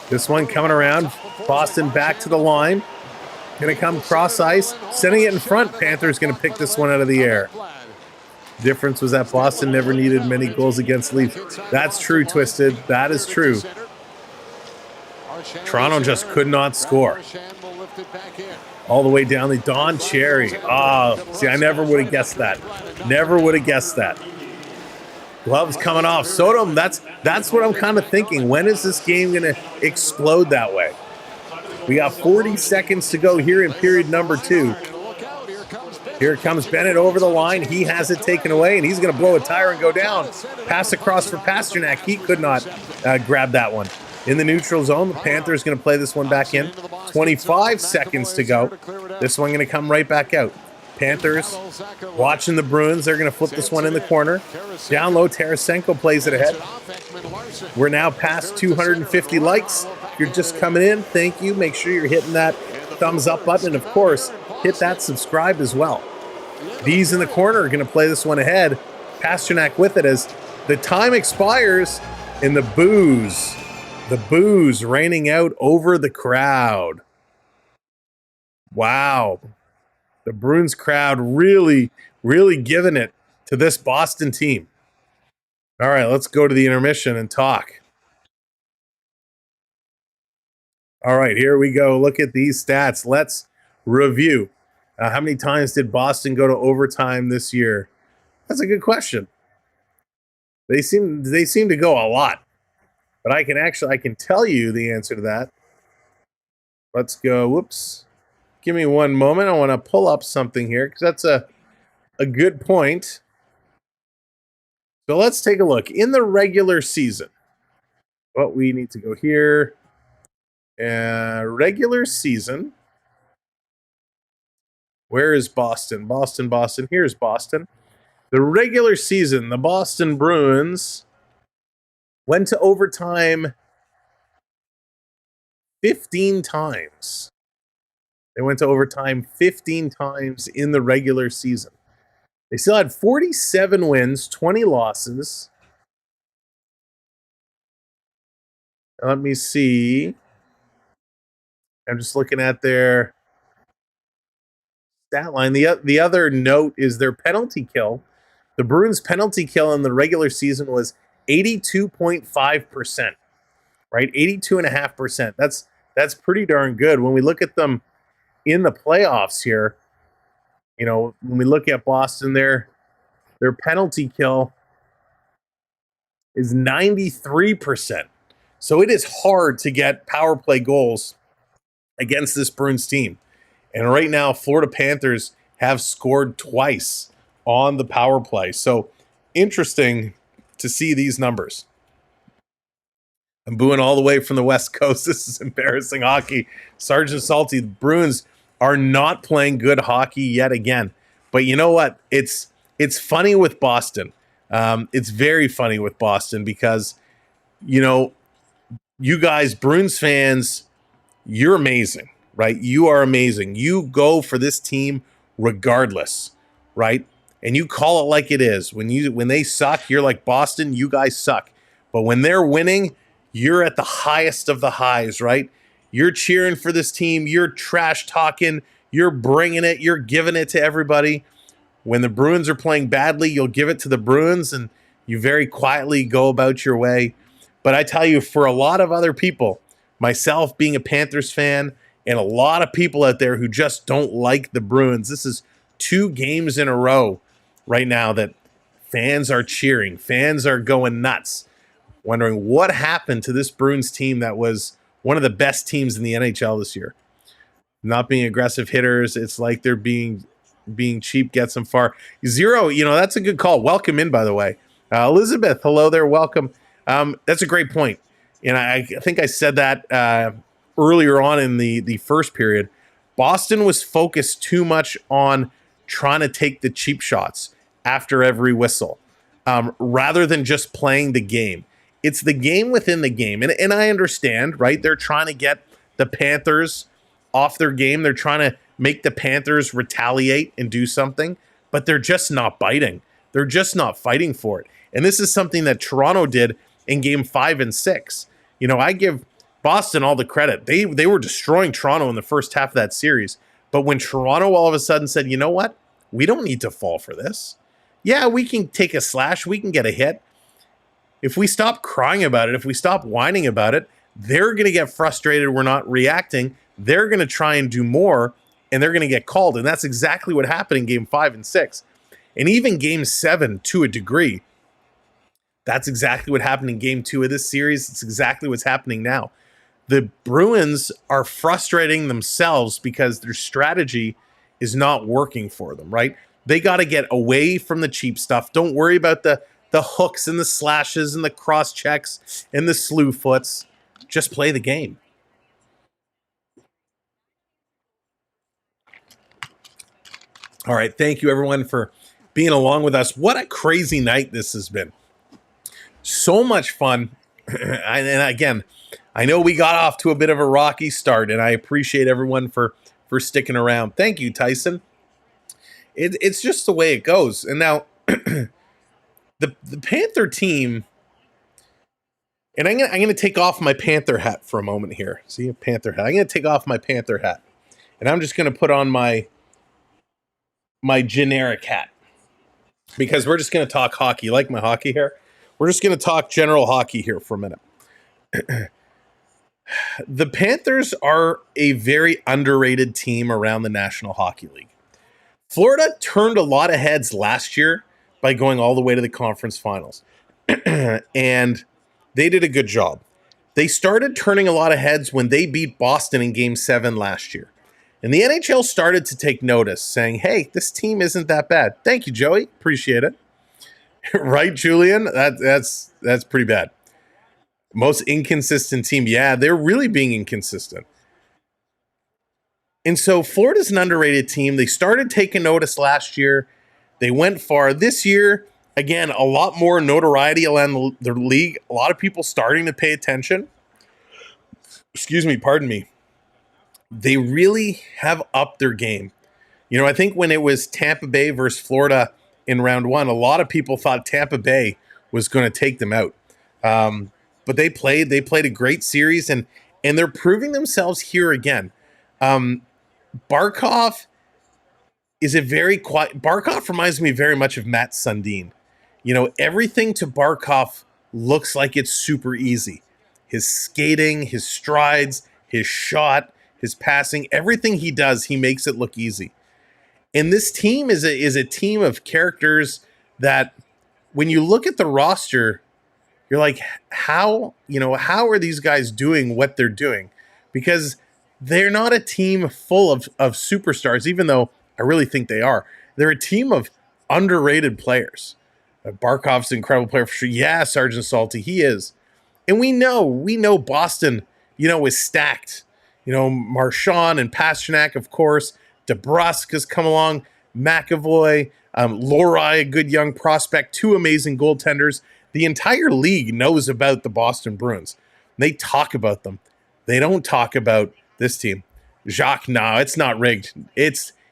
This one coming around. Boston back to the line. Gonna come cross ice. Sending it in front. Panthers gonna pick this one out of the air. Difference was that Boston never needed many goals against Leafs. That's true, Twisted. That is true. Toronto just could not score. All the way down the Don Cherry. See, I never would have guessed that. Never would have guessed that. Gloves coming off. Sodom, that's what I'm kind of thinking. When is this game going to explode that way? We got 40 seconds to go here in period number 2. Here comes Bennett over the line. He has it taken away, and he's going to blow a tire and go down. Pass across for Pasternak. He could not grab that one. In the neutral zone, the Panthers going to play this one back in. 25 seconds to go. This one going to come right back out. Panthers watching the Bruins. They're going to flip this one in the corner. Down low, Tarasenko plays it ahead. We're now past 250 likes. If you're just coming in, thank you. Make sure you're hitting that thumbs up button. And, of course, hit that subscribe as well. These in the corner are going to play this one ahead. Pasternak with it as the time expires and the booze raining out over the crowd. Wow. The Bruins crowd really, really giving it to this Boston team. All right, let's go to the intermission and talk. All right, here we go. Look at these stats. Let's review. How many times did Boston go to overtime this year? That's a good question. They seem to go a lot. But I can tell you the answer to that. Let's go. Whoops. Give me one moment. I want to pull up something here because that's a good point. So let's take a look. In the regular season, what we need to go here. Regular season. Where is Boston? Boston. Here's Boston. The regular season, the Boston Bruins went to overtime 15 times. They went to overtime 15 times in the regular season. They still had 47 wins, 20 losses. Let me see. I'm just looking at their stat line. The other note is their penalty kill. The Bruins' penalty kill in the regular season was 82.5%, right? 82.5%. That's pretty darn good. When we look at them in the playoffs here, when we look at Boston, their penalty kill is 93%. So it is hard to get power play goals against this Bruins team. And right now, Florida Panthers have scored twice on the power play. So interesting to see these numbers. I'm booing all the way from the West Coast. This is embarrassing hockey. Sergeant Salty, the Bruins are not playing good hockey yet again. But you know what? It's funny with Boston. It's very funny with Boston because, you guys, Bruins fans, you're amazing, right? You are amazing. You go for this team regardless, right? And you call it like it is. When they suck, you're like, Boston, you guys suck. But when they're winning, you're at the highest of the highs, right? You're cheering for this team. You're trash talking. You're bringing it. You're giving it to everybody. When the Bruins are playing badly, you'll give it to the Bruins and you very quietly go about your way. But I tell you, for a lot of other people, myself being a Panthers fan and a lot of people out there who just don't like the Bruins, this is 2 games in a row right now that fans are cheering. Fans are going nuts, wondering what happened to this Bruins team that was one of the best teams in the NHL this year. Not being aggressive hitters, it's like they're being cheap gets them far. Zero, that's a good call. Welcome in, by the way. Elizabeth, hello there, welcome. That's a great point. And I think I said that earlier on in the first period. Boston was focused too much on trying to take the cheap shots after every whistle rather than just playing the game. It's the game within the game. And I understand, right? They're trying to get the Panthers off their game. They're trying to make the Panthers retaliate and do something, but they're just not biting. They're just not fighting for it. And this is something that Toronto did in game 5 and 6. I give Boston all the credit. They were destroying Toronto in the first half of that series. But when Toronto all of a sudden said, you know what? We don't need to fall for this. Yeah, we can take a slash. We can get a hit. If we stop crying about it, if we stop whining about it, they're going to get frustrated. We're not reacting. They're going to try and do more, and they're going to get called. And that's exactly what happened in game 5 and 6. And even game 7, to a degree, that's exactly what happened in game 2 of this series. It's exactly what's happening now. The Bruins are frustrating themselves because their strategy is not working for them, right? They got to get away from the cheap stuff. Don't worry about the hooks and the slashes and the cross checks and the slew foots. Just play the game. All right. Thank you, everyone, for being along with us. What a crazy night this has been. So much fun. And again, I know we got off to a bit of a rocky start, and I appreciate everyone for sticking around. Thank you, Tyson. It's just the way it goes. And now the Panther team, and I'm gonna take off my Panther hat for a moment here. See, a Panther hat. I'm gonna take off my Panther hat, and I'm just gonna put on my generic hat because we're just gonna talk hockey. You like my hockey hair? We're just gonna talk general hockey here for a minute. The Panthers are a very underrated team around the National Hockey League. Florida turned a lot of heads last year by going all the way to the conference finals. And they did a good job. They started turning a lot of heads when they beat Boston in game 7 last year. And the NHL started to take notice, saying, hey, this team isn't that bad. Thank you, Joey. Appreciate it. Right, Julian? That's pretty bad. Most inconsistent team. Yeah, they're really being inconsistent. And so Florida's an underrated team. They started taking notice last year. They went far. This year, again, a lot more notoriety around the league. A lot of people starting to pay attention. Pardon me. They really have upped their game. I think when it was Tampa Bay versus Florida in round 1, a lot of people thought Tampa Bay was going to take them out. but they played a great series, and they're proving themselves here again. Barkov is a very quiet. Barkov reminds me very much of Matt Sundin. Everything to Barkov looks like it's super easy. His skating, his strides, his shot, his passing, everything he does, he makes it look easy. And this team is a team of characters that, when you look at the roster, you're like, how are these guys doing what they're doing? Because they're not a team full of superstars, even though I really think they are. They're a team of underrated players. Barkov's an incredible player for sure. Yeah, Sergeant Salty, he is. And we know Boston, is stacked. Marchand and Pasternak, of course. DeBrusk has come along. McAvoy, Lohrei, a good young prospect. Two amazing goaltenders. The entire league knows about the Boston Bruins. They talk about them. They don't talk about this team. Jacques, no, it's not rigged.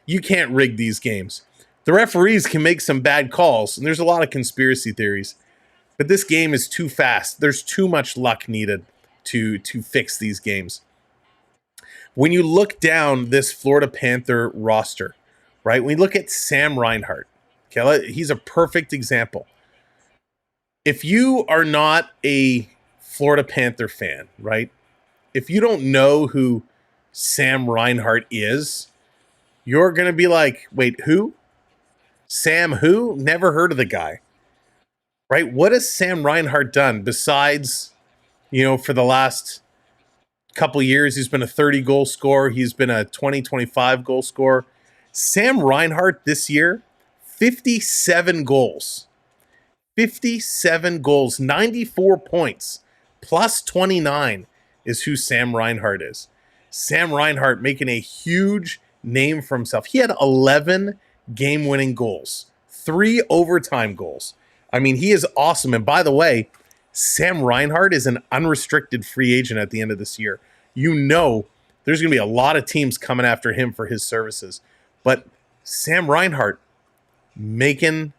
You can't rig these games. The referees can make some bad calls, and there's a lot of conspiracy theories. But this game is too fast. There's too much luck needed to fix these games. When you look down this Florida Panther roster, right? When you look at Sam Reinhart, okay, he's a perfect example. If you are not a Florida Panther fan, right? If you don't know who Sam Reinhart is, you're going to be like, wait, who? Sam who? Never heard of the guy. Right? What has Sam Reinhart done besides, for the last couple years, he's been a 30-goal scorer. He's been a 25 goal scorer. Sam Reinhart this year, 57 goals. 57 goals, 94 points, plus 29 is who Sam Reinhart is. Sam Reinhart making a huge name for himself. He had 11 game-winning goals, 3 overtime goals. I mean, he is awesome. And by the way, Sam Reinhart is an unrestricted free agent at the end of this year. There's going to be a lot of teams coming after him for his services. But Sam Reinhart making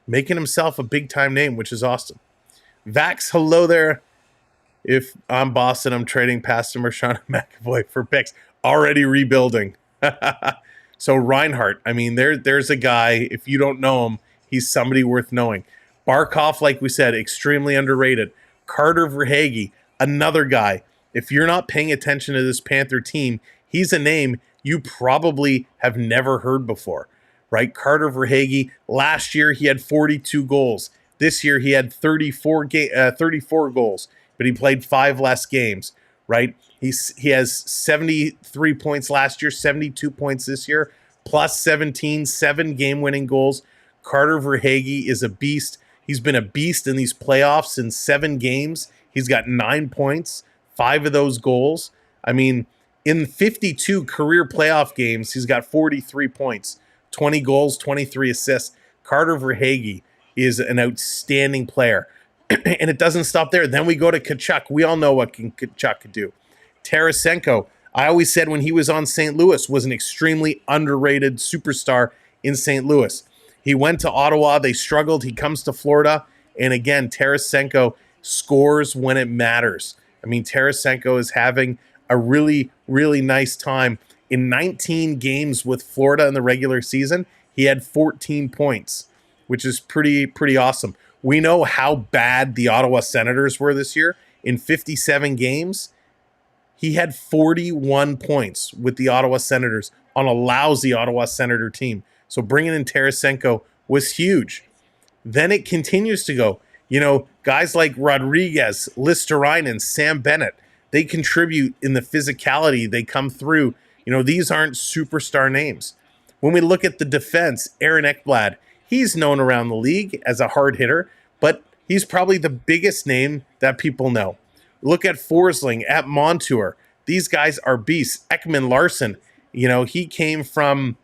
himself a big-time name, which is awesome. Vax, hello there. If I'm Boston, I'm trading past Marchand and McAvoy for picks. Already rebuilding. So Reinhart, I mean, there's a guy, if you don't know him, he's somebody worth knowing. Barkov, like we said, extremely underrated. Carter Verhaeghe, another guy. If you're not paying attention to this Panther team, he's a name you probably have never heard before, right? Carter Verhaeghe, last year he had 42 goals. This year he had 34 goals, but he played 5 less games, right? He has 73 points last year, 72 points this year, plus 17, 7 game-winning goals. Carter Verhaeghe is a beast. He's been a beast in these playoffs in 7 games. He's got 9 points, 5 of those goals. I mean, in 52 career playoff games, he's got 43 points, 20 goals, 23 assists. Carter Verhaeghe is an outstanding player. And it doesn't stop there. Then we go to Tkachuk. We all know what Tkachuk could do. Tarasenko, I always said when he was on St. Louis, was an extremely underrated superstar in St. Louis. He went to Ottawa. They struggled. He comes to Florida. And again, Tarasenko scores when it matters. I mean, Tarasenko is having a really, really nice time. In 19 games with Florida in the regular season, he had 14 points, which is pretty awesome. We know how bad the Ottawa Senators were this year. In 57 games, he had 41 points with the Ottawa Senators on a lousy Ottawa Senator team. So bringing in Tarasenko was huge. Then it continues to go. Guys like Rodriguez, Listerinen, Sam Bennett, they contribute in the physicality. They come through. These aren't superstar names. When we look at the defense, Aaron Ekblad, he's known around the league as a hard hitter, but he's probably the biggest name that people know. Look at Forsling, at Montour. These guys are beasts. Ekman Larson, he came from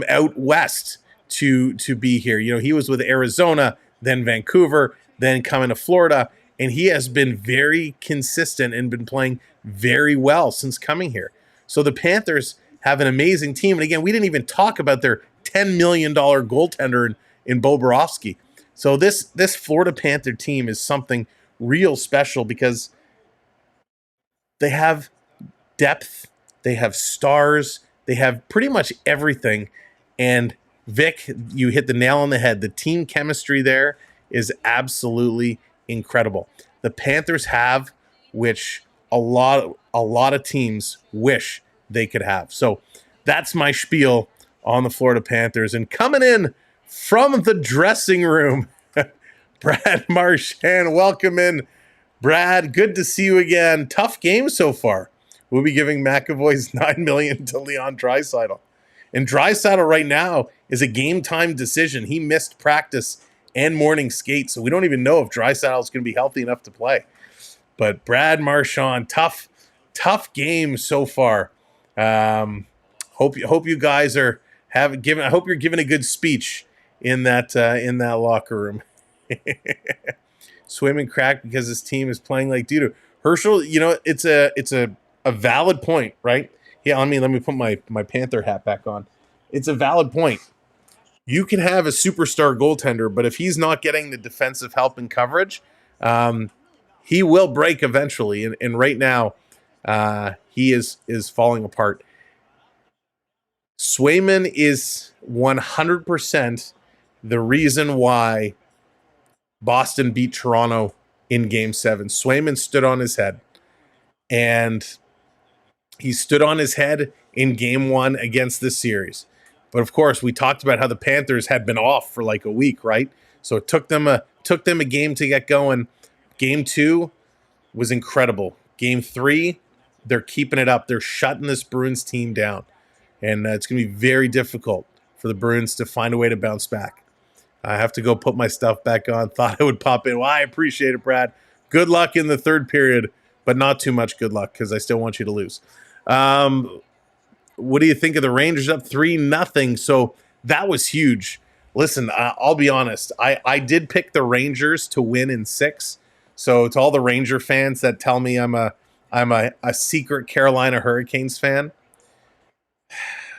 out west to be here. He was with Arizona, then Vancouver, then coming to Florida, and he has been very consistent and been playing very well since coming here. So the Panthers have an amazing team. And again, we didn't even talk about their $10 million goaltender in Bobrovsky. So this Florida Panther team is something real special because they have depth, they have stars, they have pretty much everything. And Vic, you hit the nail on the head. The team chemistry there is absolutely incredible. The Panthers have, which a lot of teams wish they could have. So that's my spiel on the Florida Panthers. And coming in from the dressing room, Brad Marchand, welcome in. Brad, good to see you again. Tough game so far. We'll be giving McAvoy's $9 million to Leon Draisaitl. And Draisaitl right now is a game-time decision. He missed practice and morning skate, so we don't even know if Draisaitl is going to be healthy enough to play. But Brad Marchand, tough game so far. Hope you guys are I hope you're giving a good speech in that locker room. Swim and crack because his team is playing like doo-doo. Herschel, it's a valid point, right? Yeah, let me put my Panther hat back on. It's a valid point. You can have a superstar goaltender, but if he's not getting the defensive help and coverage, he will break eventually. And right now, he is falling apart. Swayman is 100% the reason why Boston beat Toronto in Game 7. Swayman stood on his head. And he stood on his head in Game 1 against this series. But of course, we talked about how the Panthers had been off for like a week, right? So it took them a game to get going. Game 2 was incredible. Game 3, they're keeping it up. They're shutting this Bruins team down. And it's going to be very difficult for the Bruins to find a way to bounce back. I have to go put my stuff back on. Thought I would pop in. Well, I appreciate it, Brad. Good luck in the third period, but not too much good luck because I still want you to lose. What do you think of the Rangers up 3-0? So that was huge. Listen, I'll be honest. I did pick the Rangers to win in 6. So to all the Ranger fans that tell me I'm a secret Carolina Hurricanes fan,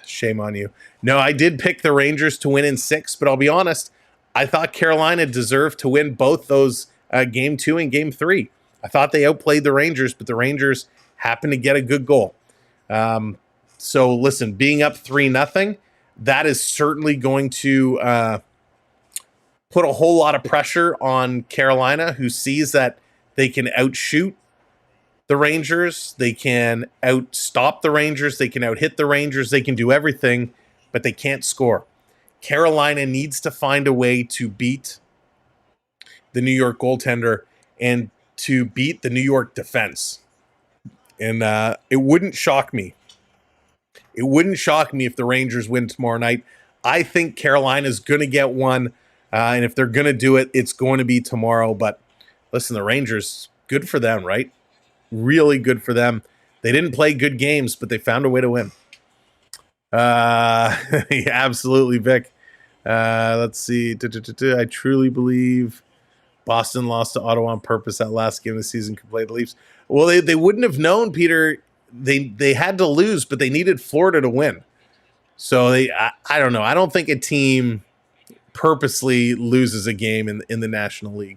shame on you. No, I did pick the Rangers to win in 6, but I'll be honest. I thought Carolina deserved to win both those Game 2 and Game 3. I thought they outplayed the Rangers, but the Rangers happened to get a good goal. So listen, being up 3-0, that is certainly going to put a whole lot of pressure on Carolina, who sees that they can outshoot the Rangers, they can outstop the Rangers, they can outhit the Rangers, they can do everything, but they can't score. Carolina needs to find a way to beat the New York goaltender and to beat the New York defense. And it wouldn't shock me. It wouldn't shock me if the Rangers win tomorrow night. I think Carolina's going to get one. And if they're going to do it, it's going to be tomorrow. But listen, the Rangers, good for them, right? Really good for them. They didn't play good games, but they found a way to win. Yeah, absolutely, Vic. Let's see. I truly believe Boston lost to Ottawa on purpose that last game of the season could play the Leafs. Well, they wouldn't have known, Peter. They had to lose, but they needed Florida to win. So I don't know. I don't think a team purposely loses a game in the National League.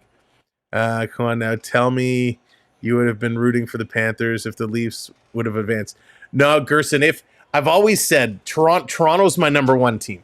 Come on now, tell me you would have been rooting for the Panthers if the Leafs would have advanced. No, Gerson, if I've always said Toronto's my number 1 team.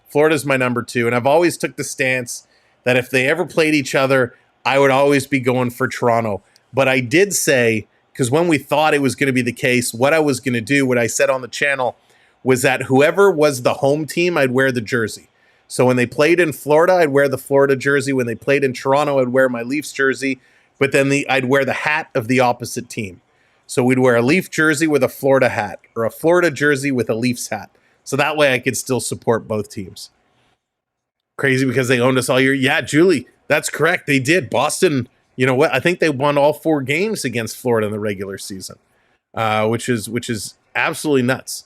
Florida's my number 2. And I've always took the stance that if they ever played each other, I would always be going for Toronto. But I did say, because when we thought it was going to be the case, what I was going to do, what I said on the channel, was that whoever was the home team, I'd wear the jersey. So when they played in Florida, I'd wear the Florida jersey. When they played in Toronto, I'd wear my Leafs jersey. But then I'd wear the hat of the opposite team. So we'd wear a Leaf jersey with a Florida hat, or a Florida jersey with a Leafs hat. So that way I could still support both teams. Crazy because they owned us all year. Yeah, Julie, that's correct. They did. Boston, you know what? I think they won all 4 games against Florida in the regular season, which is absolutely nuts.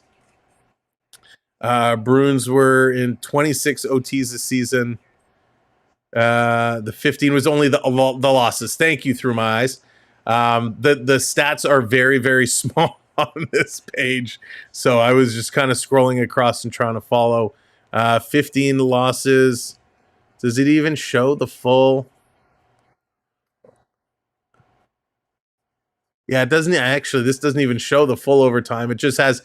Bruins were in 26 OTs this season. The 15 was only the losses. Thank you, Through My Eyes. The stats are very, very small on this page, so I was just kind of scrolling across and trying to follow. 15 losses. Does it even show the full? Yeah, it doesn't actually. This doesn't even show the full overtime. It just has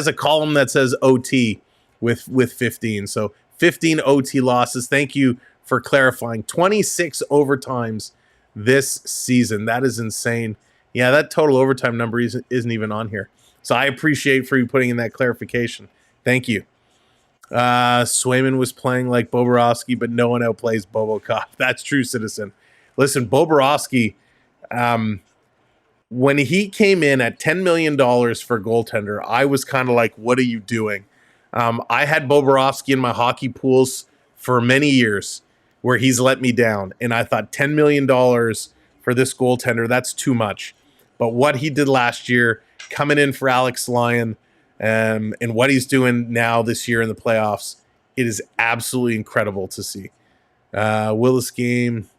a column that says OT with 15. So 15 OT losses. Thank you for clarifying. 26 overtimes this season. That is insane. Yeah, that total overtime number isn't even on here. So I appreciate for you putting in that clarification. Thank you. Swayman was playing like Bobrovsky, but no one outplays Bobocop. That's true, citizen. Listen, Bobrovsky, when he came in at $10 million for goaltender, I was kind of like, what are you doing? I had Bobrovsky in my hockey pools for many years where he's let me down. And I thought $10 million for this goaltender, that's too much. But what he did last year, coming in for Alex Lyon, and what he's doing now this year in the playoffs, it is absolutely incredible to see. Willis game.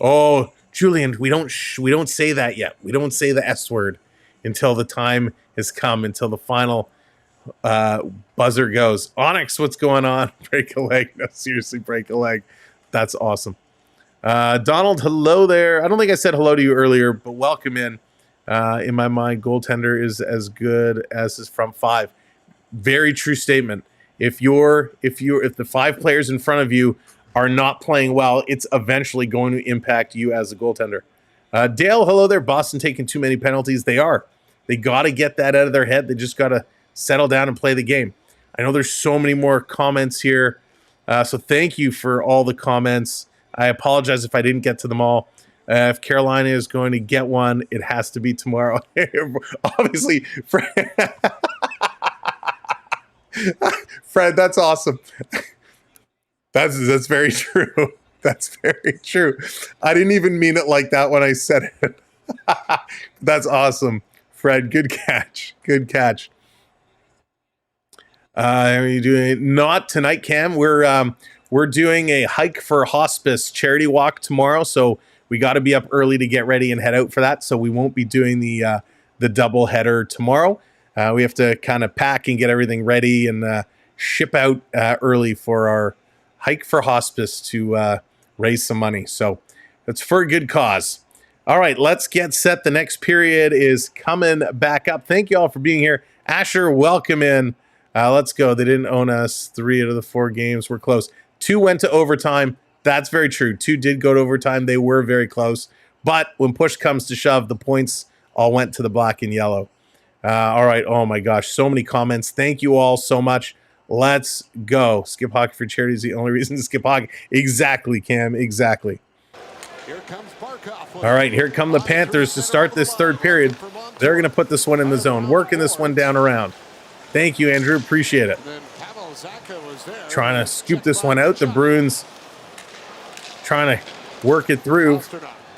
Oh, Julian, we don't say that yet. We don't say the S word until the time has come, until the final buzzer goes. Onyx, what's going on? Break a leg. No, seriously, break a leg. That's awesome. Donald, hello there. I don't think I said hello to you earlier, but welcome in. In my mind, goaltender is as good as his front five. Very true statement. If the 5 players in front of you are not playing well, it's eventually going to impact you as a goaltender. Dale, hello there. Boston taking too many penalties. They are. They got to get that out of their head. They just got to settle down and play the game. I know there's so many more comments here. So thank you for all the comments. I apologize if I didn't get to them all. If Carolina is going to get one, it has to be tomorrow. Obviously, Fred, that's awesome. That's very true. That's very true. I didn't even mean it like that when I said it. That's awesome, Fred. Good catch. Good catch. Are you doing not tonight, Cam? We're doing a hike for hospice charity walk tomorrow, so we got to be up early to get ready and head out for that. So we won't be doing the double header tomorrow. We have to kind of pack and get everything ready and ship out early for our hike for hospice to raise some money. So it's for a good cause. All right, let's get set. The next period is coming back up. Thank you all for being here. Asher, welcome in. Let's go. They didn't own us 3 out of the 4 games. We're close. 2 went to overtime. That's very true. 2 did go to overtime. They were very close. But when push comes to shove, the points all went to the black and yellow. All right. Oh, my gosh. So many comments. Thank you all so much. Let's go. Skip hockey for charity is the only reason to skip hockey. Exactly, Cam. Exactly. Here comes Barkov. All right. Here come the Panthers to start this third period. They're going to put this one in the zone. Working this one down around. Thank you, Andrew. Appreciate it. Trying to scoop this one out. The Bruins trying to work it through.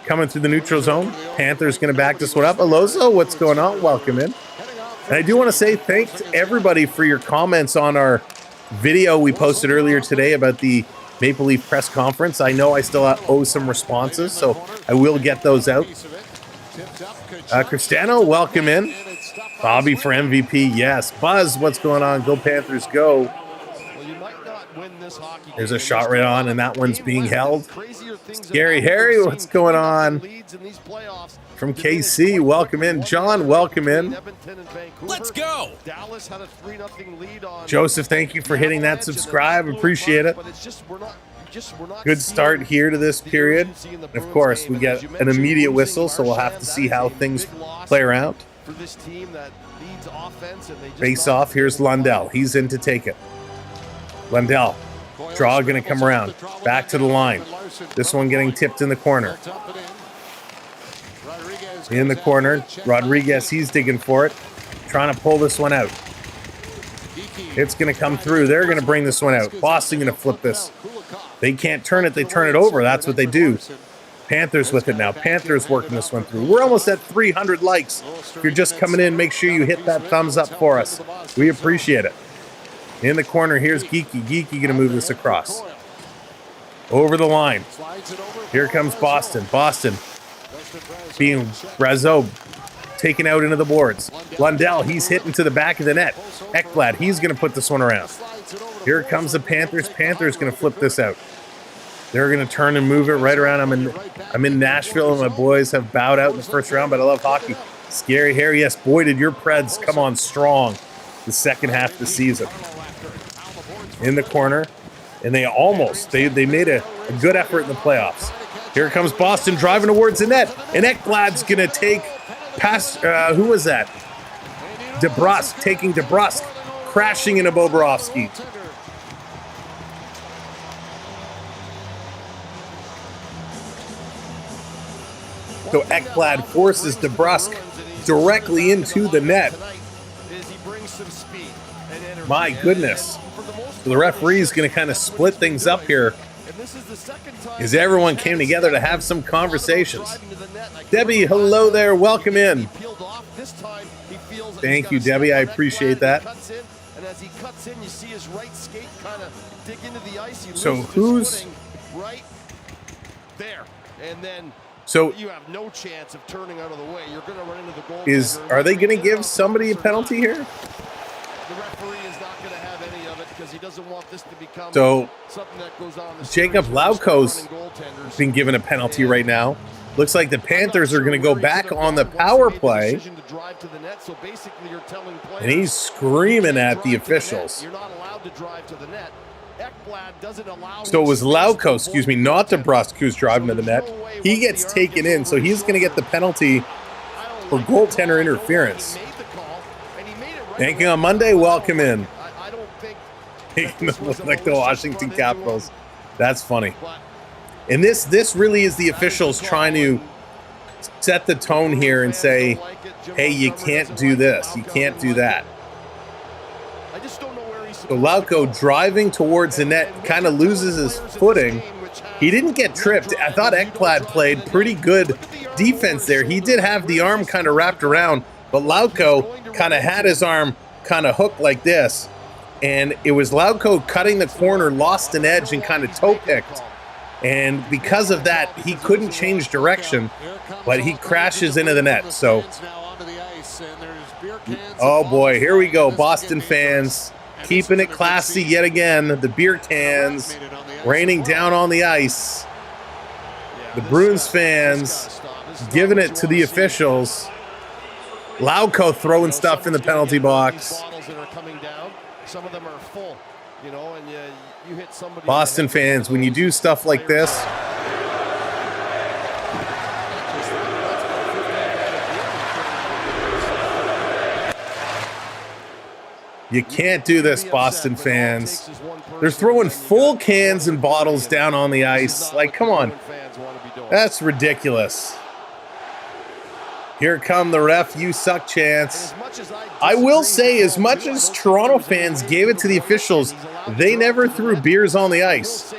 Coming through the neutral zone. Panthers going to back this one up. Alonso, what's going on? Welcome in. And I do want to say thanks to everybody for your comments on our video we posted earlier today about the Maple Leaf press conference. I know I still owe some responses, so I will get those out. Cristiano, welcome in. Bobby for MVP, yes. Buzz, what's going on? Go Panthers, go. There's a shot right on, and that one's being held. Scary Harry, what's going on? From KC, welcome in. John, welcome in. Let's go. Joseph, thank you for hitting that subscribe. Appreciate it. Good start here to this period. Of course, we get an immediate whistle, so we'll have to see how things play around. Face off. Here's Lundell. He's in to take it. Lundell. Draw going to come around. Back to the line. This one getting tipped in the corner. In the corner. Rodriguez, he's digging for it. Trying to pull this one out. It's going to come through. They're going to bring this one out. Boston going to flip this. They can't turn it. They turn it over. That's what they do. Panthers with it now. Panthers working this one through. We're almost at 300 likes. If you're just coming in, make sure you hit that thumbs up for us. We appreciate it. In the corner, here's Geeky. Geeky going to move this across. Over the line. Here comes Boston. Boston being Brazeau taken out into the boards. Lundell, he's hitting to the back of the net. Ekblad, he's going to put this one around. Here comes the Panthers. Panthers going to flip this out. They're going to turn and move it right around. I'm in Nashville, and my boys have bowed out in the first round, but I love hockey. Scary Harry, yes, boy, did your Preds come on strong the second half of the season. In the corner, and they almost, they made a good effort in the playoffs. Here comes Boston driving towards the net, and Ekblad's going to take past, who was that? DeBrusk, taking DeBrusk, crashing into Bobrovsky. So Ekblad forces DeBrusk directly into the net. My goodness. So the referee's going to kind of split things up here as everyone came together to have some conversations. Debbie, hello there. Welcome in. Thank you, Debbie. I appreciate that. So who's... So you have no chance of turning out of the way. You're going to run into the goal. Are they going to give somebody a penalty here? The referee is not going to have any of it because he doesn't want this to become something that goes on. Jacob Lauko's been given a penalty right now. Looks like the Panthers are going to go back on the power play. And he's screaming at the officials. You're not allowed to drive to the net. So it was Lauko, excuse me, not DeBrusk who's driving to the net. He gets taken in, so he's going to get the penalty for goaltender interference. Thanking on Monday, welcome in. Taking the look like the Washington Capitals. That's funny. And this really is the officials trying to set the tone here and say, hey, you can't do this, you can't do that. So Lauko driving towards the net kind of loses his footing. He didn't get tripped. I thought Ekblad played pretty good defense there. He did have the arm kind of wrapped around, but Lauko kind of had his arm kind of hooked like this. And it was Lauko cutting the corner, lost an edge, and kind of toe-picked. And because of that, he couldn't change direction, but he crashes into the net. So, oh boy, here we go, Boston fans. Keeping it classy yet again. The beer cans raining down on the ice. The Bruins fans giving it to the officials. Lauko throwing stuff in the penalty box. Boston fans, when you do stuff like this, you can't do this, Boston fans. They're throwing full cans and bottles down on the ice. Like, come on. That's ridiculous. Here come the ref, you suck chance. I will say, as much as Toronto fans gave it to the officials, they never threw beers on the ice.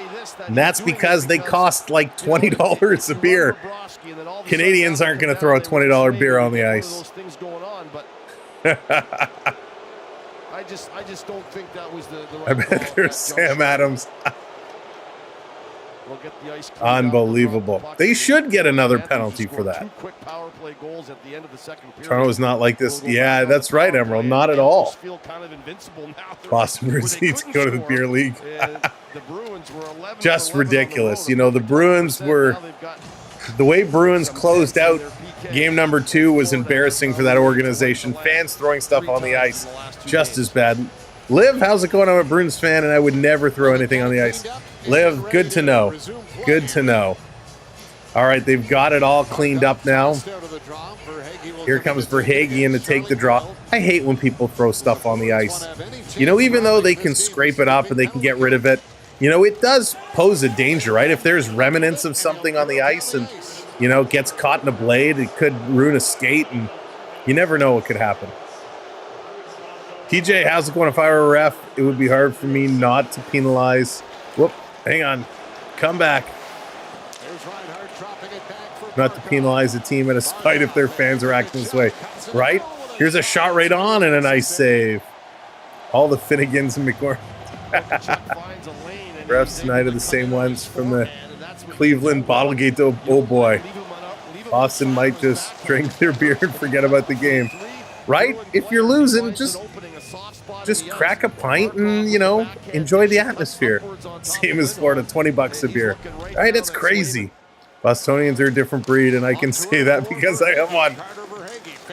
And that's because they cost like $20 a beer. Canadians aren't going to throw a $20 beer on the ice. I just don't think that was the right I bet there's Sam Adams. We'll get the ice unbelievable. They should get another penalty for that. Toronto's not like this. Yeah, that's right, Emerald. Not at all. Boston Bruins need to go to the beer league. Just ridiculous. You know, the Bruins were... The way Bruins closed out game number 2 was embarrassing for that organization. Fans throwing stuff on the ice, just as bad. Liv, how's it going? I'm a Bruins fan, and I would never throw anything on the ice. Liv, good to know. Good to know. All right, they've got it all cleaned up now. Here comes Verhaeghe to take the draw. I hate when people throw stuff on the ice. You know, even though they can scrape it up and they can get rid of it, you know, it does pose a danger, right? If there's remnants of something on the ice and, you know, gets caught in a blade, it could ruin a skate, and you never know what could happen. TJ, how's it going? If I were a ref, it would be hard for me not to penalize. Whoop, hang on. Come back. Not to penalize a team in a spite if their fans are acting this way, right? Here's a shot right on and a nice save. All the Finnegans and McGorn. Refs tonight are the same ones from the Cleveland Bottlegate. Oh boy. Boston might just drink their beer and forget about the game. Right? If you're losing, just crack a pint and, you know, enjoy the atmosphere. Same as Florida, $20 a beer. Right? It's crazy. Bostonians are a different breed, and I can say that because I am one.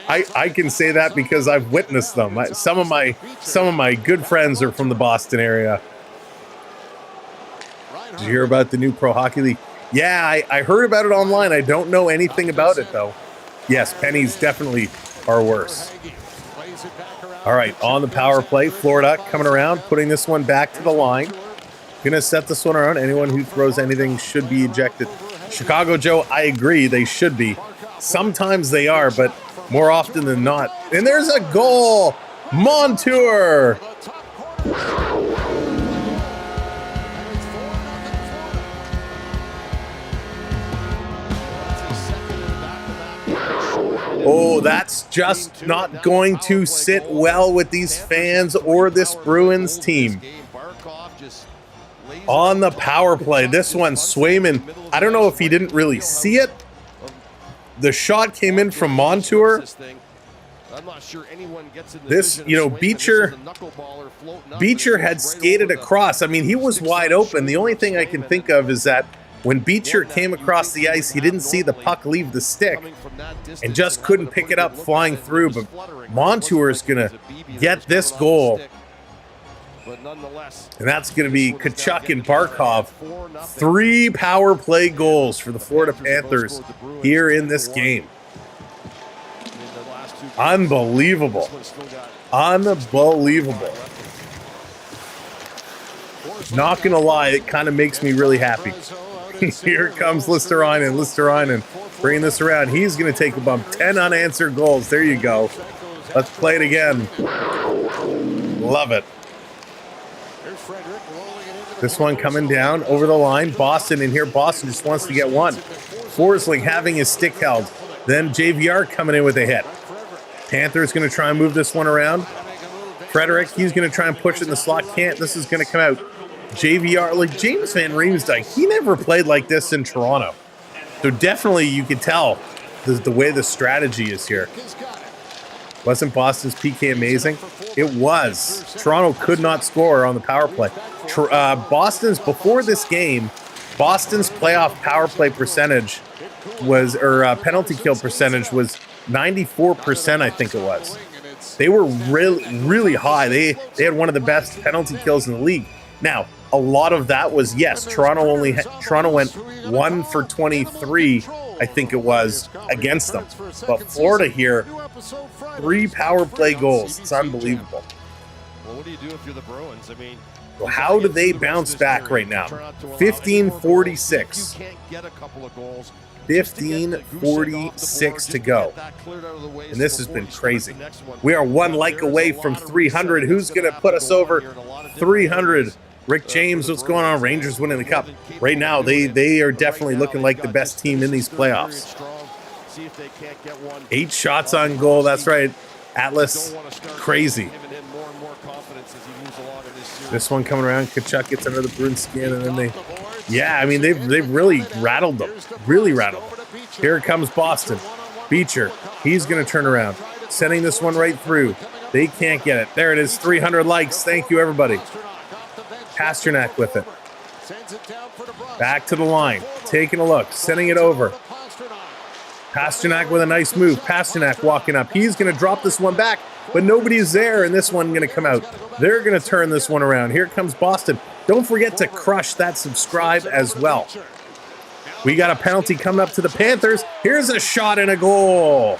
I can say that because I've witnessed them. Some of my good friends are from the Boston area. Did you hear about the new Pro Hockey League? Yeah, I heard about it online. I don't know anything about it, though. Yes, pennies definitely are worse. All right, on the power play, Florida coming around, putting this one back to the line. Going to set this one around. Anyone who throws anything should be ejected. Chicago Joe, I agree, they should be. Sometimes they are, but more often than not. And there's a goal! Montour! Oh, that's just not going to sit well with these fans or this Bruins team. On the power play, this one, Swayman, I don't know if he didn't really see it. The shot came in from Montour. This, you know, Beecher had skated across. I mean, he was wide open. The only thing I can think of is that when Beecher came across the ice, he didn't see the puck leave the stick and just couldn't pick it up flying through. But Montour is going to get this goal. And that's going to be Tkachuk and Barkov. 3 power play goals for the Florida Panthers here in this game. Unbelievable. Unbelievable. Not going to lie, it kind of makes me really happy. Here comes Listerinen bringing this around. He's going to take a bump. 10 unanswered goals. There you go. Let's play it again. Love it. This one coming down over the line. Boston in here. Boston just wants to get one. Forsling having his stick held. Then JVR coming in with a hit. Panthers going to try and move this one around. Frederick, he's going to try and push it in the slot. Can't. This is going to come out. JVR, like James Van Riemsdyk, he never played like this in Toronto. So definitely you could tell the way the strategy is here. Wasn't Boston's PK amazing? It was. Toronto could not score on the power play. Before this game, Boston's playoff power play percentage was, or penalty kill percentage was 94%, I think it was. They were really high. They had one of the best penalty kills in the league. Now, a lot of that was, yes, Toronto went 1 for 23, I think it was, against them. But Florida here, 3 power play goals. It's unbelievable. Well, what do you do if you're the Bruins? I mean, well, how do they bounce back right now? 15:46. 15:46 to go. And this has been crazy. We are 1 like away from 300. Who's going to put us over 300? Rick James, what's going on? Rangers winning the cup. Right now, they are definitely looking like the best team in these playoffs. 8 shots on goal. That's right. Atlas, crazy. This one coming around. Tkachuk gets under the Bruins skin, and then I mean, they've really rattled them. Really rattled them. Here comes Boston. Beecher, he's going to turn around. Sending this one right through. They can't get it. There it is. 300 likes. Thank you, everybody. Pasternak with it. Back to the line. Taking a look. Sending it over. Pasternak with a nice move. Pasternak walking up. He's going to drop this one back, but nobody's there, and this one going to come out. They're going to turn this one around. Here comes Boston. Don't forget to crush that subscribe as well. We got a penalty coming up to the Panthers. Here's a shot and a goal.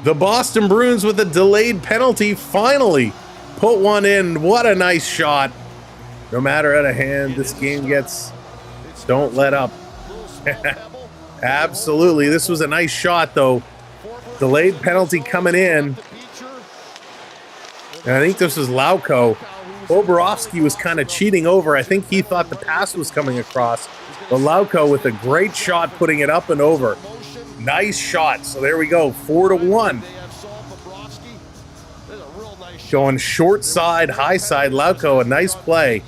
The Boston Bruins with a delayed penalty finally put one in. What a nice shot. No matter out of hand, this game gets, don't let up. Absolutely. This was a nice shot, though. Delayed penalty coming in. And I think this was Lauko. Bobrovsky was kind of cheating over. I think he thought the pass was coming across. But Lauko with a great shot, putting it up and over. Nice shot. So there we go. 4-1. Going short side, high side. Lauko, a nice play.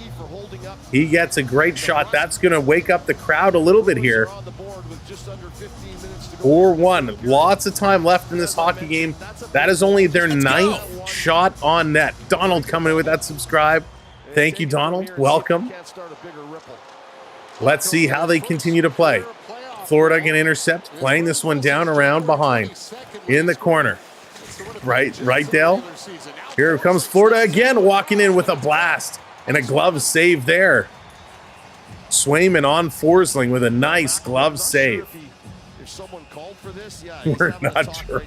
He gets a great shot. That's going to wake up the crowd a little bit here. 4-1. Lots of time left in this hockey game. That is only their 9th shot on net. Donald coming in with that subscribe. Thank you, Donald. Welcome. Let's see how they continue to play. Florida can intercept, playing this one down around behind in the corner. Right, Dale? Here comes Florida again, walking in with a blast and a glove save there. Swayman on Forsling with a nice glove save. If someone called for this, We're not sure.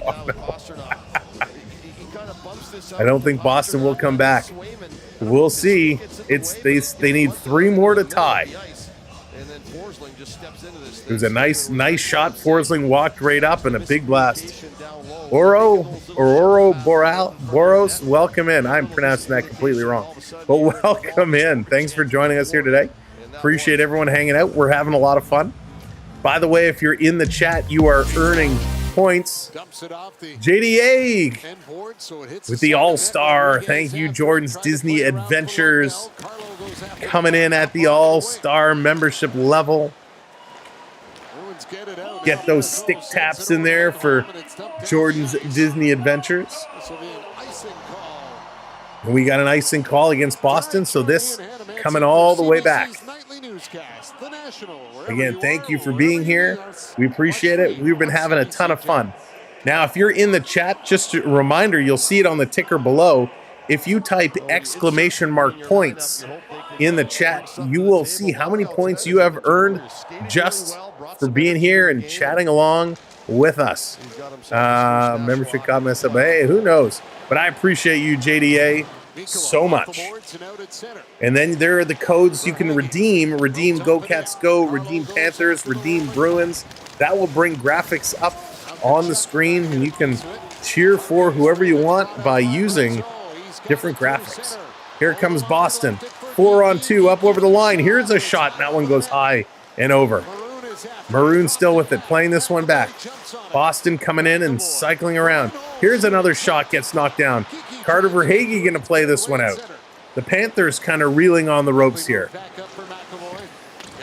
I don't think Boston will come back. We'll see. They need 3 more to tie. It was a nice shot. Forsling walked right up and a big blast. Boros, welcome in. I'm pronouncing that completely wrong. But welcome in. Thanks for joining us here today. Appreciate everyone hanging out. We're having a lot of fun. By the way, if you're in the chat, you are earning points. JDA with the All-Star. Thank you, Jordan's Disney Adventures. Coming in at the All-Star membership level. Get those stick taps in there for Jordan's Disney Adventures. And we got an icing call against Boston, so this coming all the way back. Again, thank you for being here. We appreciate it. We've been having a ton of fun. Now, if you're in the chat, just a reminder, you'll see it on the ticker below. If you type !points in the chat, you will see how many points you have earned just for being here and chatting along with us. Membership got messed up. Hey, who knows? But I appreciate you, JDA, so much. And then there are the codes you can redeem. Redeem Go Cats Go, redeem Panthers, redeem Bruins. That will bring graphics up on the screen, and you can cheer for whoever you want by using different graphics. Here comes Boston. 4-on-2 up over the line. Here's a shot. That one goes high and over. Maroon still with it, playing this one back. Boston coming in and cycling around. Here's another shot, gets knocked down. Carter Verhaeghe going to play this one out. The Panthers kind of reeling on the ropes here.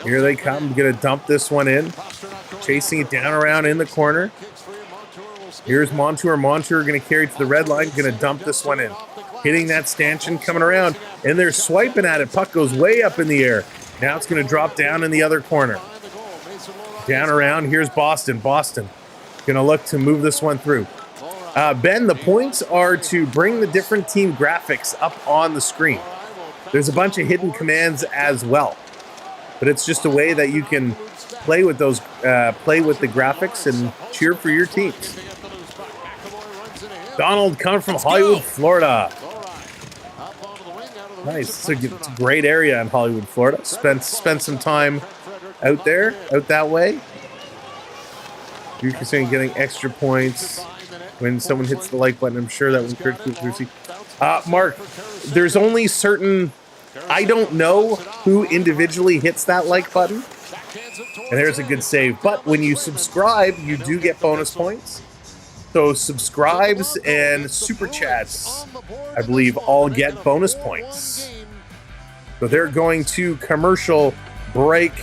Here they come, going to dump this one in. Chasing it down around in the corner. Here's Montour. Montour going to carry it to the red line, going to dump this one in. Hitting that stanchion, coming around, and they're swiping at it. Puck goes way up in the air. Now it's going to drop down in the other corner. Down around, here's Boston. Boston going to look to move this one through. Ben, the points are to bring the different team graphics up on the screen. There's a bunch of hidden commands as well, but it's just a way that you can play with those, play with the graphics and cheer for your teams. Donald coming from Hollywood, Florida. Nice. It's a great area in Hollywood, Florida. Spent some time out there, out that way. You're saying getting extra points when someone hits the like button. I'm sure that would encourage people to see. Mark, there's only certain... I don't know who individually hits that like button. And there's a good save. But when you subscribe, you do get bonus points. So subscribes and super chats, I believe, all get bonus points. So they're going to commercial break.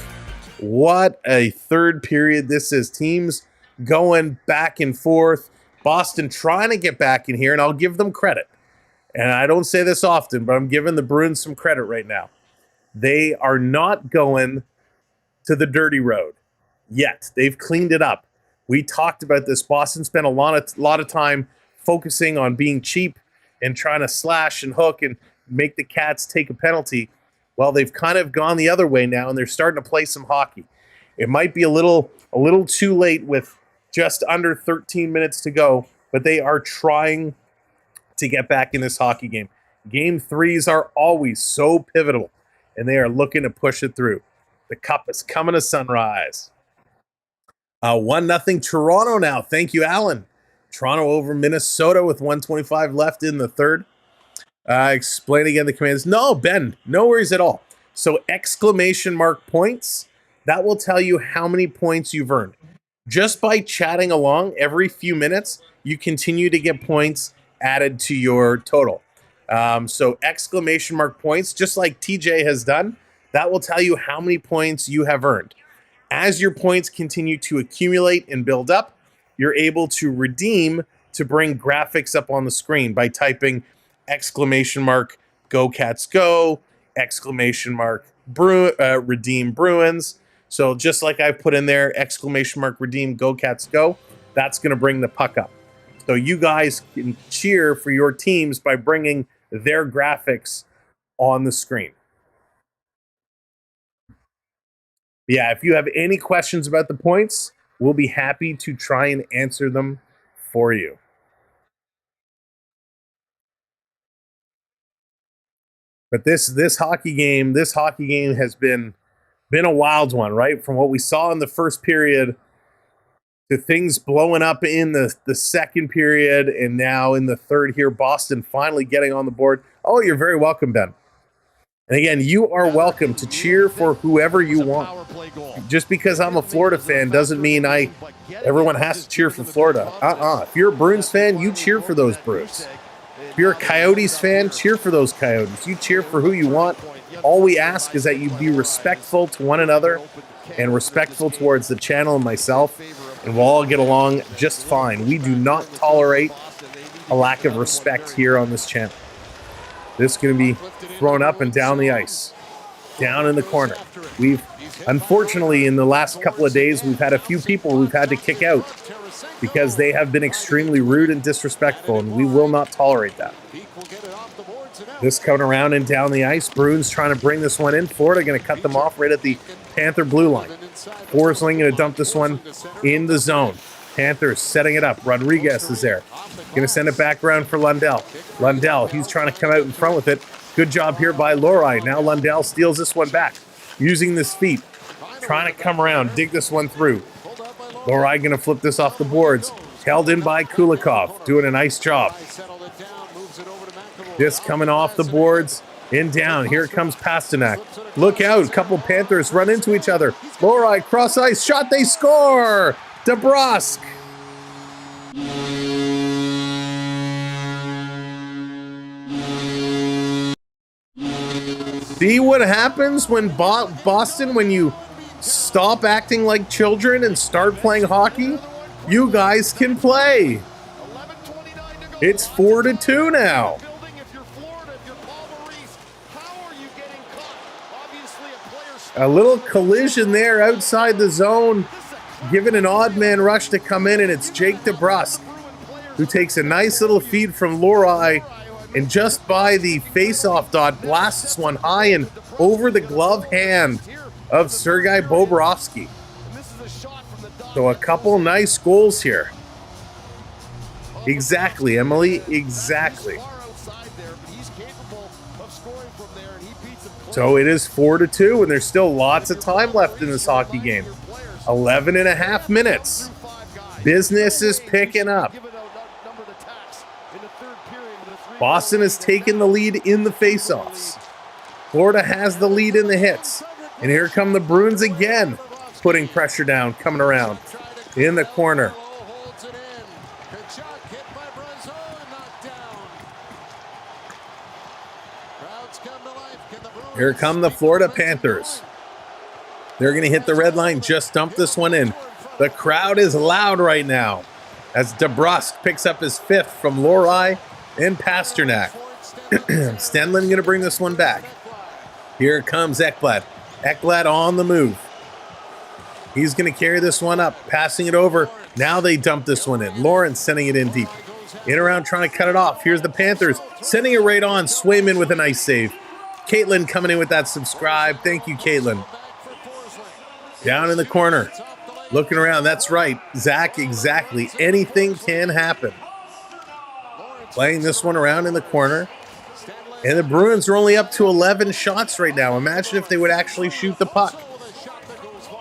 What a third period this is. Teams going back and forth. Boston trying to get back in here, and I'll give them credit. And I don't say this often, but I'm giving the Bruins some credit right now. They are not going to the dirty road yet. They've cleaned it up. We talked about this. Boston spent a lot of time focusing on being cheap and trying to slash and hook and make the Cats take a penalty. Well, they've kind of gone the other way now, and they're starting to play some hockey. It might be a little too late with just under 13 minutes to go, but they are trying to get back in this hockey game. Game threes are always so pivotal, and they are looking to push it through. The cup is coming to Sunrise. 1-0 Toronto now. Thank you, Alan. Toronto over Minnesota with 1:25 left in the third. Explain again the commands. No, Ben, no worries at all. So exclamation mark points, that will tell you how many points you've earned. Just by chatting along every few minutes, you continue to get points added to your total. So exclamation mark points, just like TJ has done, that will tell you how many points you have earned. As your points continue to accumulate and build up, you're able to redeem to bring graphics up on the screen by typing exclamation mark Go Cats Go, exclamation mark redeem Bruins. So just like I put in there, exclamation mark redeem, go Cats go. That's going to bring the puck up. So you guys can cheer for your teams by bringing their graphics on the screen. Yeah, if you have any questions about the points, we'll be happy to try and answer them for you. But this hockey game has been a wild one, right? From what we saw in the first period to things blowing up in the second period, and now in the third here, Boston finally getting on the board. Oh, you're very welcome, Ben. And again, you are welcome to cheer for whoever you want. Just because I'm a Florida fan doesn't mean everyone has to cheer for Florida. If you're a Bruins fan, you cheer for those Bruins. If you're a Coyotes fan, cheer for those Coyotes. You cheer for who you want. All we ask is that you be respectful to one another and respectful towards the channel and myself, and we'll all get along just fine. We do not tolerate a lack of respect here on this channel. This is going to be thrown up and down the ice, down in the corner. We've, unfortunately, in the last couple of days, we've had a few people we've had to kick out because they have been extremely rude and disrespectful, and we will not tolerate that. This coming around and down the ice. Bruins trying to bring this one in. Florida going to cut them off right at the Panther blue line. Forsling going to dump this one in the zone. Panthers setting it up. Rodriguez is there. Going to send it back around for Lundell. Lundell, he's trying to come out in front with it. Good job here by Lohrei. Now Lundell steals this one back, using his feet. Trying to come around, dig this one through. Lohrei going to flip this off the boards. Held in by Kulikov, doing a nice job. This coming off the boards and down. Here comes Pasternak. Look out, a couple Panthers run into each other. Lohrei, cross ice, shot, they score! DeBrusk. See what happens when Boston, when you stop acting like children and start playing hockey? You guys can play. It's 4-2 now. A little collision there outside the zone, giving an odd man rush to come in, and it's Jake DeBrusk who takes a nice little feed from Lohrei, and just by the face-off dot, blasts one high and over the glove hand of Sergei Bobrovsky. So a couple nice goals here. Exactly, Emily, exactly. So it is 4-2, and there's still lots of time left in this hockey game. 11 and a half minutes. Business is picking up. Boston has taken the lead in the faceoffs. Florida has the lead in the hits. And here come the Bruins again, putting pressure down, coming around in the corner. Here come the Florida Panthers. They're going to hit the red line, just dump this one in. The crowd is loud right now as DeBrusk picks up his fifth from Lohrei and Pasternak. Stenlund going to bring this one back. Here comes Ekblad. Ekblad on the move. He's going to carry this one up, passing it over. Now they dump this one in. Lawrence sending it in deep. In around trying to cut it off. Here's the Panthers sending it right on. Swayman with a nice save. Caitlin coming in with that subscribe. Thank you, Caitlin. Down in the corner. Looking around. That's right. Zach, exactly. Anything can happen. Playing this one around in the corner. And the Bruins are only up to 11 shots right now. Imagine if they would actually shoot the puck.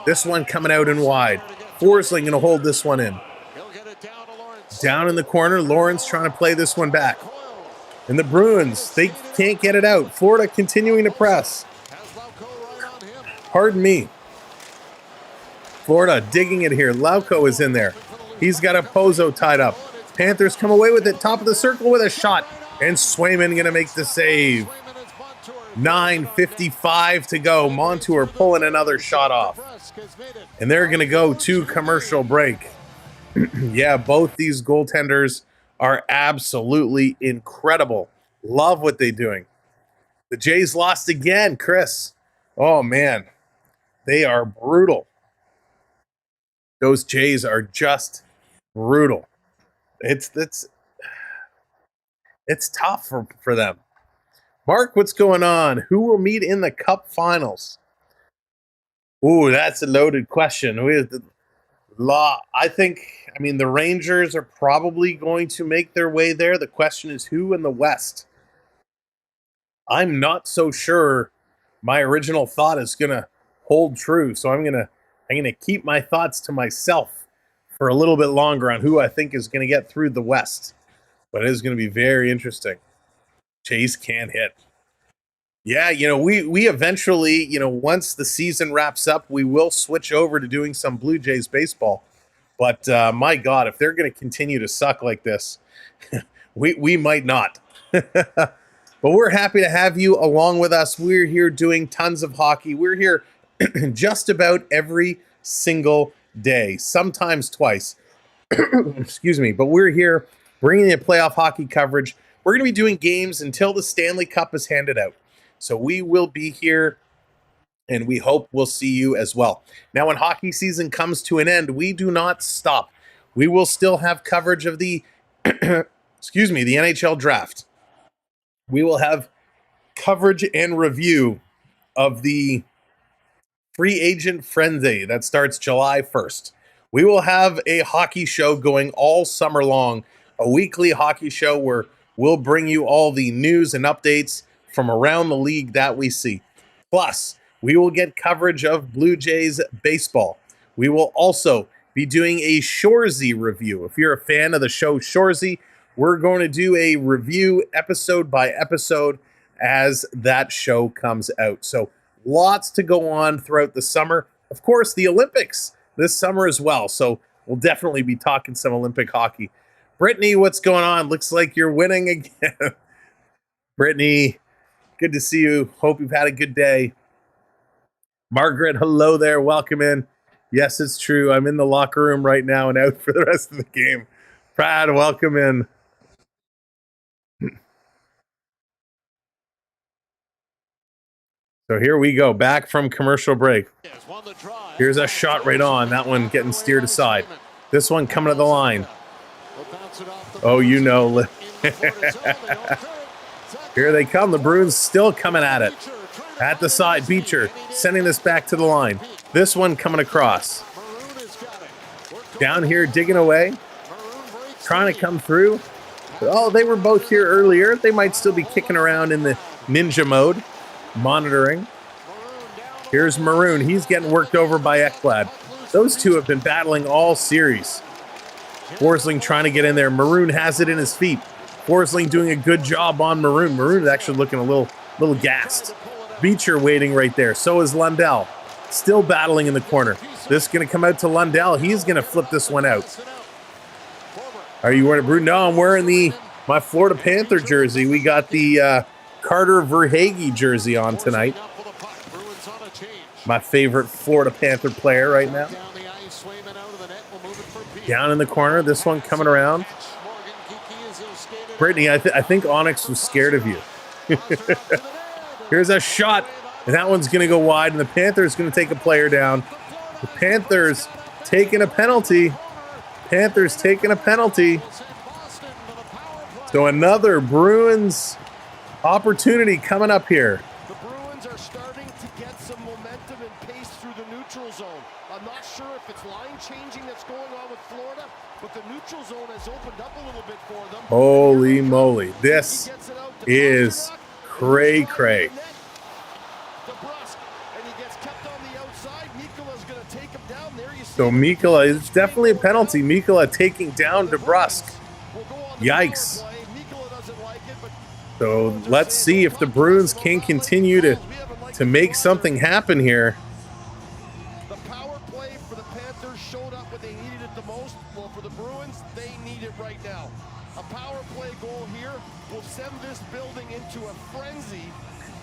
This one coming out and wide. Forsling going to hold this one in. Down in the corner. Lawrence trying to play this one back. And the Bruins, they can't get it out. Florida continuing to press. Pardon me. Florida digging it here. Lauko is in there. He's got a Pozo tied up. Panthers come away with it. Top of the circle with a shot. And Swayman going to make the save. 9:55 to go. Montour pulling another shot off. And they're going to go to commercial break. Yeah, both these goaltenders are absolutely incredible. Love what they're doing. The Jays lost again, Chris. Oh, man. They are brutal. Those Jays are just brutal. It's tough for them. Mark, what's going on? Who will meet in the Cup Finals? Ooh, that's a loaded question. I mean, the Rangers are probably going to make their way there. The question is who in the West? I'm not so sure my original thought is going to hold true, so I'm going to keep my thoughts to myself for a little bit longer on who I think is going to get through the West. But it is going to be very interesting. Chase can't hit. Yeah, we eventually, once the season wraps up, we will switch over to doing some Blue Jays baseball. But my God, if they're going to continue to suck like this, we might not. But we're happy to have you along with us. We're here doing tons of hockey. We're here just about every single day, sometimes twice. Excuse me. But we're here bringing you playoff hockey coverage. We're going to be doing games until the Stanley Cup is handed out. So we will be here, and we hope we'll see you as well. Now, when hockey season comes to an end, we do not stop. We will still have coverage of the, the NHL draft. We will have coverage and review of the free agent frenzy that starts July 1st. We will have a hockey show going all summer long, a weekly hockey show where we'll bring you all the news and updates from around the league that we see. Plus, we will get coverage of Blue Jays baseball. We will also be doing a Shoresy review. If you're a fan of the show Shoresy, we're going to do a review episode by episode as that show comes out. So lots to go on throughout the summer. Of course, the Olympics this summer as well. So we'll definitely be talking some Olympic hockey. Brittany, what's going on? Looks like you're winning again. Brittany, good to see you. Hope you've had a good day. Margaret, hello there. Welcome in. Yes, it's true. I'm in the locker room right now and out for the rest of the game. Brad, welcome in. So here we go, back from commercial break. Here's a shot right on. That one getting steered aside. This one coming to the line. Oh, Here they come. The Bruins still coming at it. At the side, Beecher sending this back to the line. This one coming across. Down here, digging away. Trying to come through. Oh, they were both here earlier. They might still be kicking around in the ninja mode. Monitoring. Here's Maroon. He's getting worked over by Ekblad. Those two have been battling all series. Forsling trying to get in there. Maroon has it in his feet. Forsling doing a good job on Maroon. Maroon is actually looking a little gassed. Beecher waiting right there. So is Lundell. Still battling in the corner. This is going to come out to Lundell. He's going to flip this one out. Are you wearing a Bruin? No, I'm wearing my Florida Panther jersey. We got the Carter Verhaeghe jersey on tonight. My favorite Florida Panther player right now. Down in the corner. This one coming around. Brittany, I think Onyx was scared of you. Here's a shot, and that one's going to go wide, and the Panthers going to take a player down. The Panthers taking a penalty. So another Bruins opportunity coming up here. The Bruins are starting to get some momentum and pace through the neutral zone. I'm not sure if it's line changing that's going on with Florida, but the neutral zone has opened up a little bit for them. Holy moly. This is cray-cray. So Mikkola, it's definitely a penalty. Mikkola taking down DeBrusk. Yikes. So let's see if the Bruins can continue to make something happen here. The power play for the Panthers showed up when they needed it the most. Well, for the Bruins, they need it right now. A power play goal here will send this building into a frenzy.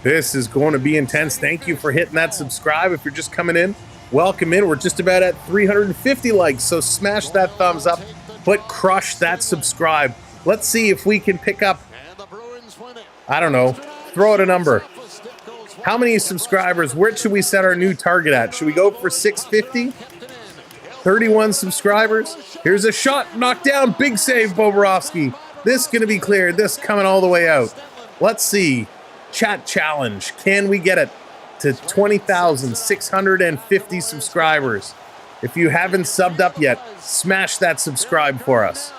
This is going to be intense. Thank you for hitting that subscribe. If you're just coming in, welcome in. We're just about at 350 likes, so smash that thumbs up, but crush that subscribe. Let's see if we can pick up, I don't know, throw out a number. How many subscribers? Where should we set our new target at? Should we go for 650? 31 subscribers. Here's a shot, knocked down, big save, Bobrovsky. This going to be cleared. This coming all the way out. Let's see. Chat challenge. Can we get it to 20,650 subscribers? If you haven't subbed up yet, smash that subscribe for us.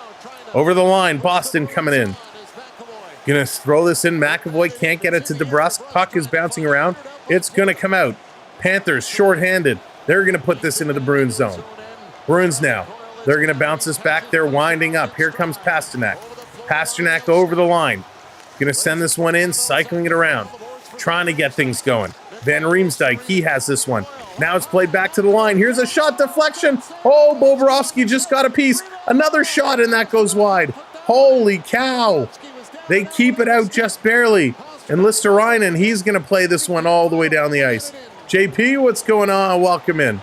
Over the line, Boston coming in. Gonna throw this in. McAvoy can't get it to DeBrusk. Puck is bouncing around. It's gonna come out. Panthers shorthanded. They're gonna put this into the Bruins zone. Bruins now. They're gonna bounce this back. They're winding up. Here comes Pasternak. Pasternak over the line. Gonna send this one in, cycling it around. Trying to get things going. Van Riemsdyk, he has this one. Now it's played back to the line. Here's a shot deflection. Oh, Bobrovsky just got a piece. Another shot, and that goes wide. Holy cow. They keep it out just barely. And Listerainen, he's going to play this one all the way down the ice. JP, what's going on? Welcome in.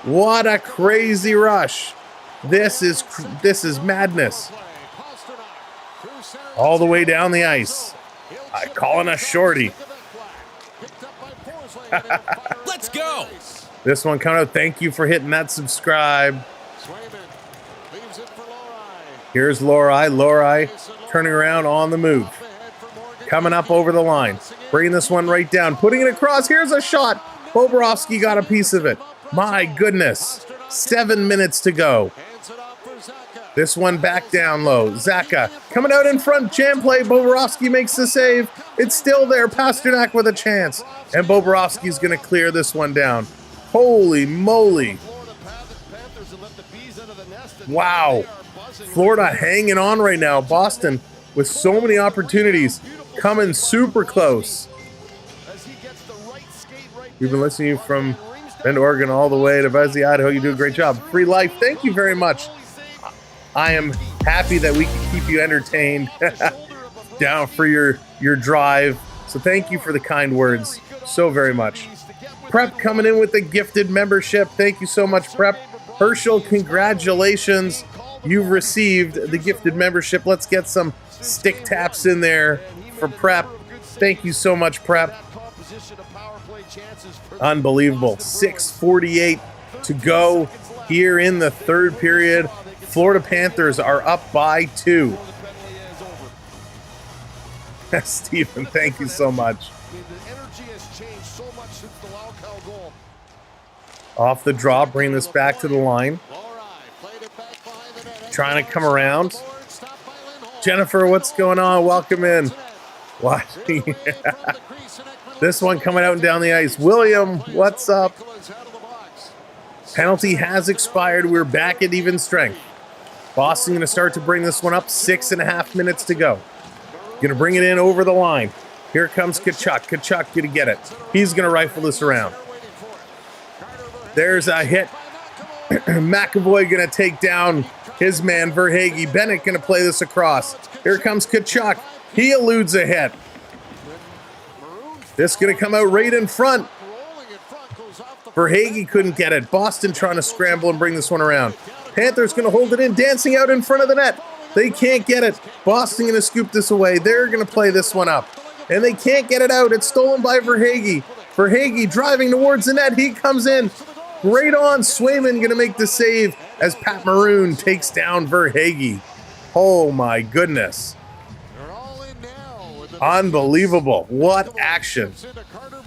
What a crazy rush. This is madness. All the way down the ice. Calling a shorty. Let's go. This one coming out. Thank you for hitting that subscribe. Here's Lorai. Lorai turning around on the move. Coming up over the line. Bringing this one right down. Putting it across. Here's a shot. Bobrovsky got a piece of it. My goodness. 7 minutes to go. This one back down low. Zaka coming out in front. Jam play. Bobrovsky makes the save. It's still there. Pasternak with a chance. And Bobrovsky's going to clear this one down. Holy moly. Wow. Florida hanging on right now. Boston with so many opportunities. Coming super close. We've been listening from Bend, Oregon all the way to Boise, Idaho. You do a great job. Free life. Thank you very much. I am happy that we can keep you entertained down for your drive. So thank you for the kind words so very much. Prep coming in with the gifted membership. Thank you so much, Prep. Herschel, congratulations. You've received the gifted membership. Let's get some stick taps in there for Prep. Thank you so much, Prep. Unbelievable. 6:48 to go here in the third period. Florida Panthers are up by 2. Stephen, thank you so much. Off the draw, bring this back to the line. Trying to come around. Jennifer, what's going on? Welcome in. What? This one coming out and down the ice. William, what's up? Penalty has expired. We're back at even strength. Boston going to start to bring this one up. 6.5 minutes to go. Going to bring it in over the line. Here comes Tkachuk. Tkachuk going to get it. He's going to rifle this around. There's a hit. McAvoy going to take down his man, Verhaeghe. Bennett going to play this across. Here comes Tkachuk. He eludes a hit. This going to come out right in front. Verhaeghe couldn't get it. Boston trying to scramble and bring this one around. Panthers going to hold it in, dancing out in front of the net. They can't get it. Boston going to scoop this away. They're going to play this one up. And they can't get it out. It's stolen by Verhaeghe. Verhaeghe driving towards the net. He comes in. Right on. Swayman going to make the save as Pat Maroon takes down Verhaeghe. Oh my goodness. Unbelievable. What action.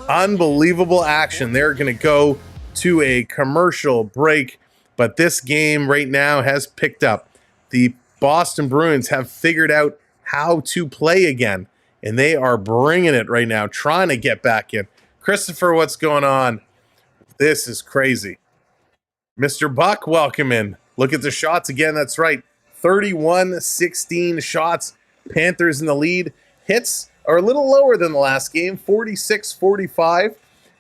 Unbelievable action. They're going to go to a commercial break. But this game right now has picked up. The Boston Bruins have figured out how to play again. And they are bringing it right now, trying to get back in. Christopher, what's going on? This is crazy. Mr. Buck, welcome in. Look at the shots again. That's right. 31-16 shots. Panthers in the lead. Hits are a little lower than the last game, 46-45.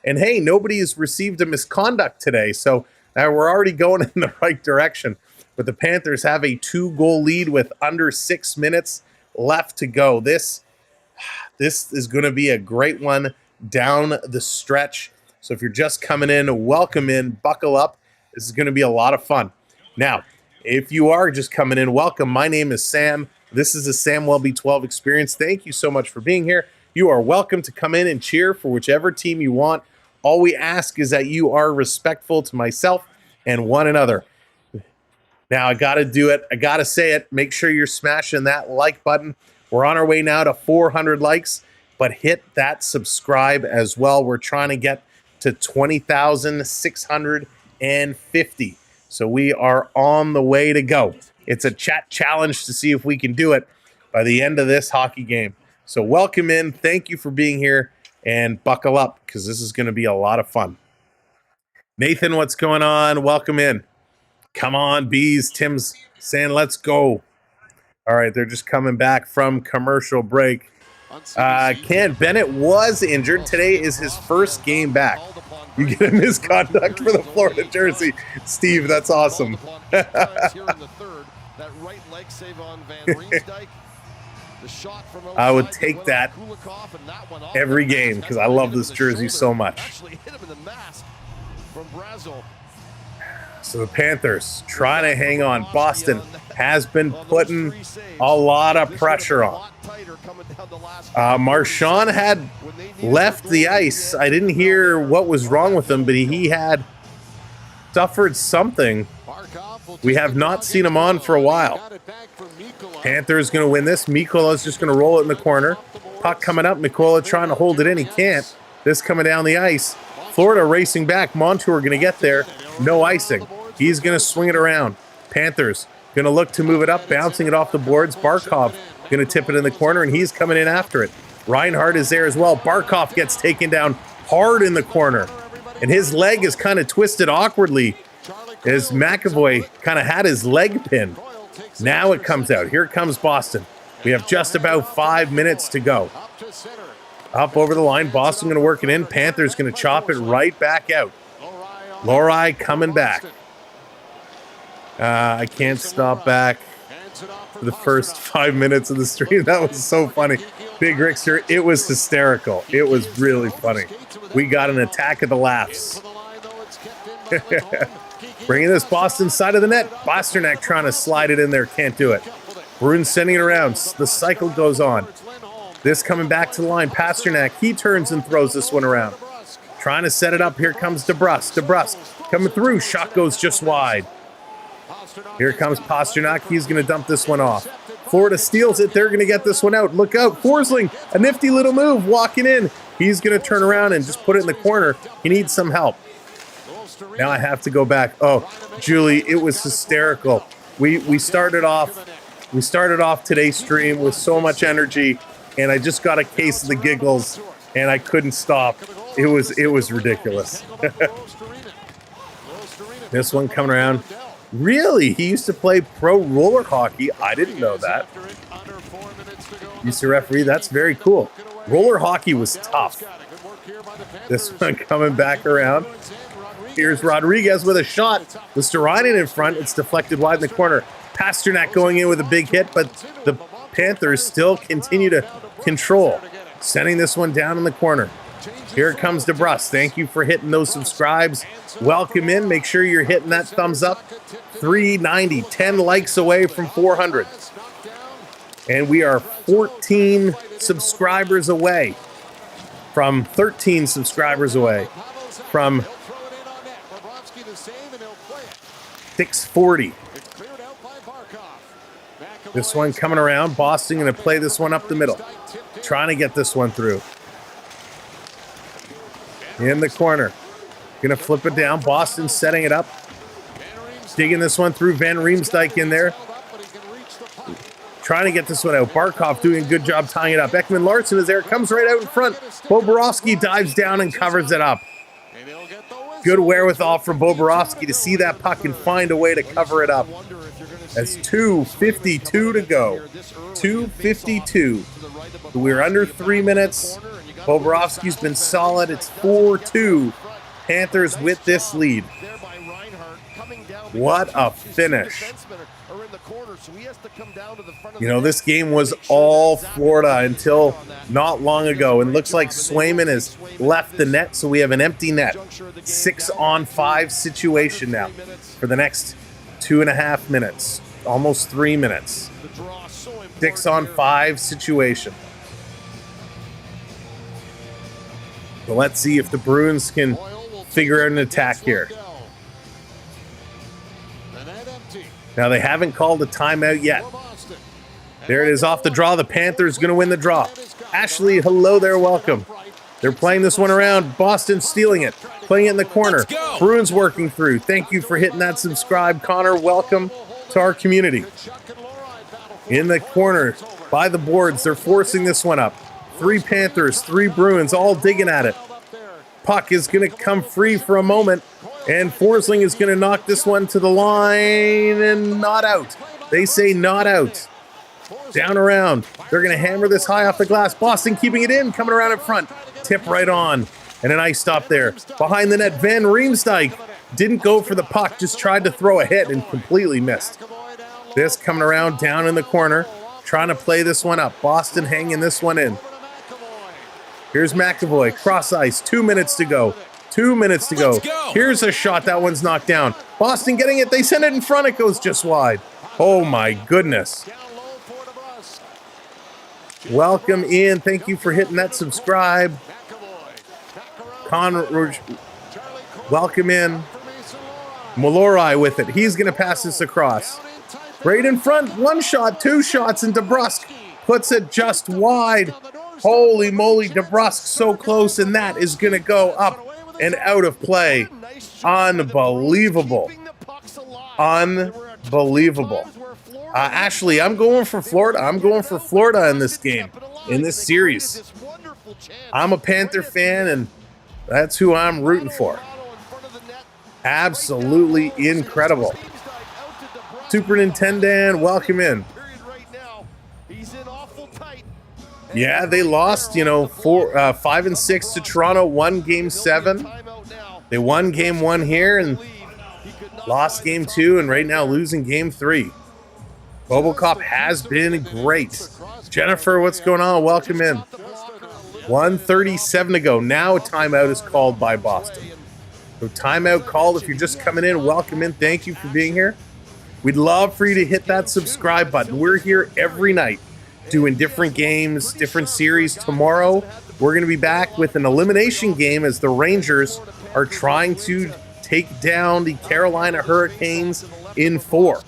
And hey, nobody has received a misconduct today. So we're already going in the right direction. But the Panthers have a 2-goal lead with under 6 minutes left to go. This is going to be a great one down the stretch. So if you're just coming in, welcome in, buckle up. This is going to be a lot of fun. Now, if you are just coming in, welcome. My name is Sam. This is the Sam Welby 12 Experience. Thank you so much for being here. You are welcome to come in and cheer for whichever team you want. All we ask is that you are respectful to myself and one another. Now, I got to do it. I got to say it. Make sure you're smashing that like button. We're on our way now to 400 likes, but hit that subscribe as well. We're trying to get to 20,650. So we are on the way to go. It's a chat challenge to see if we can do it by the end of this hockey game. So welcome in. Thank you for being here, and buckle up because this is going to be a lot of fun. Nathan, what's going on? Welcome in. Come on, bees. Tim's saying let's go. All right, they're just coming back from commercial break. Ken Bennett was injured. Today is his first game back. You get a misconduct for the Florida jersey. Steve, that's awesome. I would take that every game because I love this jersey so much. So the Panthers trying to hang on. Boston has been putting a lot of pressure on. Marchand had left the ice. I didn't hear what was wrong with him, but he had suffered something. We have not seen him on for a while. Panthers going to win this. Mikola's just going to roll it in the corner. Puck coming up. Mikola trying to hold it in. He can't. This coming down the ice. Florida racing back. Montour going to get there. No icing. He's going to swing it around. Panthers going to look to move it up, bouncing it off the boards. Barkov going to tip it in the corner, and he's coming in after it. Reinhardt is there as well. Barkov gets taken down hard in the corner, and his leg is kind of twisted awkwardly as McAvoy kind of had his leg pinned. Now it comes out. Here comes Boston. We have just about 5 minutes to go. Up over the line. Boston going to work it in. Panthers going to chop it right back out. Lohrei coming back. I can't stop back for the first 5 minutes of the stream. That was so funny. Big Rickster, it was hysterical. It was really funny. We got an attack of the laughs. Bringing this Boston side of the net. Pastrnak trying to slide it in there. Can't do it. Bruins sending it around. The cycle goes on. This coming back to the line. Pastrnak, he turns and throws this one around. Trying to set it up. Here comes DeBrusk. DeBrusk coming through. Shot goes just wide. Here comes Pastrnak. He's going to dump this one off. Florida steals it. They're going to get this one out. Look out. Forsling, a nifty little move, walking in. He's going to turn around and just put it in the corner. He needs some help. Now I have to go back. Oh, Julie, it was hysterical. We started off today's stream with so much energy, and I just got a case of the giggles, and I couldn't stop. It was ridiculous. This one coming around. Really? He used to play pro roller hockey. I didn't know that. Used to referee. That's very cool. Roller hockey was tough. This one coming back around. Here's Rodriguez with a shot. With Sturinin in front. It's deflected wide in the corner. Pastrnak going in with a big hit, but the Panthers still continue to control. Sending this one down in the corner. Here comes DeBrusk. Thank you for hitting those subscribes. Welcome in. Make sure you're hitting that thumbs up. 390, 10 likes away from 400. And we are 14 subscribers away from 13 subscribers away from 640. This one coming around. Boston going to play this one up the middle. Trying to get this one through. In the corner. Going to flip it down. Boston setting it up. Digging this one through. Van Riemsdyk in there. Trying to get this one out. Barkov doing a good job tying it up. Ekman Larsson is there. Comes right out in front. Bobrovsky dives down and covers it up. Good wherewithal from Bobrovsky to see that puck and find a way to cover it up. That's 2:52 to go. 2:52. We're under 3 minutes. Bobrovsky's been solid. It's 4-2. Panthers with this lead. What a finish. You know, this game was all Florida until not long ago. And looks like Swayman has left the net, so we have an empty net. 6-on-5 situation now for the next 2.5 minutes. Almost 3 minutes. 6-on-5 situation. So let's see if the Bruins can figure out an attack here. Now, they haven't called a timeout yet. There it is off the draw. The Panthers going to win the draw. Ashley, hello there, welcome. They're playing this one around. Boston stealing it, playing it in the corner. Bruins working through. Thank you for hitting that subscribe. Connor, welcome to our community. In the corner, by the boards, they're forcing this one up. 3 Panthers, 3 Bruins, all digging at it. Puck is going to come free for a moment, and Forsling is going to knock this one to the line and not out. They say not out. Down around. They're going to hammer this high off the glass. Boston keeping it in, coming around in front. Tip right on. And a nice stop there. Behind the net, Van Riemsdyk didn't go for the puck, just tried to throw a hit and completely missed. This coming around down in the corner, trying to play this one up. Boston hanging this one in. Here's McAvoy, cross ice, 2 minutes to go. 2 minutes to go. Here's a shot, that one's knocked down. Boston getting it, they send it in front, it goes just wide. Oh my goodness. Welcome in, thank you for hitting that subscribe. Conroy, welcome in. Mallory with it, he's gonna pass this across. Right in front, 1 shot, 2 shots, and DeBrusk puts it just wide. Holy moly, DeBrusk so close, and that is going to go up and out of play. Unbelievable. Unbelievable. Ashley, I'm going for Florida. I'm going for Florida in this game, in this series. I'm a Panther fan, and that's who I'm rooting for. Absolutely incredible. Super Nintendo, welcome in. Yeah, they lost, 5 and 6 to Toronto, won game 7. They won game 1 here and lost game 2, and right now losing game 3. Bobocop has been great. Jennifer, what's going on? Welcome in. 1:37 to go. Now a timeout is called by Boston. So timeout called. If you're just coming in, welcome in. Thank you for being here. We'd love for you to hit that subscribe button. We're here every night doing different games, different series. Tomorrow, we're going to be back with an elimination game as the Rangers are trying to take down the Carolina Hurricanes in 4.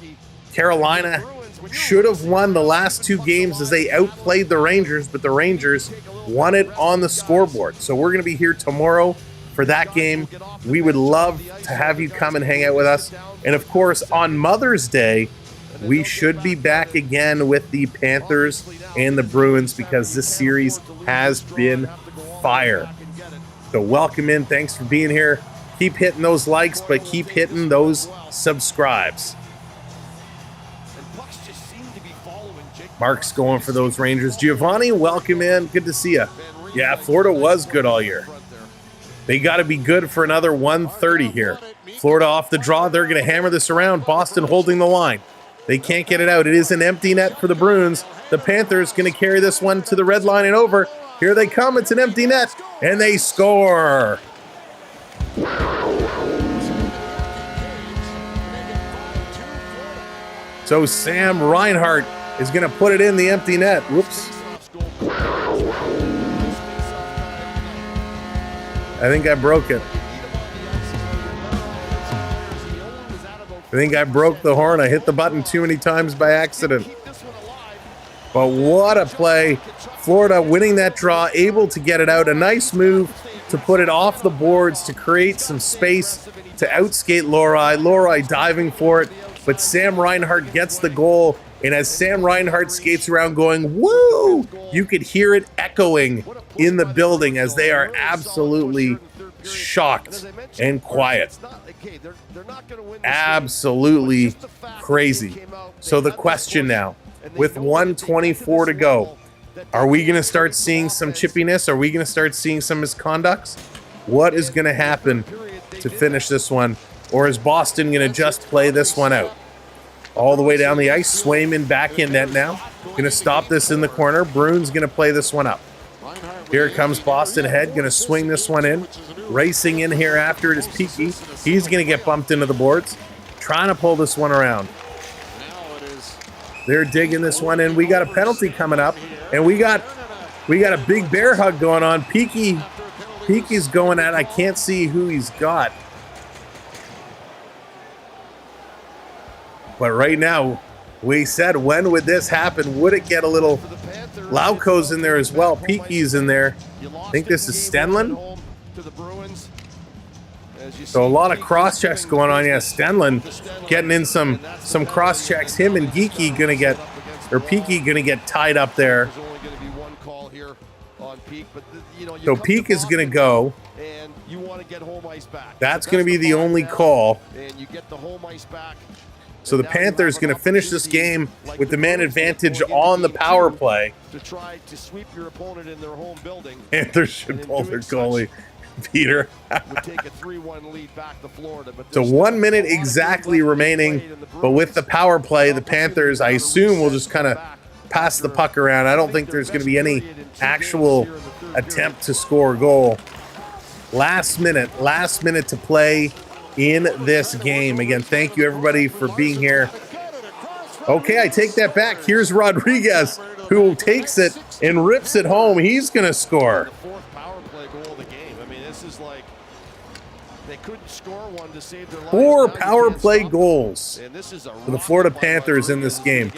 Carolina should have won the last 2 games as they outplayed the Rangers, but the Rangers won it on the scoreboard. So we're going to be here tomorrow for that game. We would love to have you come and hang out with us. And of course, on Mother's Day, we should be back again with the Panthers and the Bruins because this series has been fire. So welcome in. Thanks for being here. Keep hitting those likes, but keep hitting those subscribes. Mark's going for those Rangers. Giovanni, welcome in. Good to see you. Yeah, Florida was good all year. They got to be good for another 130 here. Florida off the draw. They're going to hammer this around. Boston holding the line. They can't get it out. It is an empty net for the Bruins. The Panthers going to carry this one to the red line and over. Here they come. It's an empty net, and they score. So Sam Reinhart is going to put it in the empty net. Whoops. I think I broke it. I think I broke the horn. I hit the button too many times by accident. But what a play. Florida winning that draw, able to get it out. A nice move to put it off the boards to create some space to outskate Lori. Lori diving for it, but Sam Reinhart gets the goal. And as Sam Reinhart skates around going, woo, you could hear it echoing in the building as they are absolutely shocked and quiet. Absolutely crazy. So the question now, with 1:24 to go, are we going to start seeing some chippiness? Are we going to start seeing some misconducts? What is going to happen to finish this one? Or is Boston going to just play this one out? All the way down the ice, Swayman back in net now. Going to stop this in the corner. Bruins going to play this one up. Here comes Boston ahead, going to swing this one in. Racing in here after it is Peaky. He's going to get bumped into the boards. Trying to pull this one around. They're digging this one in. We got a penalty coming up, and we got a big bear hug going on. Peaky Peaky's going at, I can't see who he's got. But right now, we said, when would this happen? Would it get a little... Lauko's in there as well. Peaky's in there. I think this is Stenlund. So a lot of cross checks going on. Yeah, Stenlund getting in some cross checks. Him and Geeky gonna get, or Peaky gonna get tied up there. So Peak is gonna go. That's gonna be the only call. So the Panthers going to finish this game with the man advantage on the power play. To try to sweep your opponent in their home building. Panthers should pull their goalie, Peter. Would take a 3-1 lead back to Florida. But so 1 minute exactly remaining, but with the power play, the Panthers, I assume, will just kind of pass the puck around. I don't think there's going to be any actual attempt to score a goal. Last minute to play in this game. Again, thank you everybody for being here. Okay, I take that back. Here's Rodriguez, who takes it and rips it home. He's going to score. The fourth power play goal of the game. I mean, this is like they couldn't score one to save their lives. 4 power play goals for the Florida Panthers in this game.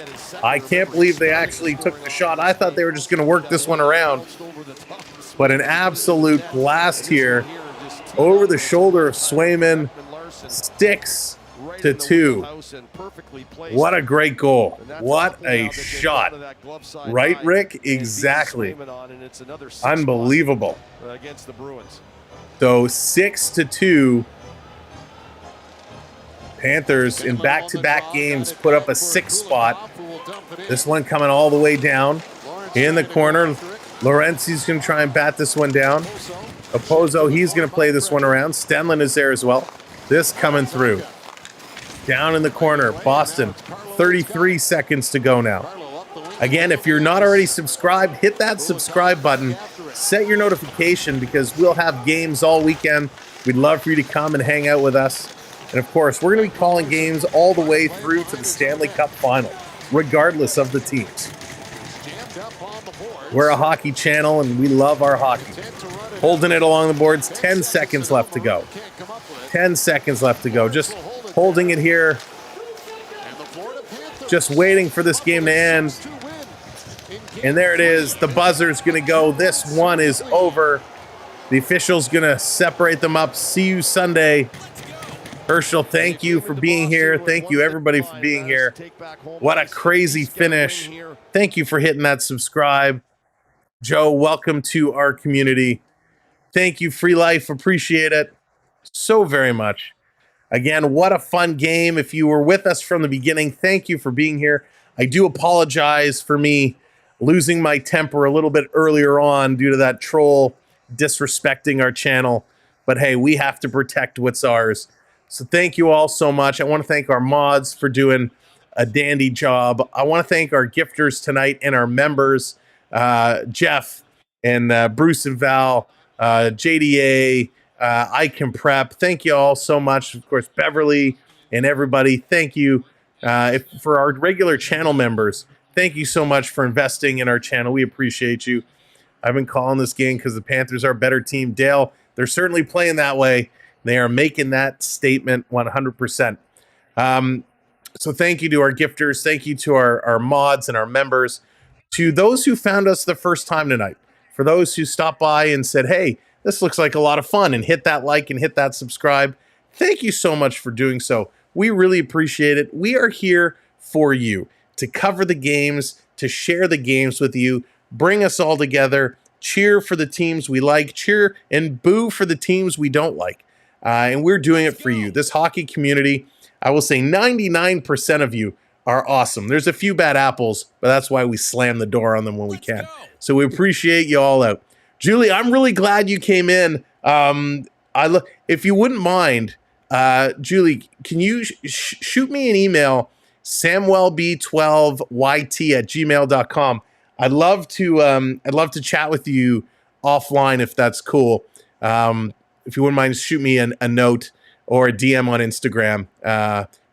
I can't believe they actually took the shot. I thought they were just going to work this one around. But an absolute blast here over the shoulder of Swayman. 6-2. What a great goal. What a shot. Right, Rick? Exactly. Unbelievable. Against the Bruins. So 6-2. Panthers in back-to-back games put up a 6 spot. This one coming all the way down in the corner. Lorenzi's going to try and bat this one down. Opozo, he's going to play this one around. Stenlund is there as well. This coming through. Down in the corner, Boston. 33 seconds to go now. Again, if you're not already subscribed, hit that subscribe button. Set your notification because we'll have games all weekend. We'd love for you to come and hang out with us. And of course, we're going to be calling games all the way through to the Stanley Cup final, regardless of the teams. We're a hockey channel and we love our hockey. Holding it along the boards, 10 seconds left to go. 10 seconds left to go. Just holding it here. Just waiting for this game to end. And there it is. The buzzer's going to go. This one is over. The official's going to separate them up. See you Sunday. Herschel, thank you for being here. Thank you, everybody, for being here. What a crazy finish. Thank you for hitting that subscribe. Joe, welcome to our community. Thank you, Free Life. Appreciate it so very much. Again, what a fun game. If you were with us from the beginning, thank you for being here. I do apologize for me losing my temper a little bit earlier on due to that troll disrespecting our channel. But hey, we have to protect what's ours. So thank you all so much. I want to thank our mods for doing a dandy job. I want to thank our gifters tonight and our members, Jeff and Bruce and Val, JDA, I Can Prep. Thank you all so much. Of course, Beverly and everybody. Thank you. For our regular channel members, thank you so much for investing in our channel. We appreciate you. I've been calling this game because the Panthers are a better team. Dale, they're certainly playing that way. They are making that statement 100%. So thank you to our gifters. Thank you to our mods and our members. To those who found us the first time tonight. For those who stopped by and said, hey, this looks like a lot of fun, and hit that like and hit that subscribe. Thank you so much for doing so. We really appreciate it. We are here for you to cover the games, to share the games with you, bring us all together, cheer for the teams we like, cheer and boo for the teams we don't like. And we're doing it for you. This hockey community, I will say 99% of you are awesome. There's a few bad apples, but that's why we slam the door on them when we can. So we appreciate you all out. Julie, I'm really glad you came in. If you wouldn't mind, Julie, can you shoot me an email, samwellb12yt@gmail.com. I'd love to chat with you offline if that's cool. If you wouldn't mind, shoot me a note or a DM on Instagram.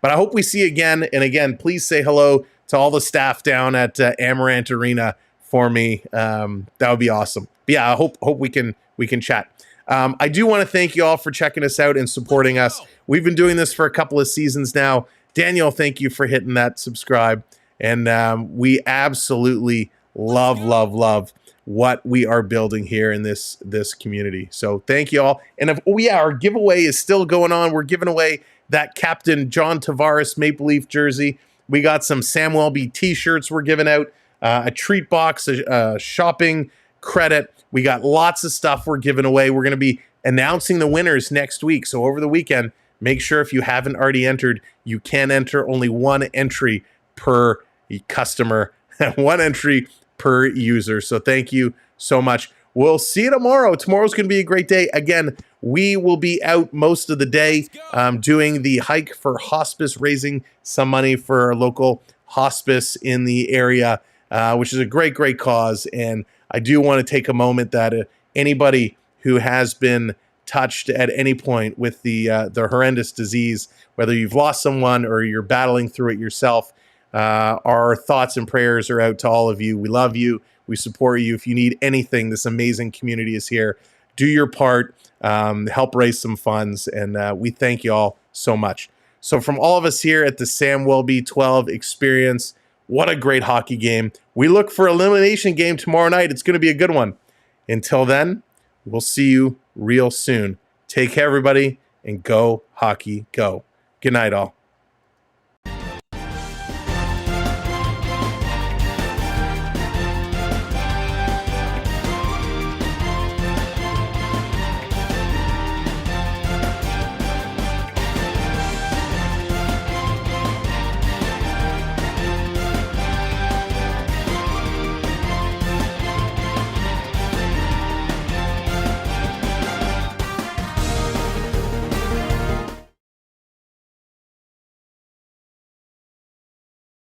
But I hope we see you again. And again, please say hello to all the staff down at Amaranth Arena for me. That would be awesome. But yeah, I hope we can chat. I do want to thank you all for checking us out and supporting us. We've been doing this for a couple of seasons now. Daniel, thank you for hitting that subscribe. And we absolutely love what we are building here in this community. So thank you all. And our giveaway is still going on. We're giving away that Captain John Tavares Maple Leaf jersey. We got some Sam Welby t-shirts we're giving out, a treat box, a shopping credit. We got lots of stuff we're giving away. We're going to be announcing the winners next week. So over the weekend, make sure if you haven't already entered, you can enter only one entry per customer, one entry per user. So thank you so much. We'll see you tomorrow. Tomorrow's going to be a great day. Again, we will be out most of the day doing the hike for hospice, raising some money for a local hospice in the area, which is a great cause. And I do want to take a moment that anybody who has been touched at any point with the horrendous disease, whether you've lost someone or you're battling through it yourself, our thoughts and prayers are out to all of you. We love you. We support you. If you need anything, this amazing community is here. Do your part. Help raise some funds. And we thank you all so much. So from all of us here at the Sam Welby 12 Experience, what a great hockey game. We look for elimination game tomorrow night. It's going to be a good one. Until then, we'll see you real soon. Take care, everybody, and go hockey, go. Good night, all.